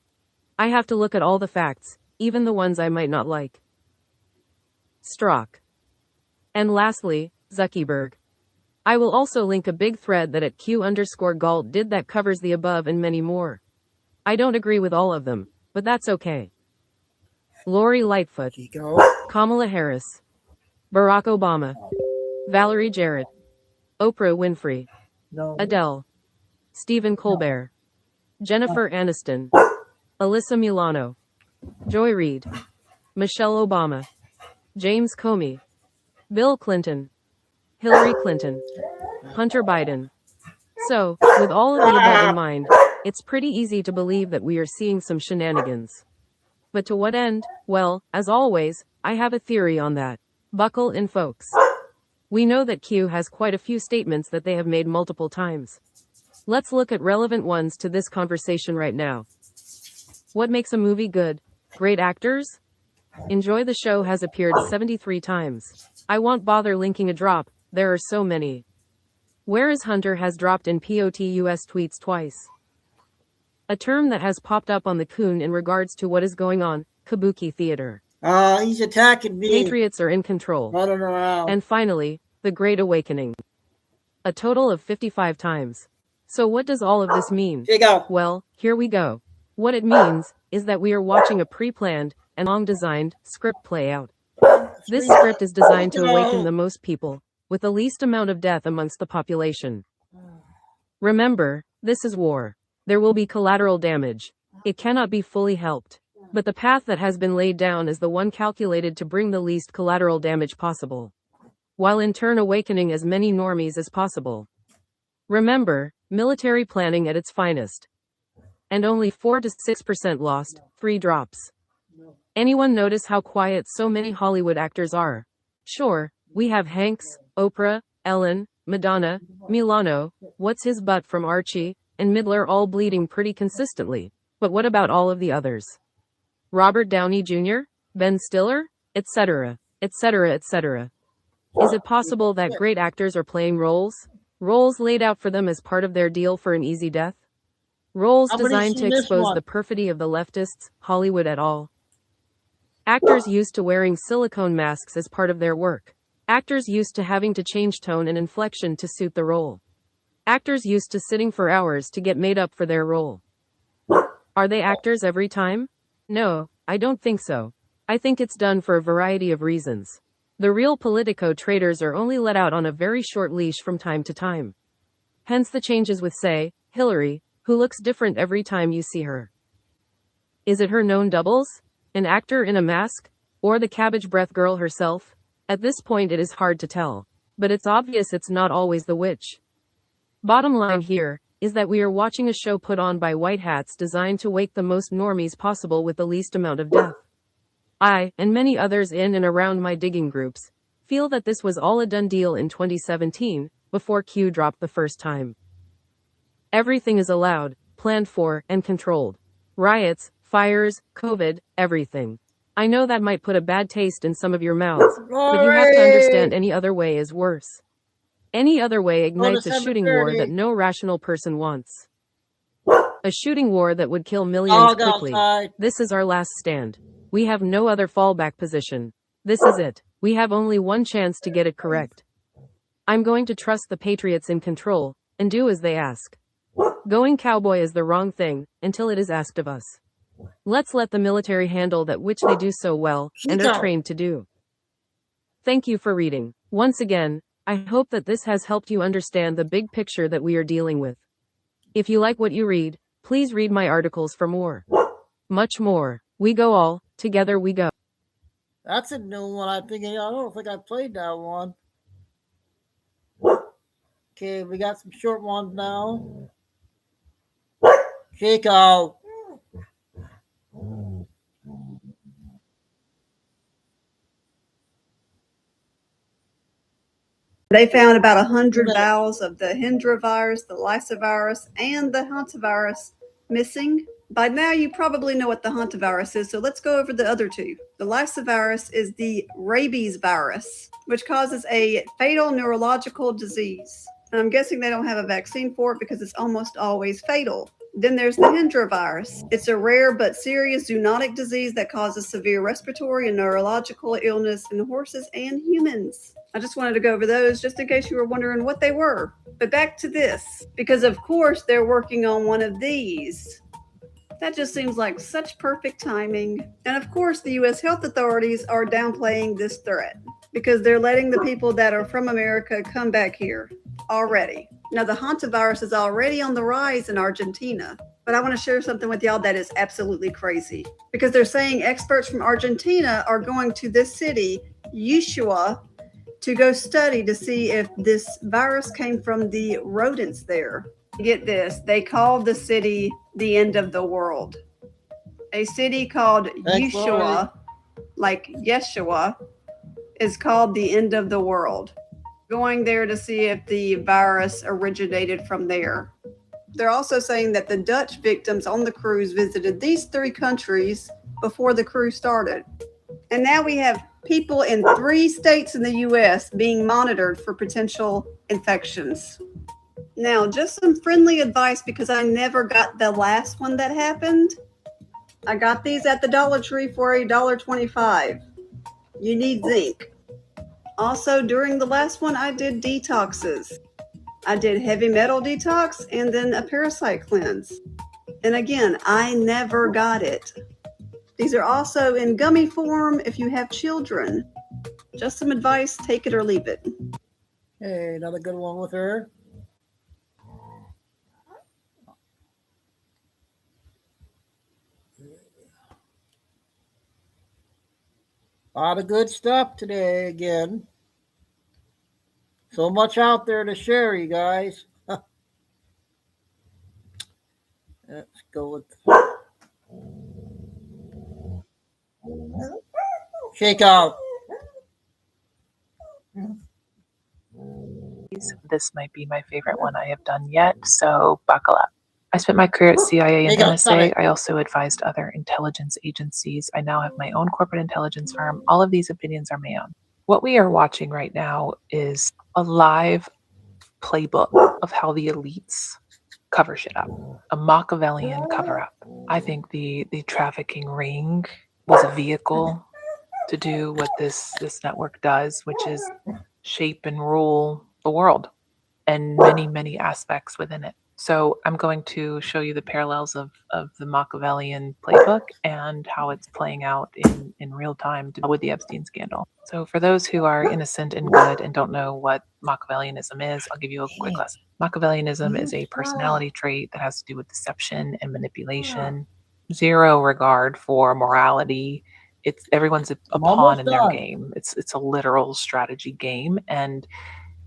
I have to look at all the facts, even the ones I might not like. Strzok. And lastly, Zuckerberg. I will also link a big thread that at Q_Galt did that covers the above and many more. I don't agree with all of them, but that's okay. Lori Lightfoot. Kamala Harris. Barack Obama. Valerie Jarrett. Oprah Winfrey. No. Adele. Stephen Colbert. Jennifer Aniston. Alyssa Milano. Joy Reid. Michelle Obama. James Comey. Bill Clinton. Hillary Clinton. Hunter Biden. So, with all of the above in mind, it's pretty easy to believe that we are seeing some shenanigans. But to what end? Well, as always, I have a theory on that. Buckle in, folks. We know that Q has quite a few statements that they have made multiple times. Let's look at relevant ones to this conversation right now. What makes a movie good? Great actors? Enjoy the show has appeared 73 times. I won't bother linking a drop, there are so many. Where is Hunter has dropped in POTUS tweets twice. A term that has popped up on the Coon in regards to what is going on, kabuki theater. He's attacking me. Patriots are in control. Running around. And finally, the Great Awakening. A total of 55 times. So what does all of this mean? Here you go. Well, here we go. What it means is that we are watching a pre-planned and long-designed script play out. This script is designed to awaken the most people, with the least amount of death amongst the population. Remember, this is war. There will be collateral damage. It cannot be fully helped. But the path that has been laid down is the one calculated to bring the least collateral damage possible, while in turn awakening as many normies as possible. Remember, military planning at its finest. And only 4 to 6% lost, 3 drops. Anyone notice how quiet so many Hollywood actors are? Sure, we have Hanks, Oprah, Ellen, Madonna, Milano, what's his butt from Archie, and Midler all bleeding pretty consistently. But what about all of the others? Robert Downey Jr., Ben Stiller, etc., etc., etc. Is it possible that great actors are playing roles? Roles laid out for them as part of their deal for an easy death? Roles designed to expose the perfidy of the leftists, Hollywood et al. Actors used to wearing silicone masks as part of their work. Actors used to having to change tone and inflection to suit the role. Actors used to sitting for hours to get made up for their role. Are they actors every time? No, I don't think so. I think it's done for a variety of reasons. The real Politico traitors are only let out on a very short leash from time to time. Hence the changes with, say, Hillary, who looks different every time you see her. Is it her known doubles? An actor in a mask? Or the cabbage breath girl herself? At this point it is hard to tell. But it's obvious it's not always the witch. Bottom line here is that we are watching a show put on by white hats designed to wake the most normies possible with the least amount of death. I, and many others in and around my digging groups, feel that this was all a done deal in 2017, before Q dropped the first time. Everything is allowed, planned for, and controlled. Riots, fires, COVID, everything. I know that might put a bad taste in some of your mouths, but you have to understand any other way is worse. Any other way ignites a shooting war that no rational person wants. A shooting war that would kill millions quickly. This is our last stand. We have no other fallback position. This is it. We have only one chance to get it correct. I'm going to trust the Patriots in control, and do as they ask. Going cowboy is the wrong thing, until it is asked of us. Let's let the military handle that which they do so well, and are trained to do. Thank you for reading. Once again, I hope that this has helped you understand the big picture that we are dealing with. If you like what you read, please read my articles for more. Much more. We go all, together we go. That's a new one. I don't think I played that one. Okay, we got some short ones now. Chico. They found about 100 vials of the Hendra virus, the lysovirus, and the hantavirus missing. By now, you probably know what the hantavirus is, so let's go over the other two. The lysovirus is the rabies virus, which causes a fatal neurological disease. And I'm guessing they don't have a vaccine for it because it's almost always fatal. Then there's the Hendra virus. It's a rare but serious zoonotic disease that causes severe respiratory and neurological illness in horses and humans. I just wanted to go over those just in case you were wondering what they were. But back to this, because of course they're working on one of these. That just seems like such perfect timing. And of course, the U.S. health authorities are downplaying this threat because they're letting the people that are from America come back here already. Now, the hantavirus is already on the rise in Argentina, but I want to share something with y'all that is absolutely crazy because they're saying experts from Argentina are going to this city, Ushuaia, to go study to see if this virus came from the rodents there. Get this, they called the city the end of the world. A city called Thanks, Yeshua, like Yeshua, is called the end of the world. Going there to see if the virus originated from there. They're also saying that the Dutch victims on the cruise visited these 3 countries before the cruise started. And now we have people in 3 states in the US being monitored for potential infections. Now, just some friendly advice because I never got the last one that happened. I got these at the Dollar Tree for $1.25. You need zinc. Also, during the last one, I did detoxes. I did heavy metal detox and then a parasite cleanse. And again, I never got it. These are also in gummy form if you have children. Just some advice, take it or leave it. Hey, another good one with her. A lot of good stuff today again. So much out there to share, you guys. Let's go with shake out. This might be my favorite one I have done yet, so buckle up. I spent my career at CIA and NSA. I also advised other intelligence agencies. I now have my own corporate intelligence firm. All of these opinions are my own. What we are watching right now is a live playbook of how the elites cover shit up, a Machiavellian cover up. I think the trafficking ring was a vehicle to do what this network does, which is shape and rule the world and many aspects within it. So I'm going to show you the parallels of the Machiavellian playbook and how it's playing out in real time with the Epstein scandal. So for those who are innocent and good and don't know what Machiavellianism is, I'll give you a quick lesson. Machiavellianism is a personality trait that has to do with deception and manipulation, zero regard for morality. It's everyone's a pawn in their game. It's a literal strategy game, and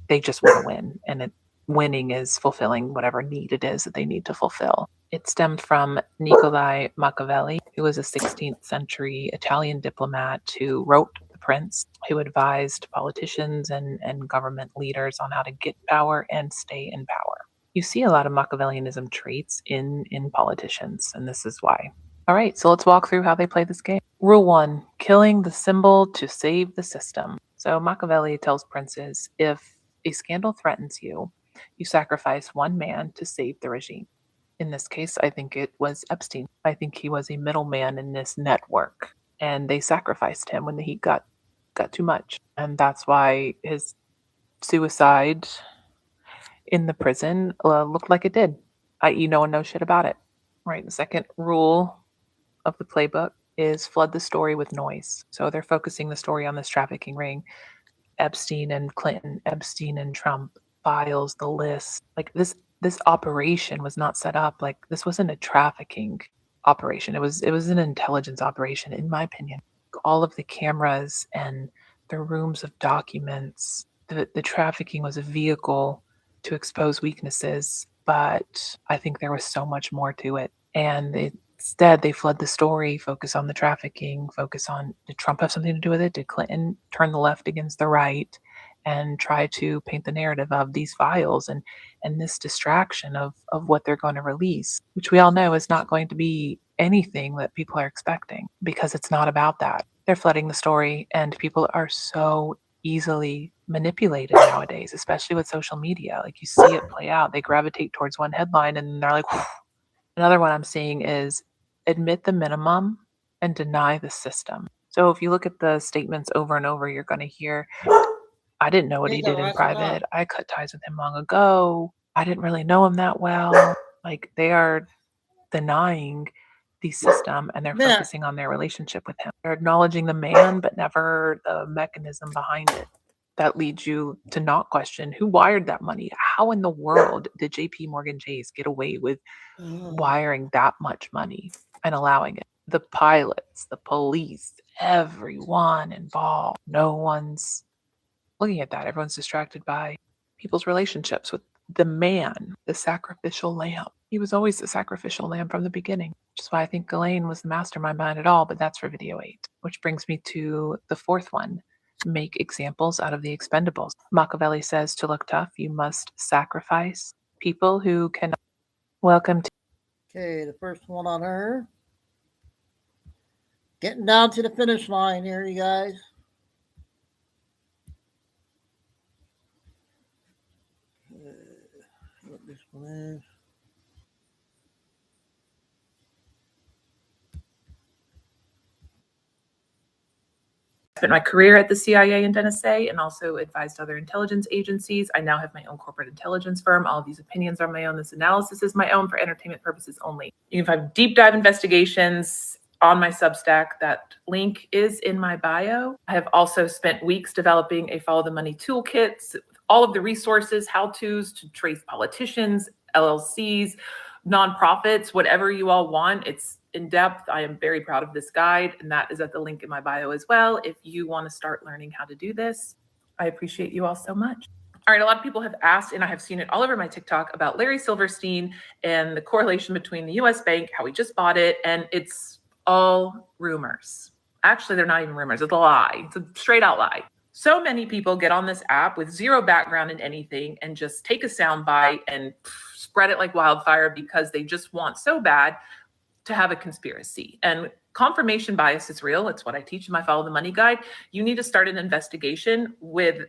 they just want to win. And winning is fulfilling whatever need it is that they need to fulfill. It stemmed from Niccolo Machiavelli, who was a 16th century Italian diplomat who wrote The Prince, who advised politicians and government leaders on how to get power and stay in power. You see a lot of Machiavellianism traits in politicians, and this is why. All right, so let's walk through how they play this game. Rule 1, killing the symbol to save the system. So Machiavelli tells princes, if a scandal threatens you, you sacrifice one man to save the regime. In this case, I think it was Epstein. I think he was a middleman in this network, and they sacrificed him when the heat got too much. And that's why his suicide in the prison looked like it did, i.e. no one knows shit about it. Right. The second rule of the playbook is flood the story with noise. So they're focusing the story on this trafficking ring. Epstein and Clinton, Epstein and Trump, files, the list. Like this operation was not set up. Like this wasn't a trafficking operation. It was an intelligence operation, in my opinion. All of the cameras and the rooms of documents, the trafficking was a vehicle to expose weaknesses, but I think there was so much more to it. And instead, they flood the story, focus on the trafficking, focus on, did Trump have something to do with it? Did Clinton turn the left against the right? And try to paint the narrative of these files and this distraction of what they're going to release, which we all know is not going to be anything that people are expecting, because it's not about that. They're flooding the story, and people are so easily manipulated nowadays, especially with social media. Like you see it play out. They gravitate towards one headline and they're like, whew. Another one I'm seeing is admit the minimum and deny the system. So if you look at the statements over and over, you're going to hear, I didn't know what he did in private. I cut ties with him long ago. I didn't really know him that well. Like they are denying the system, and they're focusing on their relationship with him. They're acknowledging the man, but never the mechanism behind it. That leads you to not question who wired that money. How in the world did JP Morgan Chase get away with wiring that much money and allowing it? The pilots, the police, everyone involved. No one's looking at that. Everyone's distracted by people's relationships with the man, the sacrificial lamb. He was always the sacrificial lamb from the beginning, which is why I think Ghislaine was the mastermind behind it all, but that's for video 8. Which brings me to the fourth one. Make examples out of the expendables. Machiavelli says to look tough, you must sacrifice people who can. Welcome to. Okay, the first one on her. Getting down to the finish line here, you guys. What this one is. Spent my career at the CIA and NSA and also advised other intelligence agencies. I now have my own corporate intelligence firm. All of these opinions are my own. This analysis is my own for entertainment purposes only. You can find deep dive investigations on my Substack. That link is in my bio. I have also spent weeks developing a Follow the Money toolkit, all of the resources, how-tos to trace politicians, LLCs, nonprofits, whatever you all want. It's in depth. I am very proud of this guide, and that is at the link in my bio as well. If you want to start learning how to do this, I appreciate you all so much. All right, a lot of people have asked, and I have seen it all over my TikTok, about Larry Silverstein and the correlation between the US bank, how we just bought it, and it's all rumors. Actually, they're not even rumors. It's a lie. It's a straight out lie. So many people get on this app with zero background in anything and just take a soundbite and spread it like wildfire because they just want so bad to have a conspiracy. And confirmation bias is real. It's what I teach in my Follow the Money guide. You need to start an investigation with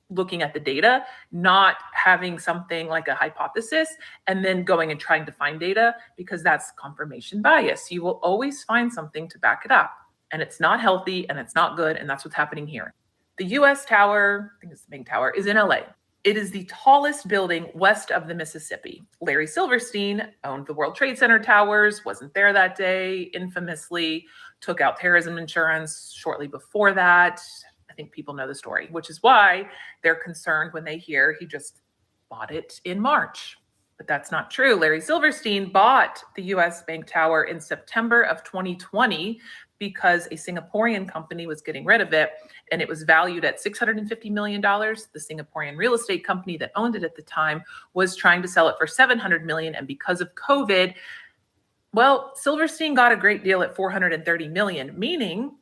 looking at the data, not having something like a hypothesis and then going and trying to find data, because that's confirmation bias. You will always find something to back it up, and it's not healthy and it's not good. And that's what's happening here. The US Tower, I think it's the main tower, is in LA. It is the tallest building west of the Mississippi. Larry Silverstein owned the World Trade Center towers, wasn't there that day, infamously took out terrorism insurance shortly before that. I think people know the story, which is why they're concerned when they hear he just bought it in March. But that's not true. Larry Silverstein bought the US Bank Tower in September of 2020 because a Singaporean company was getting rid of it, and it was valued at $650 million. The Singaporean real estate company that owned it at the time was trying to sell it for $700 million, and because of COVID, well, Silverstein got a great deal at $430 million, meaning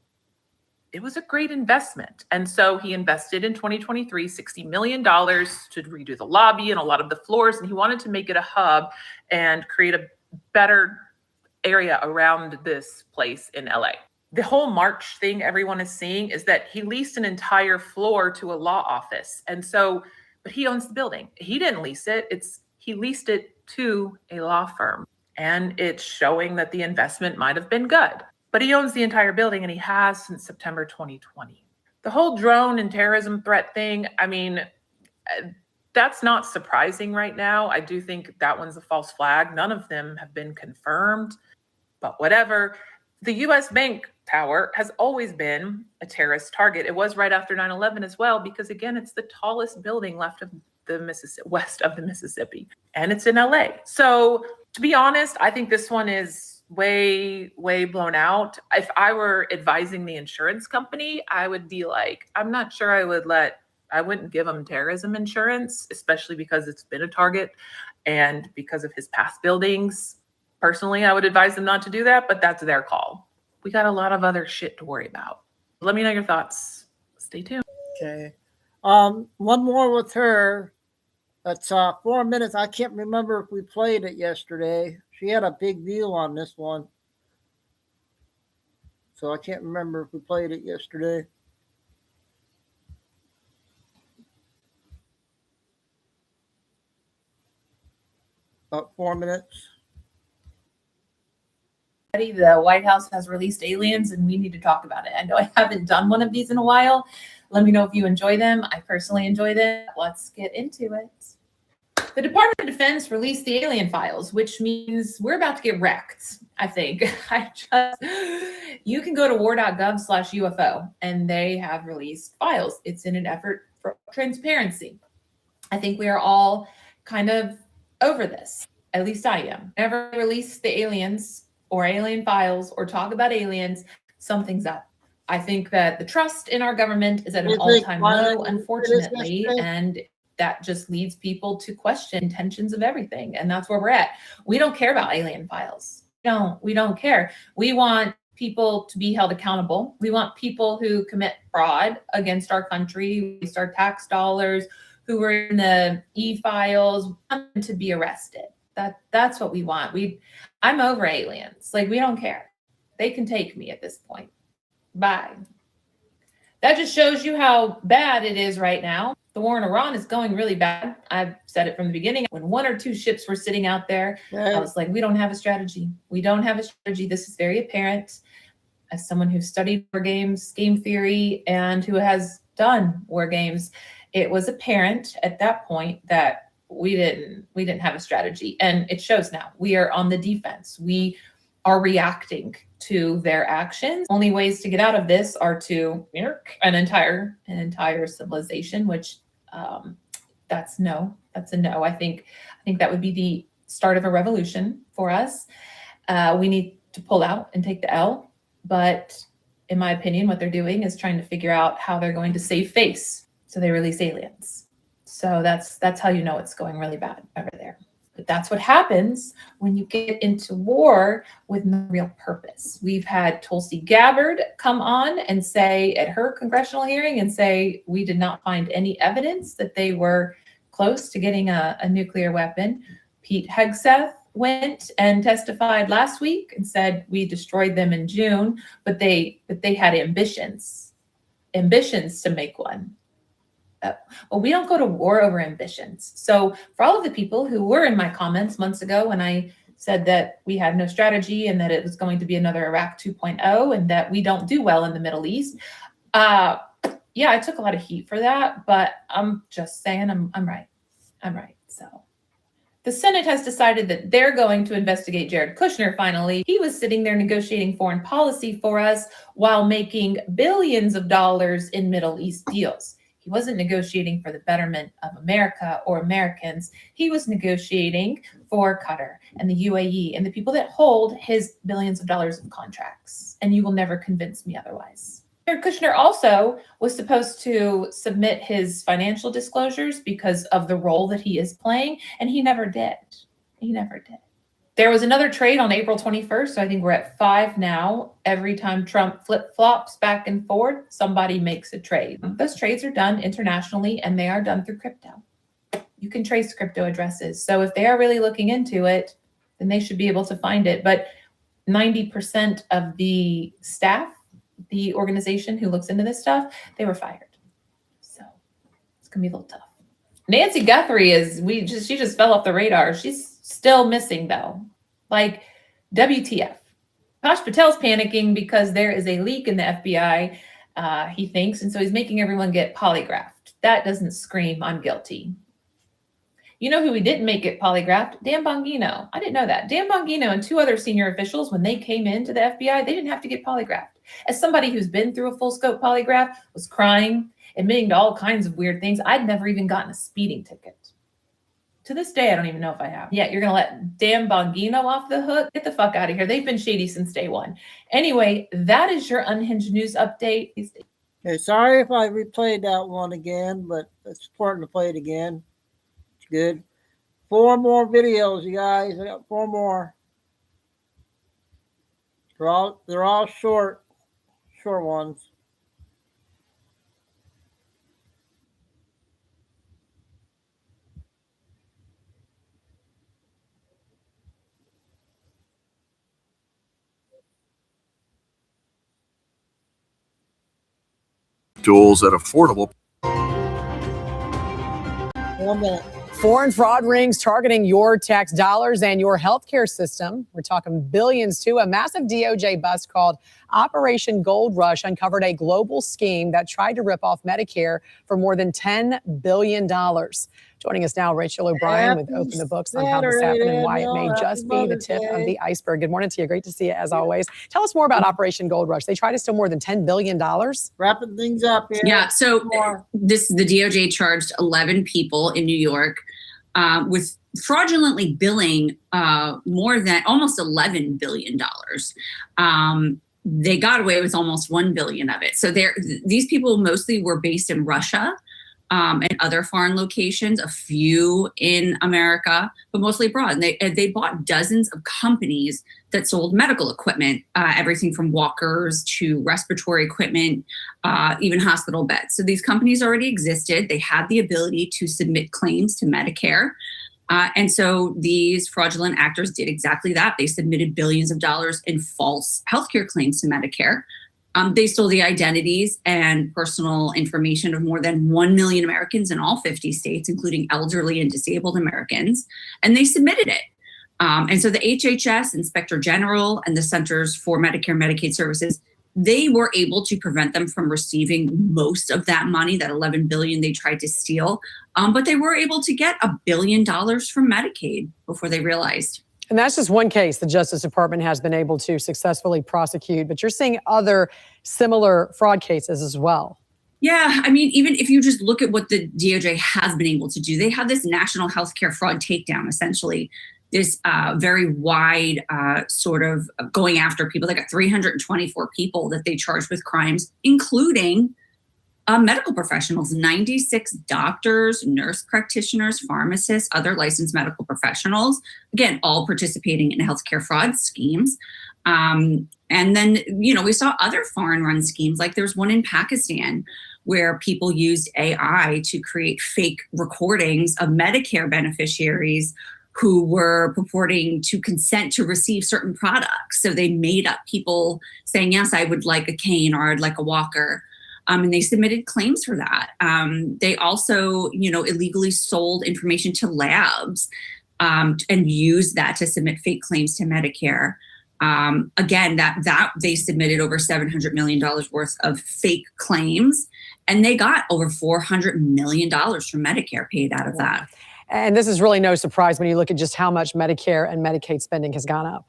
it was a great investment. And so he invested in 2023, $60 million to redo the lobby and a lot of the floors, and he wanted to make it a hub and create a better area around this place in LA. The whole March thing everyone is seeing is that he leased an entire floor to a law office. And so, but he owns the building. He didn't lease it. He leased it to a law firm. And it's showing that the investment might have been good. But he owns the entire building, and he has since September 2020. The whole drone and terrorism threat thing, I mean, that's not surprising right now. I do think that one's a false flag. None of them have been confirmed, but whatever. The US Bank Tower has always been a terrorist target. It was right after 9/11 as well, because again, it's the tallest building left of the Mississippi, west of the Mississippi, and it's in LA. So to be honest, I think this one is way blown out. If I were advising the insurance company, I would be like, I'm not sure I wouldn't give him terrorism insurance, especially because it's been a target and because of his past buildings. Personally, I would advise them not to do that, but that's their call. We got a lot of other shit to worry about. Let me know your thoughts. Stay tuned. Okay. One more with her. That's 4 minutes. I can't remember if we played it yesterday. She had a big view on this one. So I can't remember if we played it yesterday. About 4 minutes. The White House has released aliens, and we need to talk about it. I know I haven't done one of these in a while. Let me know if you enjoy them. I personally enjoy them. Let's get into it. The Department of Defense released the alien files, which means we're about to get wrecked, I think. You can go to war.gov/UFO, and they have released files. It's in an effort for transparency. I think we are all kind of over this. At least I am. Whenever I release the aliens or alien files or talk about aliens, something's up. I think that the trust in our government is at an all-time low, unfortunately, and that just leads people to question intentions of everything. And that's where we're at. We don't care about alien files. No, we don't care. We want people to be held accountable. We want people who commit fraud against our country, waste our tax dollars, who are in the e-files, want them to be arrested. That's what we want. I'm over aliens. Like, we don't care. They can take me at this point. Bye. That just shows you how bad it is right now. The war in Iran is going really bad. I've said it from the beginning. When 1 or 2 ships were sitting out there, I was like, we don't have a strategy. We don't have a strategy. This is very apparent. As someone who studied war games, game theory, and who has done war games, it was apparent at that point that we didn't have a strategy. And it shows now. We are on the defense. We are reacting to their actions. Only ways to get out of this are to an entire civilization, which that's a no. I think that would be the start of a revolution for us. We need to pull out and take the L. But in my opinion, what they're doing is trying to figure out how they're going to save face. So they release aliens. So that's how you know it's going really bad over there. But that's what happens when you get into war with no real purpose. We've had Tulsi Gabbard come on and say at her congressional hearing and say, we did not find any evidence that they were close to getting a nuclear weapon. Pete Hegseth went and testified last week and said we destroyed them in June, but they had ambitions to make one. Well, we don't go to war over ambitions. So for all of the people who were in my comments months ago when I said that we had no strategy and that it was going to be another Iraq 2.0 and that we don't do well in the Middle East, yeah, I took a lot of heat for that, but I'm just saying I'm right. So the Senate has decided that they're going to investigate Jared Kushner finally. He was sitting there negotiating foreign policy for us while making billions of dollars in Middle East deals. He wasn't negotiating for the betterment of America or Americans. He was negotiating for Qatar and the UAE and the people that hold his billions of dollars in contracts. And you will never convince me otherwise. Jared Kushner also was supposed to submit his financial disclosures because of the role that he is playing, and he never did. There was another trade on April 21st, so I think we're at 5 now. Every time Trump flip-flops back and forth, somebody makes a trade. Those trades are done internationally, and they are done through crypto. You can trace crypto addresses. So if they are really looking into it, then they should be able to find it. But 90% of the staff, the organization who looks into this stuff, they were fired. So it's going to be a little tough. Nancy Guthrie she just fell off the radar. She's still missing though. Like, WTF. Kash Patel's panicking because there is a leak in the FBI, he thinks, and so he's making everyone get polygraphed. That doesn't scream, I'm guilty. You know who we didn't make it polygraphed? Dan Bongino. I didn't know that. Dan Bongino and 2 other senior officials, when they came into the FBI, they didn't have to get polygraphed. As somebody who's been through a full scope polygraph, was crying, admitting to all kinds of weird things, I'd never even gotten a speeding ticket. To this day, I don't even know if I have. Yeah, you're going to let Dan Bongino off the hook? Get the fuck out of here. They've been shady since day one. Anyway, that is your Unhinged News update. Okay, sorry if I replayed that one again, but it's important to play it again. It's good. 4 more videos, you guys. I got 4 more. They're all short ones. Tools at affordable. 1 minute. Foreign fraud rings targeting your tax dollars and your healthcare system. We're talking billions too. A massive DOJ bust called Operation Gold Rush uncovered a global scheme that tried to rip off Medicare for more than $10 billion. Joining us now, Rachel O'Brien with Open the Books on how this happened and why it may just be the tip of the iceberg. Good morning to you. Great to see you as always. Tell us more about Operation Gold Rush. They tried to steal more than $10 billion. Wrapping things up here. Yeah, so the DOJ charged 11 people in New York with fraudulently billing more than almost $11 billion. they got away with almost 1 billion of it. So these people mostly were based in Russia and other foreign locations, a few in America, but mostly abroad. And they bought dozens of companies that sold medical equipment, everything from walkers to respiratory equipment, even hospital beds. So these companies already existed. They had the ability to submit claims to Medicare. And so these fraudulent actors did exactly that. They submitted billions of dollars in false healthcare claims to Medicare. They stole the identities and personal information of more than 1 million Americans in all 50 states, including elderly and disabled Americans, and they submitted it. And so the HHS, Inspector General, and the Centers for Medicare and Medicaid Services, they were able to prevent them from receiving most of that money, that $11 billion they tried to steal. But they were able to get $1 billion from Medicaid before they realized. And that's just one case the Justice Department has been able to successfully prosecute, but you're seeing other similar fraud cases as well. Yeah, I mean, even if you just look at what the DOJ has been able to do, they have this national healthcare fraud takedown, essentially, this very wide sort of going after people. They got 324 people that they charged with crimes, including medical professionals, 96 doctors, nurse practitioners, pharmacists, other licensed medical professionals, again, all participating in healthcare fraud schemes. And then, we saw other foreign run schemes, like there's one in Pakistan where people used AI to create fake recordings of Medicare beneficiaries who were purporting to consent to receive certain products. So they made up people saying, yes, I would like a cane or I'd like a walker. And they submitted claims for that. They also, illegally sold information to labs and used that to submit fake claims to Medicare. Again, that they submitted over $700 million worth of fake claims, and they got over $400 million from Medicare paid out of that. And this is really no surprise when you look at just how much Medicare and Medicaid spending has gone up.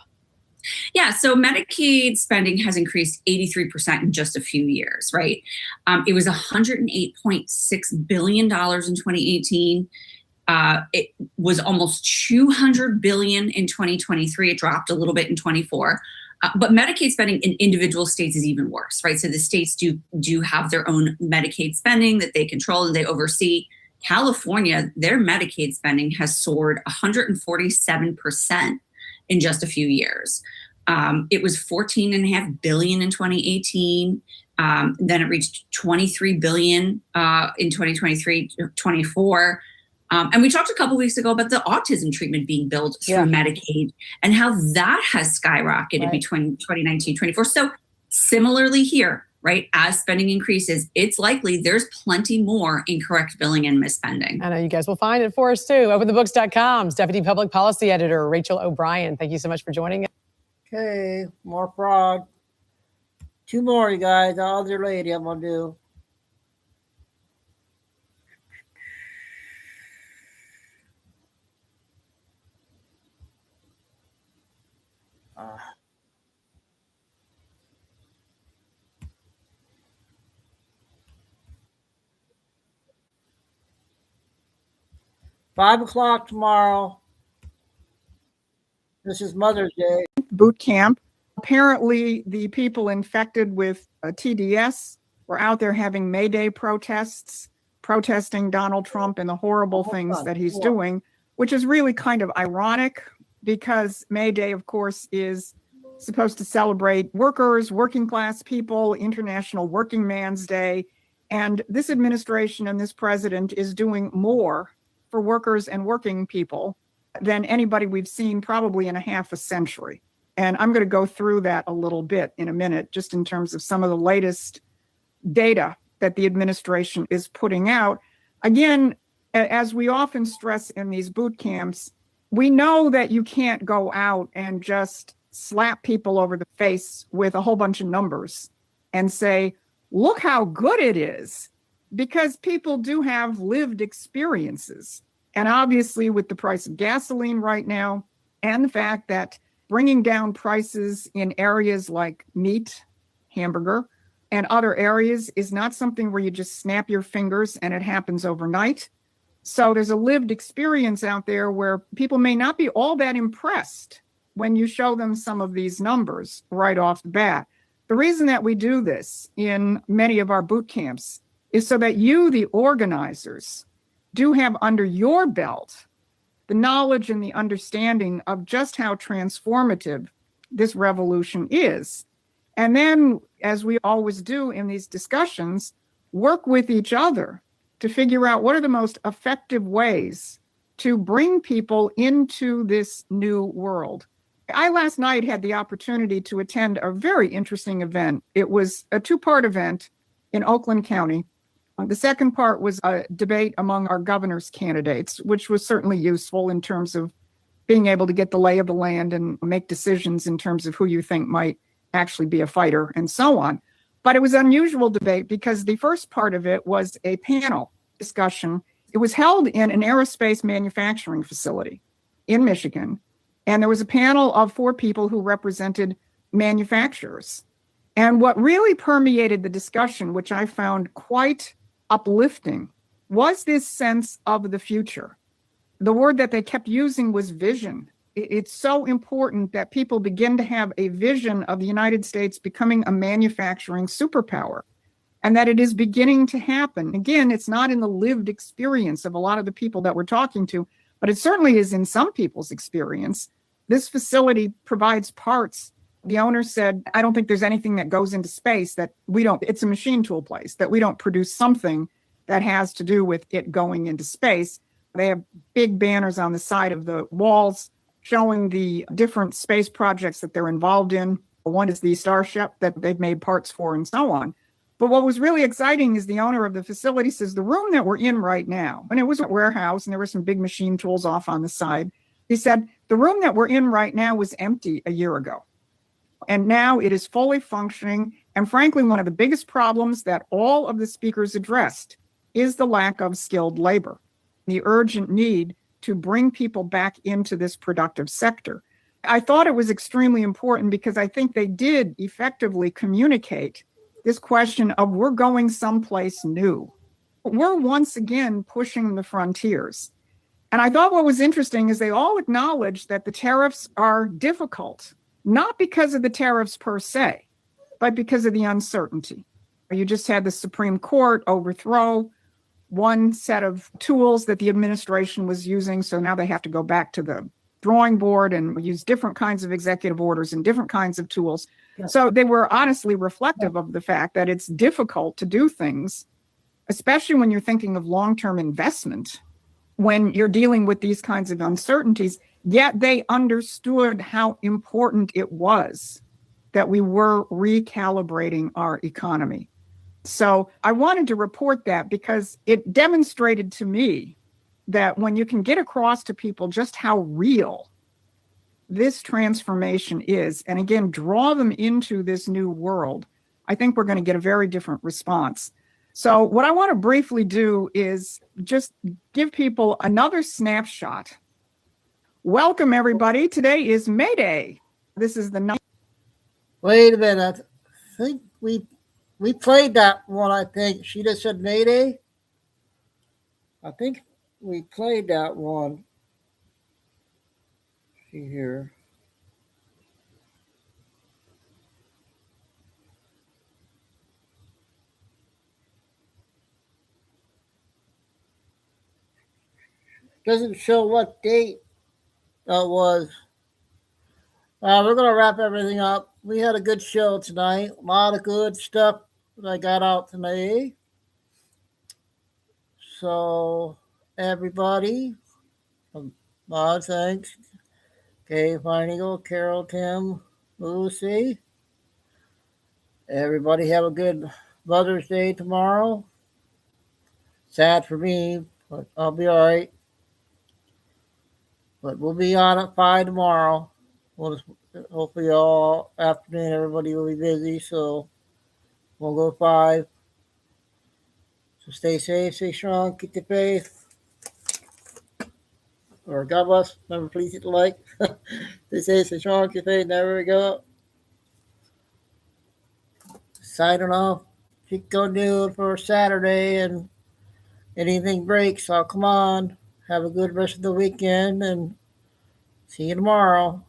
Yeah, so Medicaid spending has increased 83% in just a few years, right? It was $108.6 billion in 2018. It was almost $200 billion in 2023. It dropped a little bit in 24. But Medicaid spending in individual states is even worse, right? So the states do have their own Medicaid spending that they control and they oversee. California, their Medicaid spending has soared 147% in just a few years. It was $14.5 billion in 2018. Then it reached $23 billion in 2023, 24. And we talked a couple weeks ago about the autism treatment being billed through Medicaid and how that has skyrocketed between 2019 and 24. So similarly here, right, as spending increases, it's likely there's plenty more incorrect billing and misspending. I know you guys will find it for us too. OpenTheBooks.com's Deputy Public Policy Editor, Rachel O'Brien. Thank you so much for joining us. Okay, more fraud. 2 more, you guys. Other lady I'm going to do. Uh, 5 o'clock tomorrow. This is Mother's Day. Boot camp. Apparently, the people infected with TDS were out there having May Day protests, protesting Donald Trump and the horrible things that he's doing, which is really kind of ironic because May Day, of course, is supposed to celebrate workers, working class people, International Working Man's Day. And this administration and this president is doing more for workers and working people than anybody we've seen probably in a half a century. And I'm going to go through that a little bit in a minute, just in terms of some of the latest data that the administration is putting out. Again, as we often stress in these boot camps, we know that you can't go out and just slap people over the face with a whole bunch of numbers and say, look how good it is, because people do have lived experiences. And obviously with the price of gasoline right now and the fact that bringing down prices in areas like meat, hamburger, and other areas is not something where you just snap your fingers and it happens overnight. So there's a lived experience out there where people may not be all that impressed when you show them some of these numbers right off the bat. The reason that we do this in many of our boot camps is so that you, the organizers, do have under your belt the knowledge and the understanding of just how transformative this revolution is. And then, as we always do in these discussions, work with each other to figure out what are the most effective ways to bring people into this new world. I last night had the opportunity to attend a very interesting event. It was a two-part event in Oakland County. The second part was a debate among our governor's candidates, which was certainly useful in terms of being able to get the lay of the land and make decisions in terms of who you think might actually be a fighter and so on. But it was an unusual debate because the first part of it was a panel discussion. It was held in an aerospace manufacturing facility in Michigan. And there was a panel of 4 people who represented manufacturers. And what really permeated the discussion, which I found quite uplifting, was this sense of the future. The word that they kept using was vision. It's so important that people begin to have a vision of the United States becoming a manufacturing superpower, and that it is beginning to happen. Again, it's not in the lived experience of a lot of the people that we're talking to, but it certainly is in some people's experience. This facility provides parts. The owner said, I don't think there's anything that goes into space that we don't, it's a machine tool place, that we don't produce something that has to do with it going into space. They have big banners on the side of the walls showing the different space projects that they're involved in. One is the Starship that they've made parts for and so on. But what was really exciting is the owner of the facility says, the room that we're in right now, and it was a warehouse and there were some big machine tools off on the side. He said, the room that we're in right now was empty a year ago. And now it is fully functioning. And frankly, one of the biggest problems that all of the speakers addressed is the lack of skilled labor, the urgent need to bring people back into this productive sector. I thought it was extremely important because I think they did effectively communicate this question of we're going someplace new. We're once again pushing the frontiers. And I thought what was interesting is they all acknowledged that the tariffs are difficult, not because of the tariffs per se, but because of the uncertainty. You just had the Supreme Court overthrow one set of tools that the administration was using, so now they have to go back to the drawing board and use different kinds of executive orders and different kinds of tools. So they were honestly reflective of the fact that it's difficult to do things, especially when you're thinking of long-term investment, when you're dealing with these kinds of uncertainties. Yet they understood how important it was that we were recalibrating our economy. So I wanted to report that because it demonstrated to me that when you can get across to people just how real this transformation is, and again, draw them into this new world, I think we're going to get a very different response. So what I want to briefly do is just give people another snapshot. Welcome, everybody. Today is May Day. This is the night. Wait a minute. I think we played that one, I think. She just said May Day. I think we played that one. See here. Doesn't show what date that was. We're going to wrap everything up. We had a good show tonight. A lot of good stuff that I got out tonight. So, everybody, a lot of thanks. Okay, Fine Eagle, Carol, Tim, Lucy. Everybody have a good Mother's Day tomorrow. Sad for me, but I'll be all right. But we'll be on at 5 tomorrow. Hopefully all afternoon everybody will be busy, so we'll go 5. So stay safe, stay strong, keep the faith. Or God bless. Remember, please hit the like. Stay safe, stay strong, keep the faith. Never give up. Signing off. Chico Noon for Saturday, and anything breaks, so come on. Have a good rest of the weekend, and see you tomorrow.